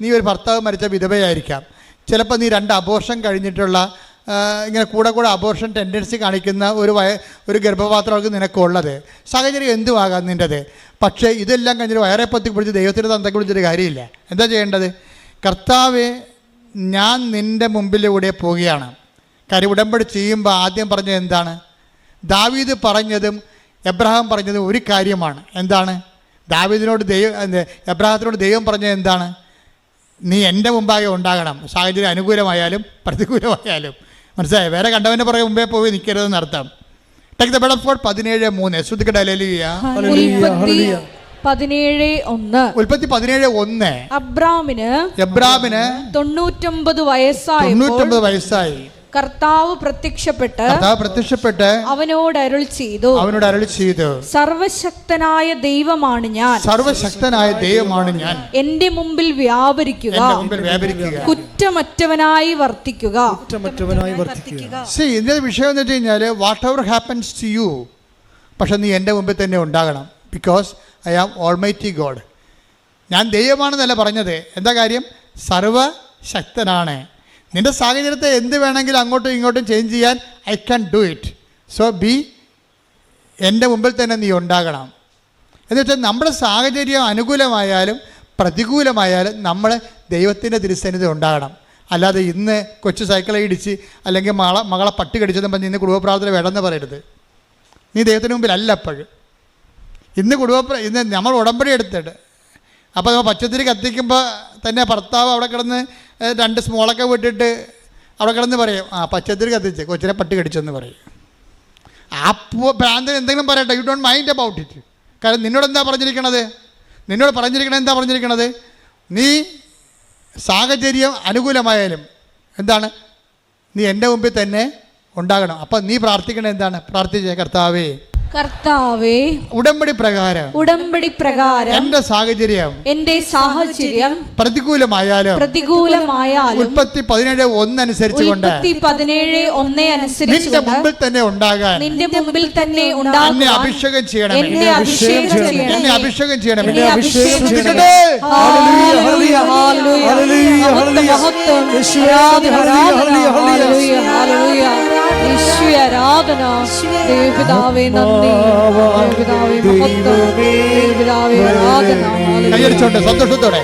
നീ ഒരു ഭർത്താവ് മരിച്ച വിധവയായിരിക്കാം. ചിലപ്പോൾ നീ 2 അബോർഷൻ കഴിഞ്ഞിട്ടുള്ള ഇങ്ങനെ കൂടെ അബോർഷൻ ടെൻഡൻസി കാണിക്കുന്ന ഒരു ഗർഭപാത്രമൊക്കെ നിനക്കുള്ളത്. സാഹചര്യം എന്തുമാകാം നിൻ്റെത്. പക്ഷേ ഇതെല്ലാം കഴിഞ്ഞിട്ട് വയറെ പൊത്തി പിടിച്ച് ദൈവത്തിൻ്റെ തന്തയ്ക്ക് വിളിച്ചിട്ട് കാര്യമില്ല. എന്താ ചെയ്യേണ്ടത്? കർത്താവേ, ഞാൻ നിൻ്റെ മുമ്പിലൂടെ പോവുകയാണ്. കാര്യം ഉടമ്പടി ചെയ്യുമ്പോൾ ആദ്യം പറഞ്ഞത് എന്താണ്? ദാവീദ് പറഞ്ഞതും എബ്രഹാം പറഞ്ഞതും ഒരു കാര്യമാണ്. എന്താണ്? ദാവീദിനോട് എബ്രഹാത്തിനോട് ദൈവം പറഞ്ഞത് എന്താണ്? നീ എൻ്റെ മുമ്പാകെ ഉണ്ടാകണം, സാഹചര്യം അനുകൂലമായാലും പ്രതികൂലമായാലും. മനസ്സിലായോ? വേറെ കണ്ടവൻ്റെ പുറകെ മുമ്പേ പോയി നിൽക്കരുതെന്ന് അർത്ഥം. Take the bed for 17:3. ശ്രുതികട ഹല്ലേലൂയ. ഉൽപ്പത്തി 17:1. അബ്രാമിന് 99 വയസ്സായി കർത്താവ് പ്രത്യക്ഷപ്പെട്ട് അവനോട് അരുളി ചെയ്തു, സർവശക്തനായ ദൈവമാണ് ഞാൻ, എന്റെ മുമ്പിൽ വ്യാപരിക്കുക, കുറ്റമറ്റവനായി വർത്തിക്കുക. ഇതിന്റെ വിഷയം എന്ന് വെച്ച് കഴിഞ്ഞാൽ, whatever happens to you, പക്ഷെ നീ എൻ്റെ മുമ്പിൽ തന്നെ ഉണ്ടാകണം. Because I am almighty God. ഞാൻ ദൈവമാണെന്നല്ല പറഞ്ഞത്. എന്താ കാര്യം? സർവശക്തനാണ്. നിൻ്റെ സാഹചര്യത്തെ എന്ത് വേണമെങ്കിലും അങ്ങോട്ടും ഇങ്ങോട്ടും ചേഞ്ച് ചെയ്യാൻ I can do it. So എൻ്റെ മുമ്പിൽ തന്നെ നീ ഉണ്ടാകണം. എന്ന് വെച്ചാൽ നമ്മുടെ സാഹചര്യം അനുകൂലമായാലും പ്രതികൂലമായാലും നമ്മൾ ദൈവത്തിൻ്റെ തിരുസന്നിധി ഉണ്ടാകണം. അല്ലാതെ ഇന്ന് കൊച്ചു സൈക്കിളെ ഇടിച്ച് അല്ലെങ്കിൽ മകളെ പട്ടി കടിച്ചെന്ന് പറഞ്ഞ് ഇന്ന് കുടുംബപ്രാർത്ഥന വേണമെന്ന് പറയരുത്. നീ ദൈവത്തിന് മുമ്പിലല്ല. അപ്പോഴും ഇന്ന് നമ്മൾ ഉടമ്പടി എടുത്തിട്ട് അപ്പോൾ നമ്മൾ പച്ചത്തിരി കത്തിക്കുമ്പോൾ തന്നെ ഭർത്താവ് അവിടെ കിടന്ന് 2 സ്മോളൊക്കെ വിട്ടിട്ട് അവിടെ കിടന്ന് പറയും, പച്ചത്തിരി കത്തിച്ച് കൊച്ചിനെ പട്ടി കടിച്ചെന്ന് പറയും. ആ ഭ്രാന്തൻ എന്തെങ്കിലും പറയട്ടെ, you don't mind about it. കാരണം നിന്നോട് എന്താ പറഞ്ഞിരിക്കണത്? എന്താ പറഞ്ഞിരിക്കണത്? നീ സാഹചര്യം അനുകൂലമായാലും എന്താണ്, നീ എൻ്റെ മുമ്പിൽ തന്നെ ഉണ്ടാകണം. അപ്പം നീ പ്രാർത്ഥിക്കണത് എന്താണ്? പ്രാർത്ഥിച്ചേ, കർത്താവേ ഉടമ്പടി പ്രകാരം എന്റെ സാഹചര്യം പ്രതികൂലമായാലും ഉൽപ്പത്തി 17:1 അനുസരിച്ചുകൊണ്ട് നിന്റെ മുമ്പിൽ തന്നെ ഉണ്ടാകാൻ എന്നെ അഭിഷേകം ചെയ്യണം. കൈയടിച്ചോണ്ട് സന്തോഷത്തോടെ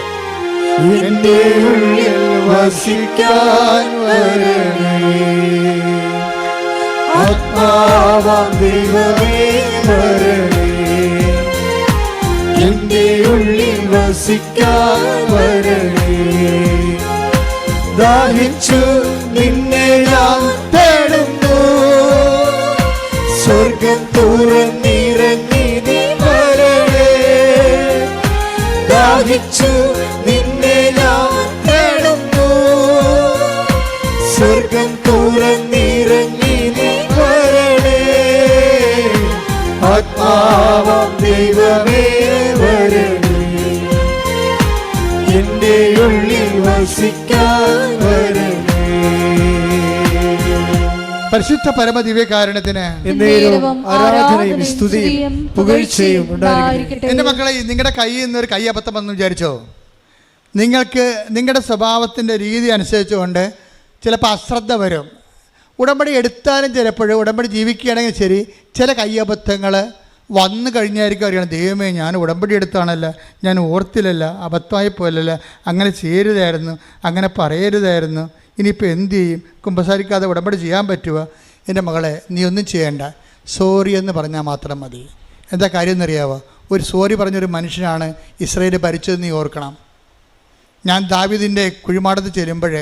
എന്റെ ഉള്ളിൽ വസിക്കാൻ വരണേ, ആത്മാവാം ദൈവമേ വരണേ, എന്റെ ഉള്ളിൽ വസിക്കാൻ വരണേ. ദാഹിച്ചു നിന്നെ ഞാൻ തേടുന്നു, സ്വർഗം തുറന്നിറങ്ങി നീ വരണേ. ദാഹിച്ചു നിന്നെ ഞാൻ തേടുന്നു, സ്വർഗം തുറന്നിറങ്ങി നീ വരണേ. ആത്മാവാം ദൈവമേ വരണേ, എന്റെ ഉള്ളിൽ വസിക്കാൻ വരണേ. പരിശുദ്ധ പരമദിവ്യകാരുണ്യത്തിന് ആരാധനയും സ്തുതിയും പുകഴ്ചയും ഉണ്ടായിരിക്കട്ടെ. എൻ്റെ മക്കളെ, നിങ്ങളുടെ കയ്യിൽ നിന്നൊരു കയ്യബദ്ധം വന്നു വിചാരിച്ചോ? നിങ്ങൾക്ക് നിങ്ങളുടെ സ്വഭാവത്തിൻ്റെ രീതി അനുസരിച്ചുകൊണ്ട് ചിലപ്പോൾ അശ്രദ്ധ വരും. ഉടമ്പടി എടുത്താലും ചിലപ്പോൾ ഉടമ്പടി ജീവിക്കുകയാണെങ്കിൽ ശരി, ചില കയ്യബദ്ധങ്ങൾ വന്നു കഴിഞ്ഞായിരിക്കും അറിയണം, ദൈവമേ ഞാൻ ഉടമ്പടി എടുത്താണല്ലോ, ഞാൻ ഓർത്തില്ലല്ല, അബദ്ധമായി പോലല്ല, അങ്ങനെ ചെയ്യരുതായിരുന്നു, അങ്ങനെ പറയരുതായിരുന്നു, ഇനിയിപ്പോൾ എന്തു ചെയ്യും? കുമ്പസാരിക്കാതെ ഉടമ്പടി ചെയ്യാൻ പറ്റുമോ? എൻ്റെ മകളെ, നീ ഒന്നും ചെയ്യേണ്ട, സോറി എന്ന് പറഞ്ഞാൽ മാത്രം മതി. എന്താ കാര്യം എന്നറിയാവോ? ഒരു സോറി പറഞ്ഞൊരു മനുഷ്യനാണ് ഇസ്രായേൽ ഭരിച്ചതെന്ന് നീ ഓർക്കണം. ഞാൻ ദാവീദിൻ്റെ കുഴിമാടത്ത് ചെല്ലുമ്പോൾ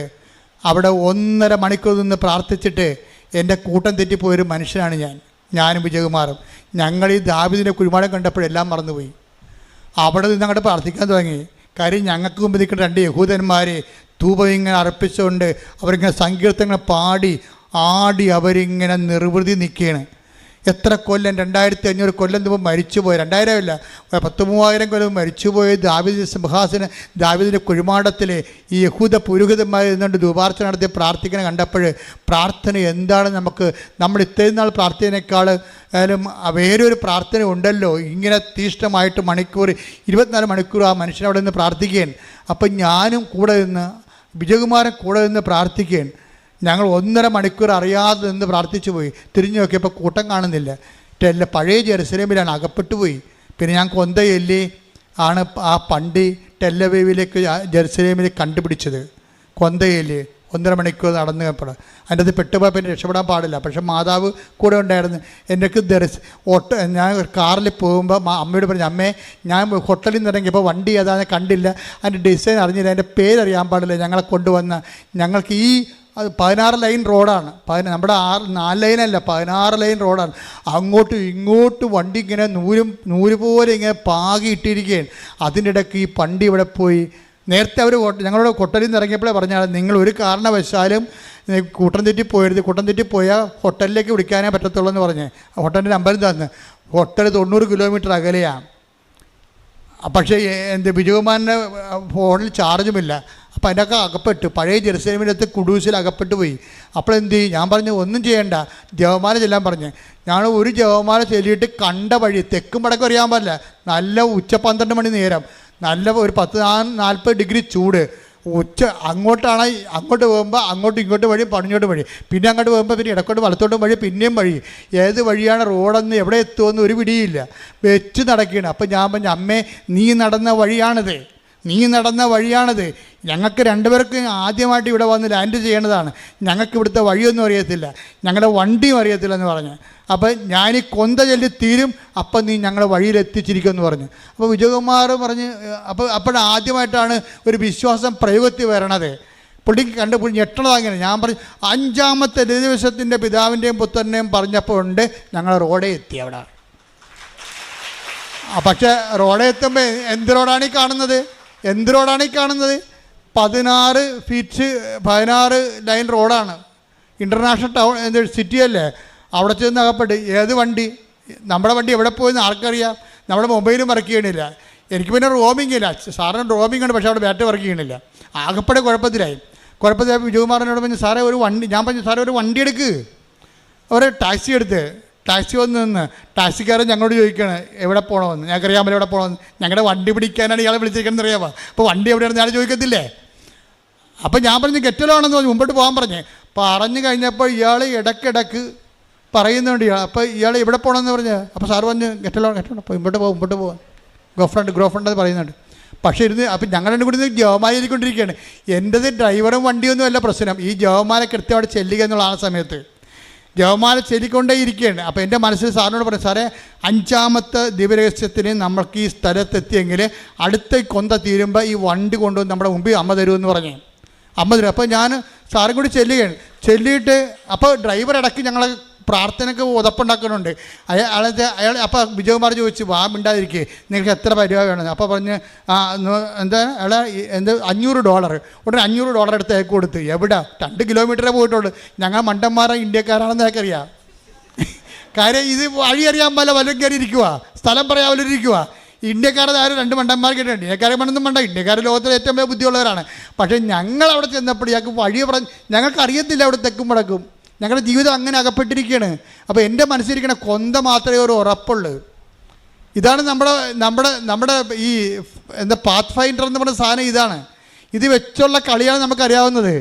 അവിടെ 1.5 മണിക്കൂർ നിന്ന് പ്രാർത്ഥിച്ചിട്ട് എൻ്റെ കൂട്ടം തെറ്റിപ്പോയൊരു മനുഷ്യനാണ് ഞാനും വിജയകുമാറും. ഞങ്ങൾ ഈ ദാവീദിൻ്റെ കുഴിമാടം കണ്ടപ്പോഴെല്ലാം മറന്നുപോയി. അവിടെ നിന്ന് അങ്ങോട്ട് പ്രാർത്ഥിക്കാൻ തുടങ്ങി. കാര്യം ഞങ്ങൾക്ക് മുമ്പ് നിൽക്കുന്ന 2 യഹൂദന്മാർ ധൂപം ഇങ്ങനെ അർപ്പിച്ചുകൊണ്ട് അവരിങ്ങനെ സങ്കീർത്തനങ്ങൾ പാടി ആടി അവരിങ്ങനെ നിർവൃതി നിൽക്കുകയാണ്. എത്ര കൊല്ലം, 2500 കൊല്ലം മുമ്പ് മരിച്ചുപോയി, 2000 അല്ല 10,000-3000 കൊല്ലം മരിച്ചുപോയ ദാവീദിന്റെ സിംഹാസനം, ദാവീദിൻ്റെ കുഴിമാടത്തിൽ ഈ യഹൂദ പുരോഹിതന്മാർ ഇരുന്നുകൊണ്ട് ധൂപാർച്ചന നടത്തി പ്രാർത്ഥിക്കണം കണ്ടപ്പോൾ പ്രാർത്ഥന എന്താണ് നമ്മൾ ഇത്രയും നാൾ പ്രാർത്ഥനയേക്കാൾ വേറൊരു പ്രാർത്ഥന ഉണ്ടല്ലോ, ഇങ്ങനെ തീഷ്ണമായിട്ട് 24 മണിക്കൂർ ആ മനുഷ്യനവിടെ നിന്ന് പ്രാർത്ഥിക്കുകയാണ്. അപ്പം ഞാനും കൂടെ നിന്ന്, വിജയകുമാരൻ കൂടെ നിന്ന് പ്രാർത്ഥിക്കുകയാണ്. ഞങ്ങൾ 1.5 മണിക്കൂർ അറിയാതെ നിന്ന് പ്രാർത്ഥിച്ചു പോയി. തിരിഞ്ഞു നോക്കിയപ്പോൾ കൂട്ടം കാണുന്നില്ല. പഴയ ജെറുസലേമിലാണ്, അകപ്പെട്ടു പോയി. പിന്നെ ഞാൻ കൊന്തയല്ലി ആണ് ആ പണ്ടി ടെല്ലവീവിലേക്ക് ജെറുസലേമിലേക്ക് കണ്ടുപിടിച്ചത്. കൊന്തയല്ലി 1.5 മണിക്കൂർ നടന്നു പോയപ്പോൾ അതിൻ്റെ അത് പെട്ടുപോയി, പിന്നെ രക്ഷപ്പെടാൻ പാടില്ല. പക്ഷെ മാതാവ് കൂടെ ഉണ്ടായിരുന്നു. എനിക്ക് ഞാൻ കാറിൽ പോകുമ്പോൾ അമ്മയോട് പറഞ്ഞു, അമ്മേ ഞാൻ ഹോട്ടലിൽ നിന്ന് ഇറങ്ങിയപ്പോൾ വണ്ടി ഏതാണെന്ന് കണ്ടില്ല, അതിൻ്റെ ഡിസൈൻ അറിഞ്ഞില്ല, അതിൻ്റെ പേരറിയാൻ പാടില്ല. ഞങ്ങളെ കൊണ്ടുവന്ന ഞങ്ങൾക്ക് ഈ 16 ലൈൻ റോഡാണ്, നമ്മുടെ 4 ലൈനല്ല 16 ലൈൻ റോഡാണ്. അങ്ങോട്ടും ഇങ്ങോട്ടും വണ്ടി ഇങ്ങനെ നൂല് പോലെ ഇങ്ങനെ പാകിയിട്ടിരിക്കുകയാണ്. അതിൻ്റെ ഇടയ്ക്ക് ഈ വണ്ടി ഇവിടെ പോയി. നേരത്തെ അവർ ഞങ്ങളോട് ഹോട്ടലിൽ നിന്ന് ഇറങ്ങിയപ്പോഴേ പറഞ്ഞാൽ, നിങ്ങൾ ഒരു കാരണവശാലും കൂട്ടം തെറ്റി പോയരുത്, കൂട്ടം തെറ്റി പോയാൽ ഹോട്ടലിലേക്ക് വിളിക്കാനേ പറ്റത്തുള്ളൂ എന്ന് പറഞ്ഞ് ഹോട്ടലിൻ്റെ നമ്പർ തന്ന്. ഹോട്ടൽ 90 കിലോമീറ്റർ അകലെയാണ്. പക്ഷേ വിജയകുമാറിൻ്റെ ഫോണിൽ ചാർജുമില്ല. അപ്പോൾ അതിനൊക്കെ അകപ്പെട്ടു. പഴയ ജെറുസലേമിനകത്ത് കുഡൂസിൽ അകപ്പെട്ടു പോയി. അപ്പോഴെന്ത് ചെയ്യും? ഞാൻ പറഞ്ഞു, ഒന്നും ചെയ്യണ്ട, ജപമാല ചെല്ലാൻ പറഞ്ഞ്. ഞാൻ ഒരു ജപമാല ചെല്ലിയിട്ട് കണ്ട വഴി തെക്കും വടക്കും അറിയാൻ പാടില്ല. നല്ല ഉച്ച 12 മണി നേരം, നല്ല ഒരു 40 ഡിഗ്രി ചൂട്. അങ്ങോട്ടാണ്, അങ്ങോട്ട് പോകുമ്പോൾ അങ്ങോട്ടും ഇങ്ങോട്ടും വഴി, പടിഞ്ഞോട്ട് വഴി, പിന്നെ അങ്ങോട്ട് പോകുമ്പോൾ പിന്നെ ഇടക്കോട്ട് വലത്തോട്ടും വഴി, പിന്നെയും വഴി. ഏത് വഴിയാണ് റോഡെന്ന് എവിടെ എത്തുമെന്ന് ഒരു പിടിയില്ല. വെച്ച് നടക്കുകയാണ്. അപ്പം ഞാൻ പറഞ്ഞു, അമ്മേ നീ നടന്ന വഴിയാണിത്, ഞങ്ങൾക്ക് 2 പേർക്ക് ആദ്യമായിട്ട് ഇവിടെ വന്ന് ലാൻഡ് ചെയ്യേണ്ടതാണ്, ഞങ്ങൾക്ക് ഇവിടുത്തെ വഴിയൊന്നും അറിയത്തില്ല, ഞങ്ങളുടെ വണ്ടിയും അറിയത്തില്ലെന്ന് പറഞ്ഞു. അപ്പം ഞാൻ ഈ കൊന്ത ചൊല്ലി തീരും, അപ്പം നീ ഞങ്ങളെ വഴിയിലെത്തിച്ചിരിക്കുമെന്ന് പറഞ്ഞു. അപ്പോൾ വിജയകുമാർ പറഞ്ഞ്, അപ്പോഴാദ്യമായിട്ടാണ് ഒരു വിശ്വാസം പ്രയോഗത്തിൽ വരണത്. പുള്ളിക്ക് പുള്ളി ഞെട്ടണത് അങ്ങനെ. ഞാൻ പറഞ്ഞു 5-ാമത്തെ ദിവസത്തിൻ്റെ പിതാവിൻ്റെയും പുത്രൻ്റെയും പറഞ്ഞപ്പോൾ ഉണ്ട് ഞങ്ങൾ റോഡേ എത്തി അവിടെ. പക്ഷേ റോഡേ എത്തുമ്പോൾ എന്ത് റോഡാണ് ഈ കാണുന്നത്? 16 ലൈൻ റോഡാണ്. ഇൻ്റർനാഷണൽ ടൗൺ സിറ്റിയല്ലേ. അവിടെ ചെന്ന് അകപ്പെട്ട് ഏത് വണ്ടി, നമ്മുടെ വണ്ടി എവിടെ പോയെന്ന് ആർക്കറിയാം? നമ്മുടെ മൊബൈലും വർക്ക് ചെയ്യണില്ല. എനിക്ക് പിന്നെ റോമിംഗ് ഇല്ല, സാറിന് റോമിംഗ് ഉണ്ട്, പക്ഷേ അവിടെ ബാറ്ററി വർക്ക് ചെയ്യണില്ല. ആകെപ്പെടെ കുഴപ്പത്തിലായി വിജയകുമാറിനോട് പറഞ്ഞു സാറേ ഒരു വണ്ടി, ഞാൻ പറഞ്ഞു സാറേ ഒരു വണ്ടി എടുക്ക്. ഒരു ടാക്സി എടുത്ത് ടാക്സി വന്ന് നിന്ന് ടാക്സിക്കാരൻ ഞങ്ങളോട് ചോദിക്കുകയാണ് എവിടെ പോകണമെന്ന്. ഞങ്ങൾക്കറിയാമല്ലോ എവിടെ പോകണമെന്ന്. ഞങ്ങളുടെ വണ്ടി പിടിക്കാനാണ് ഇയാളെ വിളിച്ചിരിക്കണമെന്ന് അറിയാമോ? അപ്പോൾ വണ്ടി എവിടെയാണെന്ന് ഞാൻ ചോദിക്കത്തില്ലേ? അപ്പോൾ ഞാൻ പറഞ്ഞു ഗെറ്റലാണെന്ന് പറഞ്ഞു, മുമ്പോട്ട് പോകാൻ പറഞ്ഞു കഴിഞ്ഞപ്പോൾ ഇയാൾ ഇടയ്ക്കിടയ്ക്ക് പറയുന്നുണ്ട്. അപ്പോൾ ഇയാൾ എവിടെ പോകണമെന്ന് പറഞ്ഞ് അപ്പോൾ സാറ് പറഞ്ഞു ഗെറ്റലോ അപ്പോൾ മുമ്പോട്ട് പോകാൻ ഗ്രോഫ്രണ്ട് എന്ന് പറയുന്നുണ്ട്. പക്ഷേ അപ്പം ഞങ്ങളുടെ കൂടി ജവമാലയിക്കൊണ്ടിരിക്കുകയാണ്. എൻ്റെത് ഡ്രൈവറും വണ്ടിയൊന്നും അല്ല പ്രശ്നം, ഈ ജവമാല കൃത്യമായിട്ട് ചെല്ലുക എന്നുള്ള ആ സമയത്ത് ജവമാല ചെല്ലിക്കൊണ്ടേ ഇരിക്കുകയാണ്. അപ്പോൾ എൻ്റെ മനസ്സിൽ സാറിനോട് പറയും സാറേ 5-ാമത്തെ ദിവരഹസ്യത്തിന് നമ്മൾക്ക് ഈ സ്ഥലത്തെത്തിയെങ്കിൽ അടുത്ത കൊന്ത തീരുമ്പോൾ ഈ വണ്ടി കൊണ്ടുവന്ന് നമ്മുടെ മുമ്പിൽ അമ്മ തരുമെന്ന് പറഞ്ഞു. അമ്മ തരും. അപ്പോൾ ഞാൻ സാറും കൂടി ചെല്ലിയിട്ട് അപ്പോൾ ഡ്രൈവർ ഇടയ്ക്ക് ഞങ്ങളെ പ്രാർത്ഥനയ്ക്ക് ഉതപ്പുണ്ടാക്കുന്നുണ്ട്. അയാൾ അപ്പോൾ വിജയകുമാർ ചോദിച്ചു വാ മിണ്ടാതിരിക്കുക, നിങ്ങൾക്ക് എത്ര പരിപാടി വേണം? അപ്പോൾ പറഞ്ഞ് എന്താ അയാളെ $500 ഉടനെ $500 എടുത്ത് അയക്ക് കൊടുത്ത്. എവിടെ 2 കിലോമീറ്ററേ പോയിട്ടുള്ളൂ. ഞങ്ങൾ മണ്ടന്മാരെ ഇന്ത്യക്കാരാണെന്ന് അയാൾക്കറിയാം. കാര്യം ഇത് വഴി അറിയാൻ വല്ലതും കയറി ഇരിക്കുക, സ്ഥലം പറയാൻ വല്ലതും ഇരിക്കുക. ഇന്ത്യക്കാരുടെ ആരും 2 മണ്ടന്മാർ കേട്ടിട്ടുണ്ട്. ഇന്ത്യക്കാരെ മണ്ണൊന്നും വേണ്ട, ഇന്ത്യക്കാർ ലോകത്തിലെ ഏറ്റവും വലിയ ബുദ്ധിയുള്ളവരാണ്. പക്ഷേ ഞങ്ങൾ അവിടെ ചെന്നപ്പോൾ ഞങ്ങൾക്ക് വഴി പറഞ്ഞ് ഞങ്ങൾക്ക് അറിയത്തില്ല അവിടെ തെക്കും വടക്കും. ഞങ്ങളുടെ ജീവിതം അങ്ങനെ അകപ്പെട്ടിരിക്കുകയാണ്. അപ്പോൾ എൻ്റെ മനസ്സിലിരിക്കണ കൊന്ത മാത്രമേ ഒരു ഉറപ്പുള്ളൂ. ഇതാണ് നമ്മുടെ ഈ പാത്ത് ഫൈൻഡർ എന്ന് പറഞ്ഞ സാധനം ഇതാണ്. ഇത് വെച്ചുള്ള കളിയാണ് നമുക്കറിയാവുന്നത്.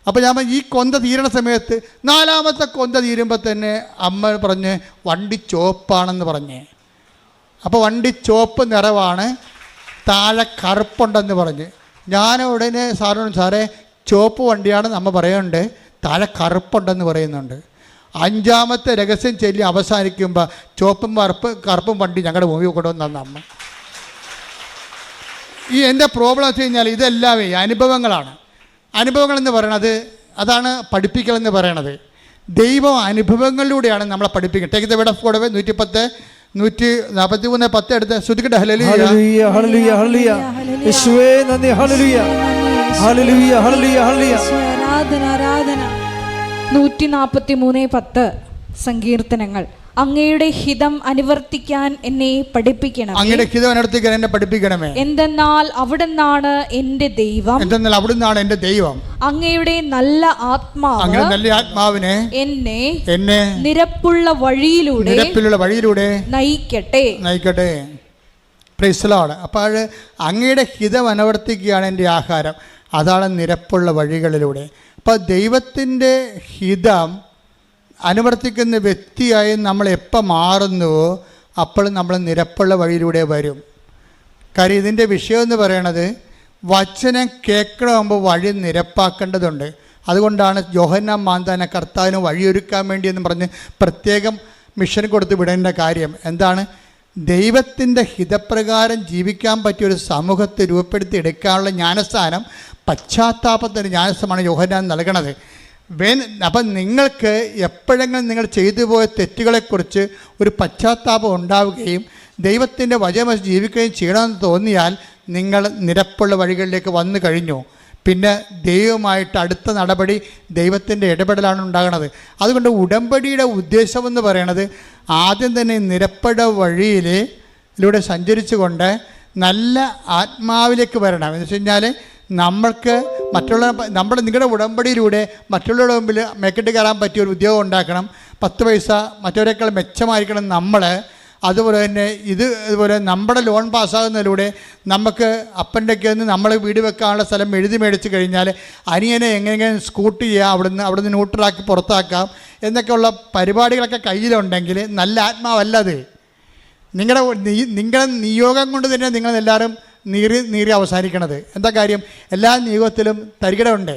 അപ്പോൾ ഞാൻ ഈ കൊന്ത തീരണ സമയത്ത് 4-ാമത്തെ കൊന്ത തീരുമ്പോൾ തന്നെ അമ്മ പറഞ്ഞ് വണ്ടി ചുവപ്പാണെന്ന് പറഞ്ഞ്. അപ്പോൾ വണ്ടി ചുവപ്പ് നിറവാണ്, താഴെ കറുപ്പുണ്ടെന്ന് പറഞ്ഞ്. ഞാൻ ഉടനെ സാറേ ചുവപ്പ് വണ്ടിയാണ് അമ്മ പറയുന്നുണ്ട്, താഴെ കറുപ്പുണ്ടെന്ന് പറയുന്നുണ്ട്. 5-ാമത്തെ രഹസ്യം ചൊല്ലി അവസാനിക്കുമ്പോൾ ചുവപ്പും കറുപ്പും വണ്ടി ഞങ്ങളുടെ മുമ്പിൽ കൊണ്ടുവന്ന അമ്മ. ഈ എൻ്റെ പ്രോബ്ലം വെച്ച് കഴിഞ്ഞാൽ ഇതെല്ലാം അനുഭവങ്ങളാണ്. അനുഭവങ്ങളെന്ന് പറയണത് അതാണ് പഠിപ്പിക്കലെന്ന് പറയണത്. ദൈവം അനുഭവങ്ങളിലൂടെയാണ് നമ്മളെ പഠിപ്പിക്കുന്നത്. Take the word of God 143:10 എടുത്ത് ശ്രുതിക്കട്ടെ. ഹല്ലേലൂയ ഹല്ലേലൂയ ഹല്ലേലൂയ യേശുവേ നന്ദി. ഹല്ലേലൂയ ഹല്ലേലൂയ ഹല്ലേലൂയ ഹല്ലേലൂയ ആരാധന. 143:10 സങ്കീർത്തനങ്ങൾ. അങ്ങയുടെ ഹിതം അനുവർത്തിക്കാൻ എന്നെ പഠിപ്പിക്കണം. അങ്ങയുടെ ഹിതം അനുവർത്തിക്കാൻ എന്നെ പഠിപ്പിക്കണമേ. എന്തെന്നാൽ അവിടുന്നാണ് എൻ്റെ ദൈവം. അങ്ങയുടെ നല്ല ആത്മാവിനെ എന്നെ നിരപ്പുള്ള വഴിയിലൂടെ നയിക്കട്ടെ. Praise the Lord. അപ്പോൾ അങ്ങയുടെ ഹിതം അനുവർത്തിക്കുകയാണ് എൻ്റെ ആഹാരം, അതാണ് നിരപ്പുള്ള വഴികളിലൂടെ. അപ്പോൾ ദൈവത്തിൻ്റെ ഹിതം അനുവർത്തിക്കുന്ന വ്യക്തിയായി നമ്മൾ എപ്പോൾ മാറുന്നുവോ അപ്പോൾ നമ്മൾ നിരപ്പുള്ള വഴിയിലൂടെ വരും. കാര്യം ഇതിൻ്റെ വിഷയം എന്ന് പറയണത് വചനം കേൾക്കണമെങ്കിൽ വഴി നിരപ്പാക്കേണ്ടതുണ്ട്. അതുകൊണ്ടാണ് യോഹന്നാൻ മാന്താനെ കർത്താവിന് വഴിയൊരുക്കാൻ വേണ്ടി എന്ന് പറഞ്ഞ് പ്രത്യേകം മിഷൻ കൊടുത്ത് വിടേണ്ട കാര്യം എന്താണ്? ദൈവത്തിൻ്റെ ഹിതപ്രകാരം ജീവിക്കാൻ പറ്റിയൊരു സമൂഹത്തെ രൂപപ്പെടുത്തി എടുക്കാനുള്ള ജ്ഞാനസ്ഥാനം, പശ്ചാത്താപത്തിൻ്റെ ജ്ഞാനസ്ഥാനമാണ് യോഹന്നാൻ നൽകണത്. അപ്പം നിങ്ങൾക്ക് എപ്പോഴെങ്കിലും നിങ്ങൾ ചെയ്തു പോയ തെറ്റുകളെക്കുറിച്ച് ഒരു പശ്ചാത്താപം ഉണ്ടാവുകയും ദൈവത്തിൻ്റെ വചനം ജീവിക്കുകയും ചെയ്യണമെന്ന് തോന്നിയാൽ നിങ്ങൾ നിരപ്പുള്ള വഴികളിലേക്ക് വന്നു കഴിഞ്ഞു. പിന്നെ ദൈവമായിട്ട് അടുത്ത നടപടി ദൈവത്തിൻ്റെ ഇടപെടലാണ് ഉണ്ടാകുന്നത്. അതുകൊണ്ട് ഉടമ്പടിയുടെ ഉദ്ദേശമെന്ന് പറയണത് ആദ്യം തന്നെ നിരപ്പുള്ള വഴിയിലൂടെ സഞ്ചരിച്ചുകൊണ്ട് നല്ല ആത്മാവിലേക്ക് വരണം. എന്ന് വെച്ച് കഴിഞ്ഞാൽ നമ്മൾക്ക് നിങ്ങളുടെ ഉടമ്പടിയിലൂടെ മറ്റുള്ളവരുടെ മുമ്പിൽ മേക്കിട്ട് കയറാൻ പറ്റിയ ഒരു ഉദ്യോഗം ഉണ്ടാക്കണം. 10 പൈസ മറ്റവരെക്കാൾ മെച്ചമായിരിക്കണം നമ്മൾ. അതുപോലെ തന്നെ ഇതുപോലെ നമ്മുടെ ലോൺ പാസ്സാകുന്നതിലൂടെ നമുക്ക് അപ്പൻ്റെയൊക്കെ നിന്ന് നമ്മൾ വീട് വെക്കാനുള്ള സ്ഥലം എഴുതി മേടിച്ച് കഴിഞ്ഞാൽ അനിയനെ എങ്ങനെയെങ്കിലും സ്കൂട്ട് ചെയ്യാം, അവിടുന്ന് ന്യൂട്രലാക്കി പുറത്താക്കാം എന്നൊക്കെയുള്ള പരിപാടികളൊക്കെ കയ്യിലുണ്ടെങ്കിൽ നല്ല ആത്മാവല്ലത്. നിങ്ങളുടെ നിയോഗം കൊണ്ട് തന്നെ നിങ്ങളെല്ലാവരും നീറി അവസാനിക്കണത്. എന്താ കാര്യം? എല്ലാ നിയോഗത്തിലും തരികിടയുണ്ട്.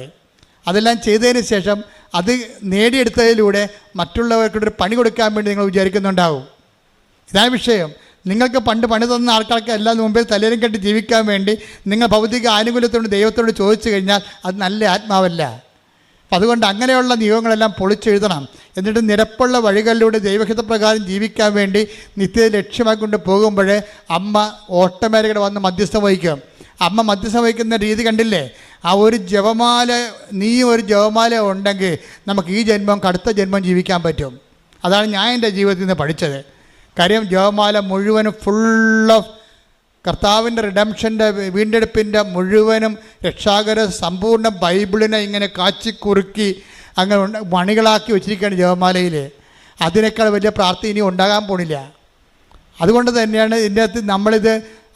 അതെല്ലാം ചെയ്തതിന് ശേഷം അത് നേടിയെടുത്തതിലൂടെ മറ്റുള്ളവർക്കൊരു പണി കൊടുക്കാൻ വേണ്ടി നിങ്ങൾ വിചാരിക്കുന്നുണ്ടാവും. ഇതാണ് വിഷയം. നിങ്ങൾക്ക് പണ്ട് പണി തന്ന ആൾക്കാർക്ക് എല്ലാം മുമ്പിൽ തലേലും കെട്ടി ജീവിക്കാൻ വേണ്ടി നിങ്ങൾ ഭൗതിക ആനുകൂല്യത്തോട് ദൈവത്തോട് ചോദിച്ചു കഴിഞ്ഞാൽ അത് നല്ല ആത്മാവല്ല. അപ്പം അതുകൊണ്ട് അങ്ങനെയുള്ള നിയമങ്ങളെല്ലാം പൊളിച്ചെഴുതണം. എന്നിട്ട് നിരപ്പുള്ള വഴികളിലൂടെ ദൈവഹിതപ്രകാരം ജീവിക്കാൻ വേണ്ടി നിത്യത ലക്ഷ്യമാക്കൊണ്ട് പോകുമ്പോഴേ അമ്മ ഓട്ടോമാറ്റിക്കായിട്ട് വന്ന് മധ്യസ്ഥം വഹിക്കും. അമ്മ മധ്യസ്ഥം വഹിക്കുന്ന രീതി കണ്ടില്ലേ? ആ ഒരു ജപമാല, നീ ഒരു ജപമാല ഉണ്ടെങ്കിൽ നമുക്ക് ഈ ജന്മം അടുത്ത ജന്മം ജീവിക്കാൻ പറ്റും. അതാണ് ഞാൻ എൻ്റെ ജീവിതത്തിൽ നിന്ന് പഠിച്ചത്. കാര്യം ജപമാല മുഴുവനും ഫുൾ ഓഫ് കർത്താവിൻ്റെ റിഡംഷൻ്റെ വീണ്ടെടുപ്പിൻ്റെ മുഴുവനും രക്ഷാകര സമ്പൂർണ്ണ ബൈബിളിനെ ഇങ്ങനെ കാച്ചിക്കുറുക്കി അങ്ങനെ മണികളാക്കി വെച്ചിരിക്കുകയാണ് ജപമാലയിൽ. അതിനേക്കാൾ വലിയ പ്രാർത്ഥന ഇനി ഉണ്ടാകാൻ പോണില്ല. അതുകൊണ്ട് തന്നെയാണ് ഇതിൻ്റെ അകത്ത് നമ്മളിത്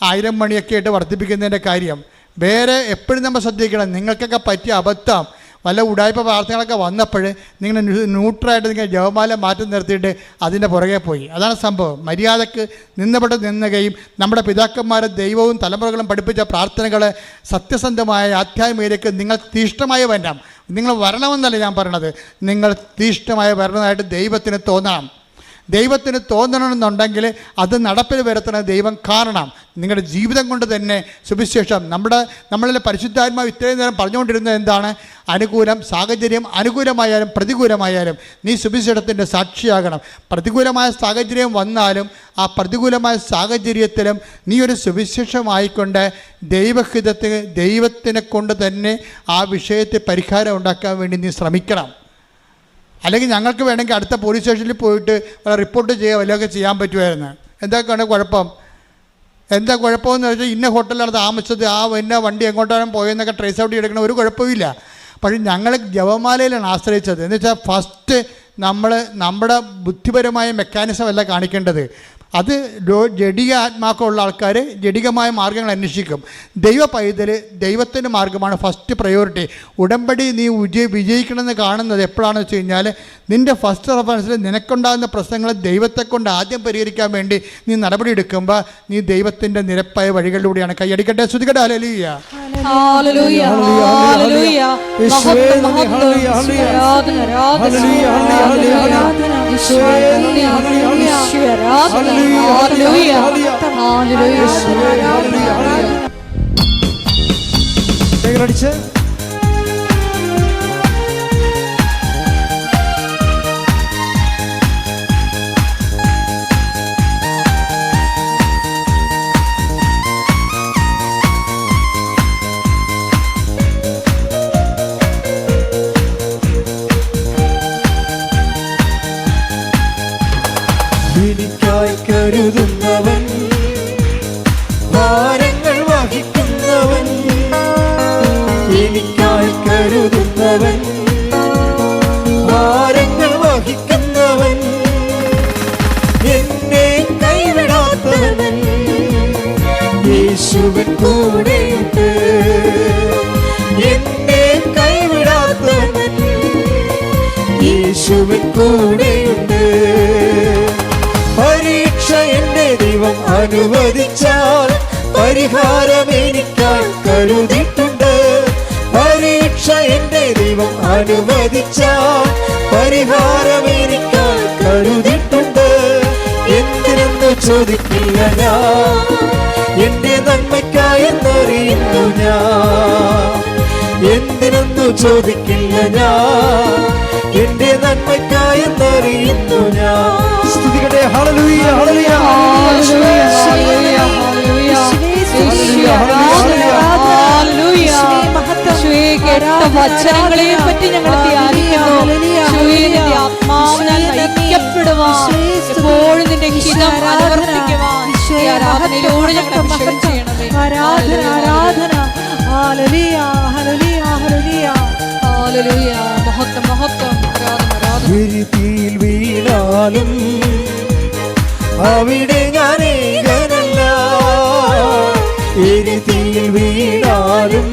1000 മണിയൊക്കെ ആയിട്ട് വർദ്ധിപ്പിക്കുന്നതിൻ്റെ കാര്യം. വേറെ എപ്പോഴും നമ്മൾ ശ്രദ്ധിക്കണം. നിങ്ങൾക്കൊക്കെ പറ്റിയ അബദ്ധം വല്ല ഉടായ്പ പ്രാർത്ഥനകളൊക്കെ വന്നപ്പോൾ നിങ്ങൾ ന്യൂട്രലായിട്ട് നിങ്ങൾ ജപമാല മാറ്റി നിർത്തിയിട്ട് അതിൻ്റെ പുറകെ പോയി. അതാണ് സംഭവം. മര്യാദക്ക് നിന്നുകയും നമ്മുടെ പിതാക്കന്മാരെ ദൈവവും തലമുറകളും പഠിപ്പിച്ച പ്രാർത്ഥനകൾ സത്യസന്ധമായ ആധ്യാത്മികതയിലേക്ക് നിങ്ങൾ തീഷ്ണമായി വരണം. നിങ്ങൾ വരണമെന്നല്ല ഞാൻ പറയണത്, നിങ്ങൾ തീഷ്ണമായി വരണമായിട്ട് ദൈവത്തിന് തോന്നണം. ദൈവത്തിന് തോന്നണമെന്നുണ്ടെങ്കിൽ അത് നടപ്പിൽ വരുത്തണം ദൈവം. കാരണം നിങ്ങളുടെ ജീവിതം കൊണ്ട് തന്നെ സുവിശേഷം നമ്മളിലെ പരിശുദ്ധാത്മാവ് ഇത്രയും നേരം പറഞ്ഞുകൊണ്ടിരുന്നത് എന്താണ്? അനുകൂലം സാഹചര്യം അനുകൂലമായാലും പ്രതികൂലമായാലും നീ സുവിശേഷത്തിൻ്റെ സാക്ഷിയാകണം. പ്രതികൂലമായ സാഹചര്യം വന്നാലും ആ പ്രതികൂലമായ സാഹചര്യത്തിലും നീ ഒരു സുവിശേഷമായിക്കൊണ്ട് ദൈവത്തിനെ കൊണ്ട് തന്നെ ആ വിഷയത്തെ പരിഹാരം ഉണ്ടാക്കാൻ വേണ്ടി നീ ശ്രമിക്കണം. അല്ലെങ്കിൽ ഞങ്ങൾക്ക് വേണമെങ്കിൽ അടുത്ത പോലീസ് സ്റ്റേഷനിൽ പോയിട്ട് റിപ്പോർട്ട് ചെയ്യുക വല്ലതൊക്കെ ചെയ്യാൻ പറ്റുമായിരുന്നു. എന്തൊക്കെയാണ് കുഴപ്പം? എന്താ കുഴപ്പമെന്ന് വെച്ചാൽ ഇന്ന ഹോട്ടലിലാണ് താമസിച്ചത്, ഇന്ന വണ്ടി എങ്ങോട്ടാണ് പോയെന്നൊക്കെ ട്രേസ് ഔട്ട് ചെയ്തെടുക്കണ ഒരു കുഴപ്പമില്ല. പക്ഷേ ഞങ്ങൾ ജപമാലയിലാണ് ആശ്രയിച്ചത്. എന്ന് വെച്ചാൽ ഫസ്റ്റ് നമ്മുടെ ബുദ്ധിപരമായ മെക്കാനിസം അല്ല കാണിക്കേണ്ടത്. അത് ജഡിക ആത്മാക്കമുള്ള ആൾക്കാർ ജഡികമായ മാർഗ്ഗങ്ങൾ അന്വേഷിക്കും. ദൈവ പൈതൽ ദൈവത്തിൻ്റെ മാർഗ്ഗമാണ് ഫസ്റ്റ് പ്രയോറിറ്റി. ഉടമ്പടി നീ വിജയിക്കണമെന്ന് കാണുന്നത് എപ്പോഴാണെന്ന് വെച്ച് കഴിഞ്ഞാൽ നിൻ്റെ ഫസ്റ്റ് റെഫറൻസിൽ നിനക്കുണ്ടാകുന്ന പ്രശ്നങ്ങൾ ദൈവത്തെ കൊണ്ട് ആദ്യം പരിഹരിക്കാൻ വേണ്ടി നീ നടപടി എടുക്കുമ്പോൾ നീ ദൈവത്തിൻ്റെ നിരപ്പായ വഴികളിലൂടെയാണ്. കൈയടിക്കട്ടെ, സ്തുതിക്കട്ടെ. ഹല്ലേലൂയ, ഹല്ലേലൂയ, ഹല്ലേലൂയ. അടിച്ച് കരുതുന്നവൻ, ഭാരങ്ങൾ വഹിക്കുന്നവൻ, എനിക്കായി കരുതുന്നവൻ, ഭാരങ്ങൾ വഹിക്കുന്നവൻ, എന്നെ കൈവിടാത്തവൻ, യേശുവിൻ കൂടെയുണ്ട്. എന്നെ കൈവിടാത്തവൻ, യേശുവിൻ കൂടെയുണ്ട്. പരീക്ഷ എന്റെ ദൈവം അനുവദിച്ചാൽ പരിഹാരം എനിക്കായി കരുതിയിട്ടുണ്ട്. പരീക്ഷ എന്റെ ദൈവം അനുവദിച്ചാൽ പരിഹാരം എനിക്കായി കരുതിയിട്ടുണ്ട്. എന്തിനെന്ന് ചോദിക്കില്ല ഞാൻ, എന്റെ നന്മയ്ക്കായെന്നറിയുന്നു ഞാൻ. എന്തിനെന്നു ചോദിക്കില്ല ഞാൻ, എന്റെ നന്മയ്ക്കായെന്നറിയുന്നു ഞാൻ. സ്തുതിക്കട്ടെ. ഹല്ലേലൂയ, ഹല്ലേലൂയ, ഹല്ലേലൂയ, ഹല്ലേലൂയ, വചനങ്ങളെ പറ്റി ഞങ്ങൾ ധ്യാനിക്കുന്നു. ആത്മാവിനാൽ നയിക്കപ്പെടുവാൻ എപ്പോഴും നിന്റെ ഹിതം അനുവർത്തിക്കുവാൻ ആരാധനയിലൂടെ ഞങ്ങൾ അഭിഷേകം ചെയ്യണമേ. ആരാധന, ആരാധന. ഹല്ലേലൂയ, ഹല്ലേലൂയ, ഹല്ലേലൂയ, ഹല്ലേലൂയ. മഹത്വം, മഹത്വം. വിരിതിയിൽ വീണാലും അവിടെ ഞാൻ ഏകനല്ല. വിരിതിയിൽ വീണാലും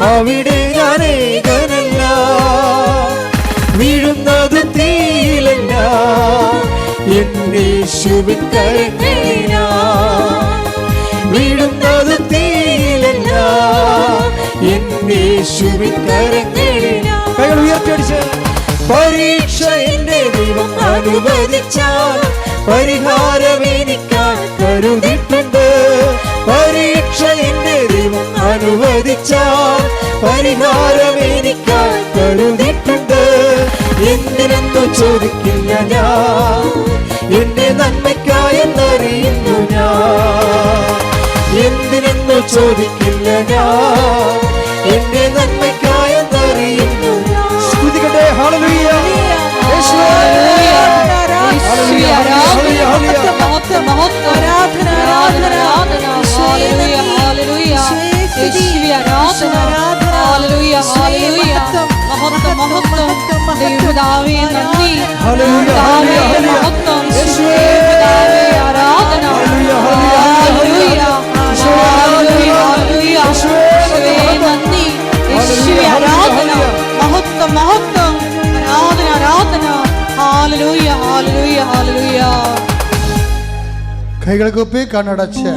അവിടെ ഞാൻ ഏകനല്ല. വീഴുന്നത് തീയിലല്ല, എന്റെ യേശുവിൻ കരങ്ങളിലാ. വീഴുന്നത് തീയിലല്ല, എന്റെ യേശുവിൻ കരങ്ങളിലാ. കൈകൾ ഉയർത്തിയടിച്ച് പരീക്ഷ എന്റെ ദൈവം അനുവദിച്ചാൽ പരിഹാരം എനിക്കായി കരുതിയിട്ടുണ്ട്. പരീക്ഷ എന്റെ ദൈവം അനുവദിച്ചാൽ പരിഹാരം എനിക്കായി കരുതിയിട്ടുണ്ട്. എന്തിനെന്നു ചോദിക്കില്ല ഞാൻ, എന്റെ നന്മയ്ക്കായെന്നറിയുന്നു ഞാൻ. എന്തിനെന്നു ചോദിക്കില്ല ഞാൻ, എന്റെ നന്മയ്ക്കായെന്നറിയുന്നു ഞാൻ. സ്തുതിക്കട്ടെ. ഹല്ലേലൂയ. യേശുവേ കൈകൾ കൂപ്പി കണ്ണടച്ച്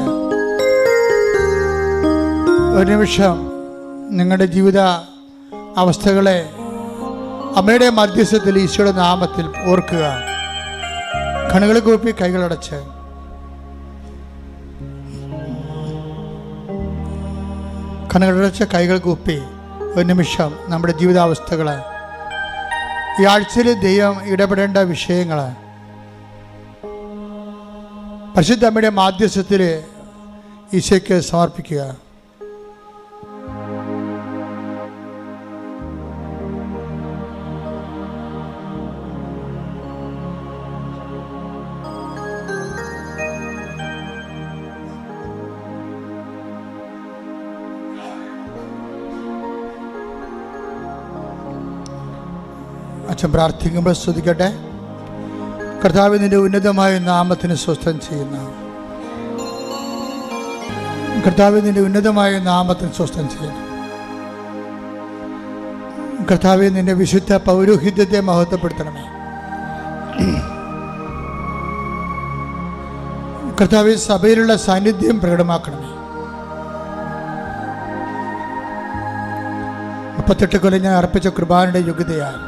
ഒരു നിമിഷം നിങ്ങളുടെ ജീവിത അവസ്ഥകളെ അമ്മയുടെ മധ്യസ്ഥത്തിൽ ഈശോയുടെ നാമത്തിൽ ഓർക്കുക. കണ്ണുകൾ കൂപ്പി കൈകളടച്ച് കണ്ണുകളടച്ച് കൈകൾ കൂപ്പി ഒരു നിമിഷം നമ്മുടെ ജീവിതാവസ്ഥകൾ, ഈ ആഴ്ചയിൽ ദൈവം ഇടപെടേണ്ട വിഷയങ്ങൾ പരിശുദ്ധ അമ്മയുടെ മാധ്യസ്ഥത്തിൽ ഈശോയ്ക്ക് സമർപ്പിക്കുക. അച്ഛൻ പ്രാർത്ഥിക്കുമ്പോൾ സ്തുതിക്കട്ടെ. കർത്താവ് നിന്റെ ഉന്നതമായ നാമത്തിന് സ്വസ്ഥം ചെയ്യുന്ന കർത്താവ് നിന്റെ ഉന്നതമായ നാമത്തിന് സ്വസ്ഥം ചെയ്യുന്നു. കർത്താവ് നിന്റെ വിശുദ്ധ പൗരോഹിത്യത്തെ മഹത്വപ്പെടുത്തണമേ. കർത്താവ് സഭയിലുള്ള സാന്നിധ്യം പ്രകടമാക്കണമേ. 38 കൊല്ലം ഞാൻ അർപ്പിച്ച കൃപാനയുടെ യോഗ്യതയാൽ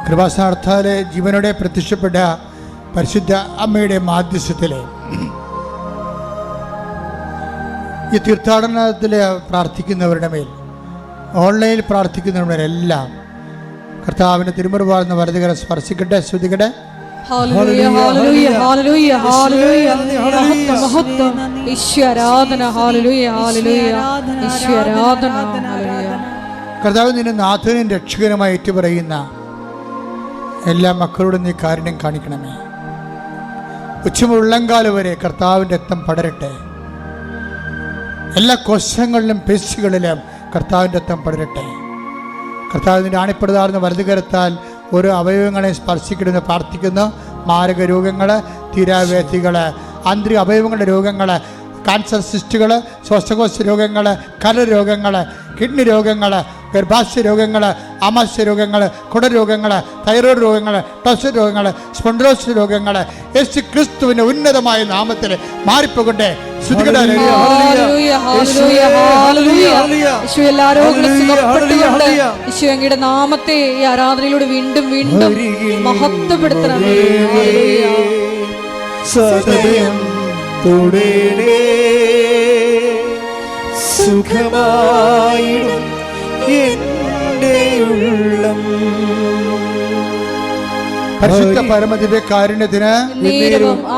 കൃപാസ്ഥാനത്താലെ ജീവനോടെ പ്രത്യക്ഷപ്പെട്ട പരിശുദ്ധ അമ്മയുടെ മാധ്യസ്ഥത്തിലെ ഈ തീർത്ഥാടനത്തിൽ പ്രാർത്ഥിക്കുന്നവരുടെ മേൽ, ഓൺലൈനിൽ പ്രാർത്ഥിക്കുന്നവരുടെ മേലെല്ലാം കർത്താവിൻ്റെ തിരുമുറിവാർന്ന വലതുകരം സ്പർശിക്കട്ടെ. ശ്രുതിക്കട്ടെ. കർത്താവ് നിന്റെ നാഥനും രക്ഷകനുമായി ഏറ്റുപറയുന്ന എല്ലാ മക്കളോടും നീ കാരുണ്യം കാണിക്കണമേ. ഉച്ചമുള്ളങ്കാല് വരെ കർത്താവിൻ്റെ രക്തം പടരട്ടെ. എല്ലാ കോശങ്ങളിലും പേശികളിലും കർത്താവിൻ്റെ രക്തം പടരട്ടെ. കർത്താവിൻ്റെ ആണിപ്പെടുതാർന്ന വലതുകരത്താൽ ഓരോ അവയവങ്ങളെ സ്പർശിക്കണമെന്ന് പ്രാർത്ഥിക്കുന്നു. മാരക രോഗങ്ങൾ, തീരാവേദികൾ, ആന്തരിക അവയവങ്ങളുടെ രോഗങ്ങൾ, കാൻസർ സിസ്റ്റുകൾ, ശ്വാസകോശ രോഗങ്ങൾ, കരരോഗങ്ങൾ, കിഡ്നി രോഗങ്ങൾ, ഗർഭാശയ രോഗങ്ങൾ, ആമാശയ രോഗങ്ങൾ, കുടരോഗങ്ങൾ, തൈറോയ്ഡ് രോഗങ്ങൾ, ടോക്സിൻ രോഗങ്ങൾ, സ്പോണ്ടിലോസിസ് രോഗങ്ങൾ യേശു ക്രിസ്തുവിന്റെ ഉന്നതമായ നാമത്തിൽ മാറിപ്പോകട്ടെ. ഈശോയുടെ നാമത്തെ ഈ ആരാധനയിലൂടെ വീണ്ടും വീണ്ടും മഹത്വപ്പെടുത്തണമേ. സദയം തുടരേ സുഖമായിടും എൻ്റെ ഉള്ളം. പരിശുദ്ധ പരമദിവ്യ കാരുണ്യത്തിന്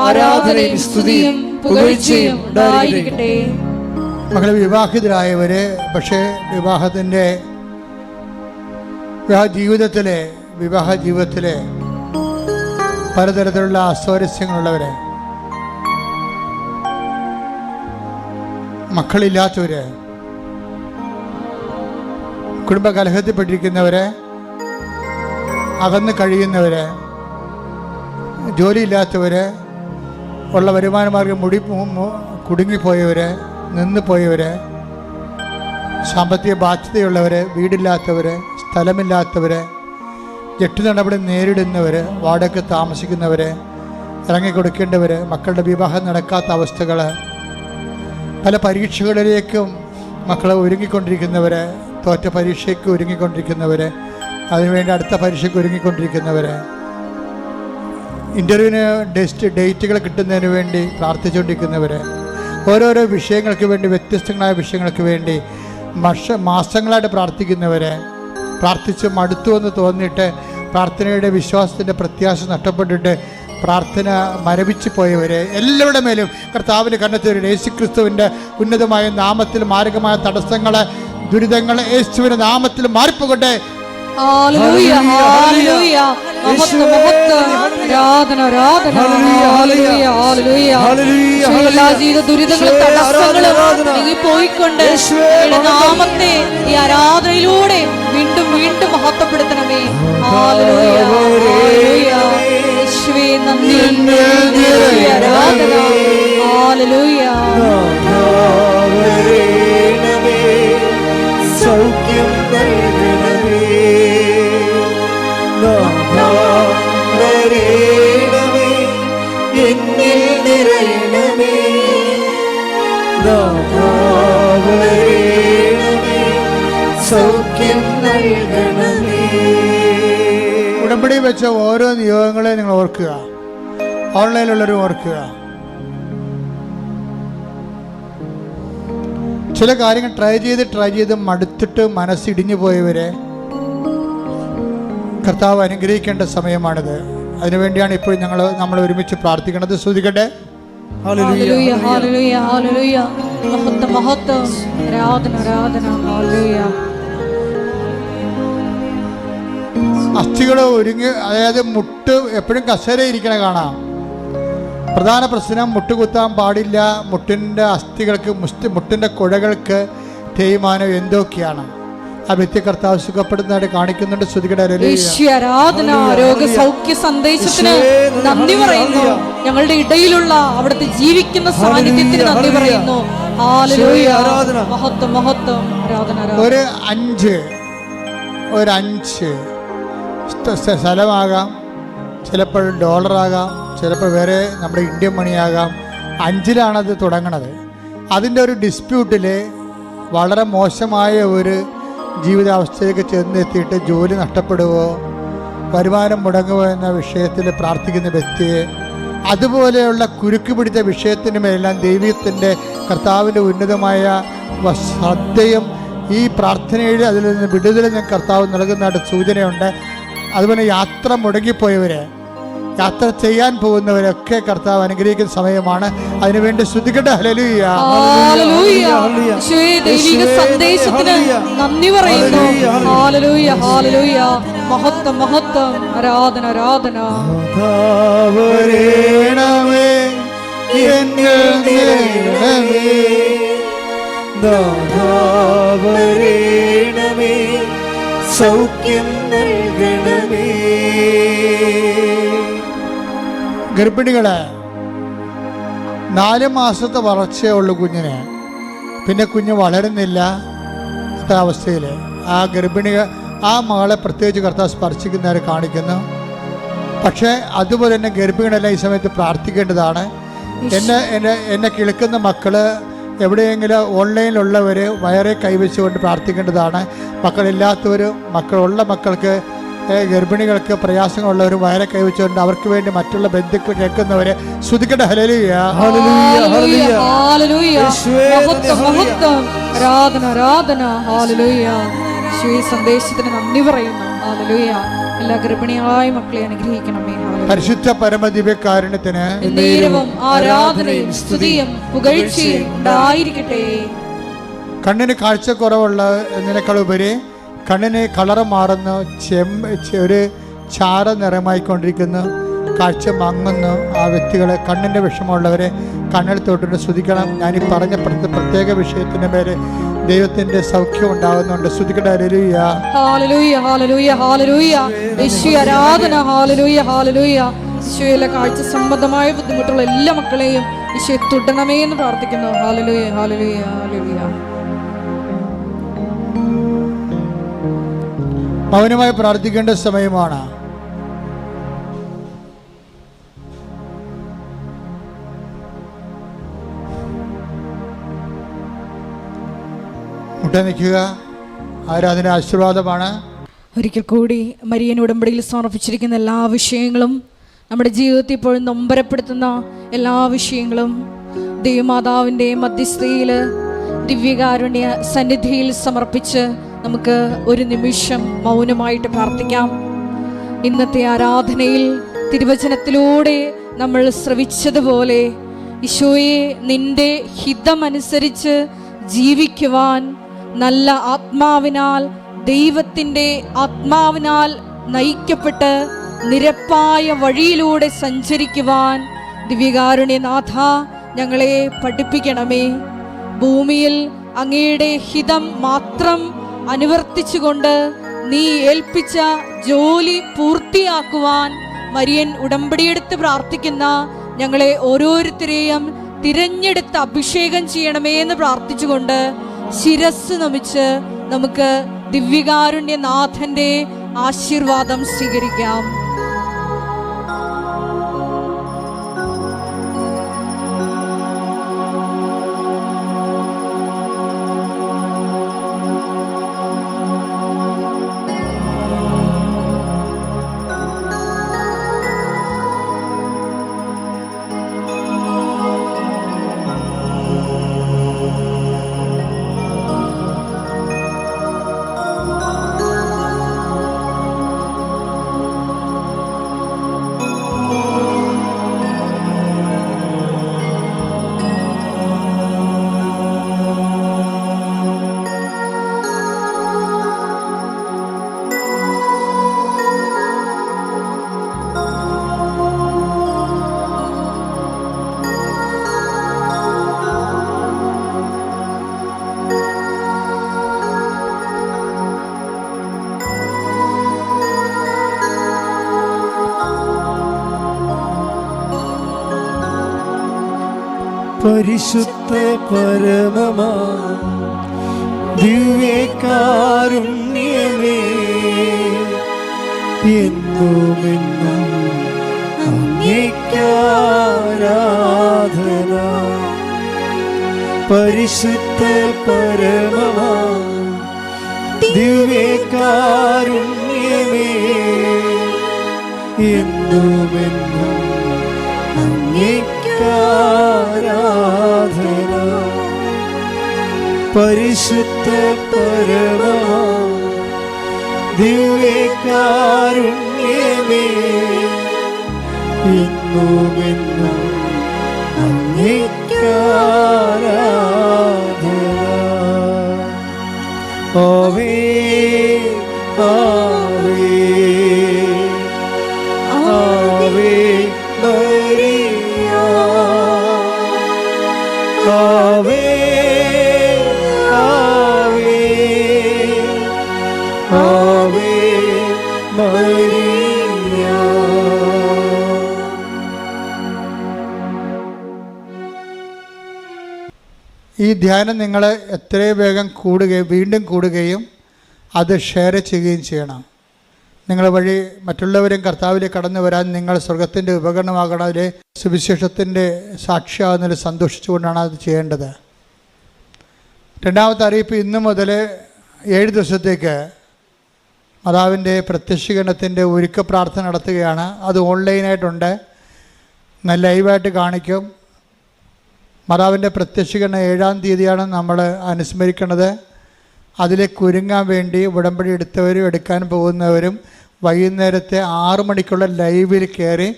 ആരാധനയും സ്തുതിയും പുകഴ്ചയും ഉണ്ടായിരിക്കട്ടെ. മകളെ വിവാഹിതരായവര്, പക്ഷേ വിവാഹ ജീവിതത്തിലെ പലതരത്തിലുള്ള അസ്വാരസ്യങ്ങളുള്ളവര്, മക്കളില്ലാത്തവര്, കുടുംബകലഹത്തിൽപ്പെട്ടിരിക്കുന്നവര്, അകന്ന് കഴിയുന്നവര്, ജോലിയില്ലാത്തവര്, ഉള്ള വരുമാനമാർഗം കുടുങ്ങിപ്പോയവര്, നിന്ന് പോയവര്, സാമ്പത്തിക ബാധ്യതയുള്ളവർ, വീടില്ലാത്തവർ, സ്ഥലമില്ലാത്തവർ, ജപ്തി നടപടി നേരിടുന്നവർ, വാടക താമസിക്കുന്നവർ, ഇറങ്ങിക്കൊടുക്കേണ്ടവർ, മക്കളുടെ വിവാഹം നടക്കാത്ത അവസ്ഥകൾ, പല പരീക്ഷകളിലേക്കും മക്കളെ ഒരുങ്ങിക്കൊണ്ടിരിക്കുന്നവർ, തോറ്റ പരീക്ഷയ്ക്ക് ഒരുങ്ങിക്കൊണ്ടിരിക്കുന്നവർ, അതിനുവേണ്ടി അടുത്ത പരീക്ഷയ്ക്ക് ഒരുങ്ങിക്കൊണ്ടിരിക്കുന്നവർ, ഇൻ്റർവ്യൂവിന് ഡേറ്റുകൾ കിട്ടുന്നതിന് വേണ്ടി പ്രാർത്ഥിച്ചുകൊണ്ടിരിക്കുന്നവർ, ഓരോരോ വിഷയങ്ങൾക്ക് വേണ്ടി, വ്യത്യസ്തങ്ങളായ വിഷയങ്ങൾക്ക് വേണ്ടി മാസങ്ങളായിട്ട് പ്രാർത്ഥിക്കുന്നവർ, പ്രാർത്ഥിച്ച് മടുത്തു എന്ന് തോന്നിയിട്ട് പ്രാർത്ഥനയുടെ വിശ്വാസത്തിൻ്റെ പ്രത്യാശ നഷ്ടപ്പെട്ടിട്ട് പ്രാർത്ഥന മരവിച്ചു പോയവർ, എല്ലാവരുടെ മേലും കർത്താവിൻ്റെ കണ്ടെത്തിയവർ യേശുക്രിസ്തുവിൻ്റെ ഉന്നതമായ നാമത്തിൽ മാരകമായ തടസ്സങ്ങളെ, ദുരിതങ്ങളെ യേശുവിൻ്റെ നാമത്തിൽ മാറിപ്പോകട്ടെ. ഹല്ലേലൂയ, ഹല്ലേലൂയ, മഹത്വം, മഹത്വം, ആരാധന, ആരാധന, ഹല്ലേലൂയ, ഹല്ലേലൂയ. എല്ലാ ജീവിത ദുരിതങ്ങളും തടസ്സങ്ങളും നീങ്ങി പോയിക്കൊണ്ട് നാമത്തെ ഈ ആരാധനയിലൂടെ വീണ്ടും വീണ്ടും മഹത്വപ്പെടുത്തണമേ. ഹല്ലേലൂയ, ഹല്ലേലൂയ. യേശുവേ നന്ദി, ആരാധന, ഹല്ലേലൂയ. സൗഖ്യം നൽകണമേ, വരേണമേ, എന്നിൽ നിറയണമേ, വരേണമേ, സൗഖ്യം നൽകണമേ. ഉടമ്പടി വെച്ച ഓരോ നിയോഗങ്ങളെ നിങ്ങൾ ഓർക്കുക, ഓൺലൈനിലുള്ളവരും ഓർക്കുക. ചില കാര്യങ്ങൾ ട്രൈ ചെയ്ത് മടുത്തിട്ട് മനസ്സിടിഞ്ഞു പോയവരെ കർത്താവ് അനുഗ്രഹിക്കേണ്ട സമയമാണിത്. അതിനുവേണ്ടിയാണ് ഇപ്പോൾ നമ്മൾ ഒരുമിച്ച് പ്രാർത്ഥിക്കുന്നത്. ശ്രദ്ധിക്കട്ടെ. ഹല്ലേലൂയ, ഹല്ലേലൂയ, ഹല്ലേലൂയ. മഹത്വം, മഹത്വം, ആരാധന, ആരാധന, ഹല്ലേലൂയ. അസ്ഥികൾ ഒരുങ്ങി, അതായത് മുട്ട് എപ്പോഴും കസേര ഇരിക്കണ കാണാം. പ്രധാന പ്രശ്നം മുട്ടുകുത്താൻ പാടില്ല. മുട്ടിൻ്റെ അസ്ഥികൾക്ക്, മുട്ടിൻ്റെ കുഴകൾക്ക് തേയ്മാനം എന്തൊക്കെയാണ്. ആ വ്യക്തി കർത്താവ് സുഖപ്പെടുന്നതായിട്ട് കാണിക്കുന്നുണ്ട്. ആരാധന, രോഗസൗഖ്യ സന്ദേശത്തിന് നന്ദി പറയുന്നു. ഞങ്ങളുടെ ഇടയിലുള്ള അവിടുത്തെ ജീവിക്കുന്ന സാന്നിധ്യത്തിന് നന്ദി പറയുന്നു. ഹല്ലേലൂയ, മഹത്വം, മഹത്വം, ആരാധന. ഒരു അഞ്ച് സ്ഥലമാകാം, ചിലപ്പോൾ ഡോളറാകാം, ചിലപ്പോൾ വേറെ നമ്മുടെ ഇന്ത്യൻ മണിയാകാം. 5-ലാണത് തുടങ്ങണത്. അതിൻ്റെ ഒരു ഡിസ്പ്യൂട്ടിൽ വളരെ മോശമായ ഒരു ജീവിതാവസ്ഥയിലേക്ക് ചെന്നെത്തിയിട്ട് ജോലി നഷ്ടപ്പെടുകയോ വരുമാനം മുടങ്ങുകയോ എന്ന വിഷയത്തിൽ പ്രാർത്ഥിക്കുന്ന വ്യക്തിയെ, അതുപോലെയുള്ള കുരുക്ക് പിടിച്ച വിഷയത്തിന് മേലെല്ലാം ദൈവത്തിൻ്റെ കർത്താവിൻ്റെ ഉന്നതമായ ശ്രദ്ധയും ഈ പ്രാർത്ഥനയിൽ അതിൽ നിന്ന് വിടുതലും ഞാൻ കർത്താവ് നൽകുന്നതായിട്ട് സൂചനയുണ്ട്. അതുപോലെ യാത്ര മുടങ്ങിപ്പോയവരെ, യാത്ര ചെയ്യാൻ പോകുന്നവരൊക്കെ കർത്താവ് അനുഗ്രഹിക്കുന്ന സമയമാണ്. അതിനുവേണ്ടി ശ്രദ്ധിക്കട്ടെ. ഹല്ലേലൂയ, ദൈവിക സന്ദേശത്തിന് നന്ദി പറയുന്നു. ഹല്ലേലൂയ, ഹല്ലേലൂയ, മഹത്വം, മഹത്വം, ആരാധന, ആരാധന. സൗഖ്യം നൽകണമേ. ഗർഭിണികളെ, 4 മാസത്തെ വളർച്ചയേ ഉള്ളൂ കുഞ്ഞിന്. പിന്നെ കുഞ്ഞ് വളരുന്നില്ല. അവസ്ഥയിൽ ആ ആ മകളെ പ്രത്യേകിച്ച് കർത്താവ് സ്പർശിക്കുന്നവരെ കാണിക്കുന്നു. പക്ഷേ അതുപോലെ തന്നെ ഗർഭിണികളെല്ലാം ഈ സമയത്ത് പ്രാർത്ഥിക്കേണ്ടതാണ്. എന്നെ കേൾക്കുന്ന മക്കള്, എവിടെയെങ്കിലും ഓൺലൈനിലുള്ളവർ വയറെ കൈവച്ചുകൊണ്ട് പ്രാർത്ഥിക്കേണ്ടതാണ്. മക്കളില്ലാത്തവരും മക്കളുള്ള മക്കൾക്ക്, ഗർഭിണികൾക്ക് പ്രയാസങ്ങളുള്ളവർ വയറെ കൈവച്ചുകൊണ്ട് അവർക്ക് വേണ്ടി മറ്റുള്ള ബന്ധുക്കൾ കേൾക്കുന്നവരെ സ്തുതിക്കട്ടെ. ഹല്ലേലൂയ, ഹല്ലേലൂയ, ഹല്ലേലൂയ, മഹത്വം, മഹത്വം, ആരാധന, ആരാധന, ഹല്ലേലൂയ. സന്ദേശത്തിന് നന്ദി പറയുന്നു. ഹല്ലേലൂയ. എല്ലാ ഗർഭിണിയായ മക്കളെ അനുഗ്രഹിക്കണമേ. പരിശുദ്ധ പരമദിവ്യകാരുണ്യത്തിന് ആരാധനയും സ്തുതിയും പുകഴ്ചയും ഉണ്ടായിരിക്കട്ടെ. കണ്ണിന് കാഴ്ചക്കുറവുള്ള എന്നതിനേക്കാളുപരി കണ്ണിന് കളറ് മാറുന്നു, ഒരു ചാര നിറമായിക്കൊണ്ടിരിക്കുന്നു, കാഴ്ച മങ്ങുന്നു. ആ വ്യക്തികളെ, കണ്ണിൻ്റെ വിഷമമുള്ളവരെ കണ്ണിൽ തൊട്ടിട്ട് സ്തുതിക്കണം. ഞാനീ പറഞ്ഞ പ്രത്യേക വിഷയത്തിൻ്റെ പേര് ദൈവത്തിൻ്റെ സൗഖ്യം ഉണ്ടാകുന്നുണ്ട്. സ്തുതിക്കട്ടെ. ഹല്ലേലൂയ, ഹല്ലേലൂയ, ഹല്ലേലൂയ, ഹല്ലേലൂയ. യേശുവേ ആരാധന. ഹല്ലേലൂയ, ഹല്ലേലൂയ. യേശുവേ കാഴ്ച സംബന്ധമായ ബുദ്ധിമുട്ടുള്ള എല്ലാ മക്കളെയും യേശുവേ തൊടണമേ എന്ന് പ്രാർത്ഥിക്കുന്നു. ഹല്ലേലൂയ, ഹല്ലേലൂയ, ഹല്ലേലൂയ. മൗനമായി പ്രാർത്ഥിക്കേണ്ട സമയമാണ്. മുട്ട നിൽക്കുക. ആരാധന ആശീർവാദമാണ്. ഒരിക്കൽ കൂടി മരിയൻ ഉടമ്പടിയിൽ സമർപ്പിച്ചിരിക്കുന്ന എല്ലാ വിഷയങ്ങളും, നമ്മുടെ ജീവിതത്തിൽ ഇപ്പോഴും നൊമ്പരപ്പെടുത്തുന്ന എല്ലാ വിഷയങ്ങളും ദൈവമാതാവിൻ്റെ മധ്യസ്ഥയിൽ ദിവ്യകാരുണ്യ സന്നിധിയിൽ സമർപ്പിച്ച് നമുക്ക് ഒരു നിമിഷം മൗനമായിട്ട് പ്രാർത്ഥിക്കാം. ഇന്നത്തെ ആരാധനയിൽ തിരുവചനത്തിലൂടെ നമ്മൾ ശ്രവിച്ചതുപോലെ ഈശോയെ, നിന്റെ ഹിതമനുസരിച്ച് ജീവിക്കുവാൻ, നല്ല ആത്മാവിനാൽ, ദൈവത്തിൻ്റെ ആത്മാവിനാൽ നയിക്കപ്പെട്ട് നിരപ്പായ വഴിയിലൂടെ സഞ്ചരിക്കുവാൻ ദിവ്യകാരുണ്യനാഥ ഞങ്ങളെ പഠിപ്പിക്കണമേ. ഭൂമിയിൽ അങ്ങയുടെ ഹിതം മാത്രം അനുവർത്തിച്ചുകൊണ്ട് നീ ഏൽപ്പിച്ച ജോലി പൂർത്തിയാക്കുവാൻ മരിയൻ ഉടമ്പടിയെടുത്ത് പ്രാർത്ഥിക്കുന്ന ഞങ്ങളെ ഓരോരുത്തരെയും തിരഞ്ഞെടുത്ത് അഭിഷേകം ചെയ്യണമേ എന്ന് പ്രാർത്ഥിച്ചുകൊണ്ട് ശിരസ് നമിച്ച് നമുക്ക് ദിവ്യകാരുണ്യനാഥന്റെ ആശീർവാദം സ്വീകരിക്കാം. പരിശുദ്ധ പരമമാ ദിവ്യകാരുണ്യമേ, എന്നുമെന്നും അങ്ങേയ്ക്കാരാധന. പരിശുദ്ധ പരമമാ ദിവ്യകാരുണ്യമേ, എന്നുമെന്നും അങ്ങേയ്ക്കാരാധന. പരിശുദ്ധ പരമമാ ദിവ്യകാരുണ്യമേ, എന്നുമെന്നും അങ്ങേയ്ക്കാരാധന. ആവേ ആവേ ആവേ മരിയ, ആവേ ആവേ ആവേ മരിയ. ഈ ധ്യാനം നിങ്ങൾ എത്രയും വേഗം വീണ്ടും കൂടുകയും അത് ഷെയർ ചെയ്യുകയും ചെയ്യണം. നിങ്ങൾ വഴി മറ്റുള്ളവരും കർത്താവിലേക്ക് കടന്നു വരാൻ നിങ്ങൾ സ്വർഗത്തിൻ്റെ ഉപകരണമാകണതിലെ സുവിശേഷത്തിൻ്റെ സാക്ഷിയാകുന്നതിൽ സന്തോഷിച്ചുകൊണ്ടാണ് അത് ചെയ്യേണ്ടത്. രണ്ടാമത്തെ അറിയിപ്പ്, ഇന്നു മുതൽ 7 ദിവസത്തേക്ക് മാതാവിൻ്റെ പ്രത്യക്ഷീകരണത്തിൻ്റെ ഒരുക്ക പ്രാർത്ഥന നടത്തുകയാണ്. അത് ഓൺലൈനായിട്ടുണ്ട്, ലൈവായിട്ട് കാണിക്കും. മാതാവിൻ്റെ പ്രത്യക്ഷീകരണം 7-ാം തീയതിയാണ് നമ്മൾ അനുസ്മരിക്കുന്നത്. അതിലേക്ക് ഒരുങ്ങാൻ വേണ്ടി ഉടമ്പടി എടുത്തവരും എടുക്കാൻ പോകുന്നവരും വൈകുന്നേരത്തെ 6 മണിക്കുള്ള ലൈവിൽ കയറി,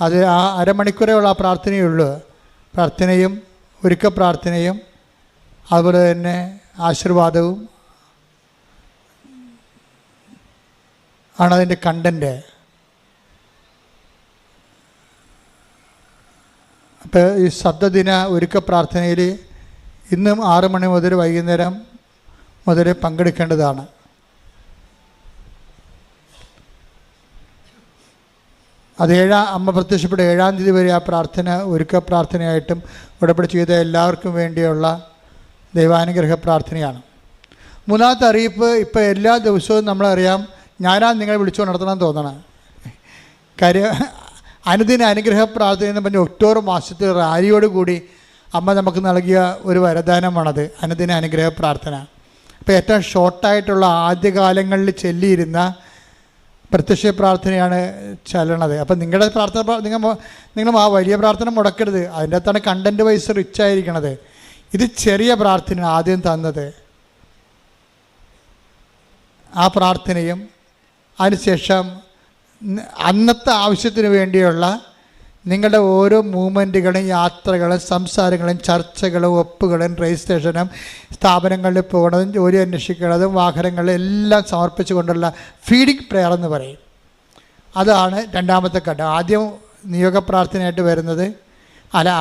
അത് ആ അരമണിക്കൂറേയുള്ള ആ പ്രാർത്ഥനയുള്ളൂ. പ്രാർത്ഥനയും ഒരുക്ക പ്രാർത്ഥനയും അതുപോലെ തന്നെ ആശീർവാദവും ആണതിൻ്റെ കണ്ടൻറ്റ്. അപ്പോൾ ഈ ശബ്ദദിന ഒരുക്ക പ്രാർത്ഥനയിൽ ഇന്നും 6 മണി മുതൽ വൈകുന്നേരം മുതൽ പങ്കെടുക്കേണ്ടതാണ്. അത് അമ്മ പ്രത്യക്ഷപ്പെട്ട 7-ാം തീയതി വരെ ആ പ്രാർത്ഥന ഒരുക്ക പ്രാർത്ഥനയായിട്ടും ഉടമ്പടി ചെയ്ത എല്ലാവർക്കും വേണ്ടിയുള്ള ദൈവാനുഗ്രഹ പ്രാർത്ഥനയാണ്. മൂന്നാമത്തെ അറിയിപ്പ്, ഇപ്പോൾ എല്ലാ ദിവസവും നമ്മളറിയാം ഞാനാണ് നിങ്ങളെ വിളിച്ചുകൊണ്ട് നടത്തണമെന്ന് തോന്നണം. കാര്യം അനുദിന അനുഗ്രഹ പ്രാർത്ഥന എന്ന് പറഞ്ഞ് ഒക്ടോബർ മാസത്തിൽ റാലിയോടുകൂടി അമ്മ നമുക്ക് നൽകിയ ഒരു വരദാനമാണത്, അനുദിന അനുഗ്രഹ പ്രാർത്ഥന. അപ്പോൾ ഏറ്റവും ഷോർട്ടായിട്ടുള്ള ആദ്യകാലങ്ങളിൽ ചൊല്ലിയിരുന്ന പ്രത്യക്ഷ പ്രാർത്ഥനയാണ് ചൊല്ലണത്. അപ്പം നിങ്ങളുടെ പ്രാർത്ഥന നിങ്ങൾ ആ വലിയ പ്രാർത്ഥന മുടക്കരുത്. അതിൻ്റെ അകത്താണ് കണ്ടൻറ്റ് വൈസ് റിച്ച് ആയിരിക്കണത്. ഇത് ചെറിയ പ്രാർത്ഥനയാണ് ആദ്യം തന്നത്. ആ പ്രാർത്ഥനയും അതിനുശേഷം അന്നത്തെ ആവശ്യത്തിന് വേണ്ടിയുള്ള നിങ്ങളുടെ ഓരോ മൂവ്മെൻറ്റുകളും യാത്രകളും സംസാരങ്ങളും ചർച്ചകളും ഒപ്പുകളും രജിസ്ട്രേഷനും സ്ഥാപനങ്ങളിൽ പോകുന്നതും ജോലി അന്വേഷിക്കുന്നതും വാഹനങ്ങളും എല്ലാം സമർപ്പിച്ചുകൊണ്ടുള്ള ഫീഡിംഗ് പ്രെയർ എന്ന് പറയും. അതാണ് രണ്ടാമത്തെ ഘട്ടം. ആദ്യം നിയോഗ പ്രാർത്ഥനയായിട്ട് വരുന്നത്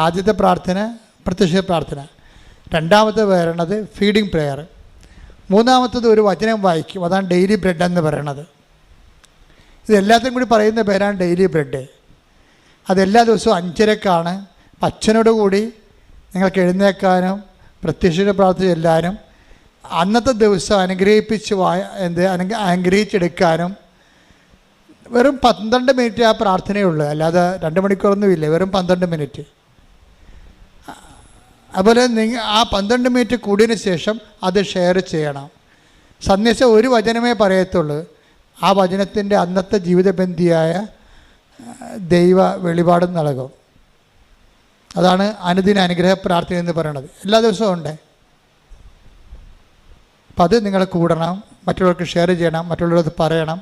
ആദ്യത്തെ പ്രാർത്ഥന പ്രത്യക്ഷ പ്രാർത്ഥന, രണ്ടാമത്തെ വരുന്നത് ഫീഡിംഗ് പ്രെയർ, മൂന്നാമത്തത് ഒരു വചനം വായിക്കും. അതാണ് ഡെയിലി ബ്രെഡ് എന്ന് പറയണത്. ഇതെല്ലാത്തിനും കൂടി പറയുന്ന പേരാണ് ഡെയിലി ബ്രെഡ്. അതെല്ലാ ദിവസവും 5:30 അച്ഛനോട് കൂടി നിങ്ങൾക്ക് എഴുന്നേൽക്കാനും പ്രത്യക്ഷ പ്രാർത്ഥന ചെല്ലാനും അന്നത്തെ ദിവസം അനുഗ്രഹിച്ചെടുക്കാനും വെറും 12 മിനിറ്റ് ആ പ്രാർത്ഥനയുള്ളൂ. അല്ലാതെ 2 മണിക്കൂറൊന്നുമില്ല, വെറും 12 മിനിറ്റ്. അതുപോലെ ആ 12 മിനിറ്റ് കൂടിയതിന് ശേഷം അത് ഷെയർ ചെയ്യണം. സന്ദേശം ഒരു വചനമേ പറയത്തുള്ളൂ. ആ വചനത്തിൻ്റെ അന്നത്തെ ജീവിതബന്ധിയായ ദൈവ വെളിപാടും നൽകും. അതാണ് അനുദിന അനുഗ്രഹ പ്രാർത്ഥന എന്ന് പറയുന്നത്. എല്ലാ ദിവസവും ഉണ്ട്. അപ്പം അത് നിങ്ങൾ കൂടണം, മറ്റുള്ളവർക്ക് ഷെയർ ചെയ്യണം, മറ്റുള്ളവർക്ക് പറയണം.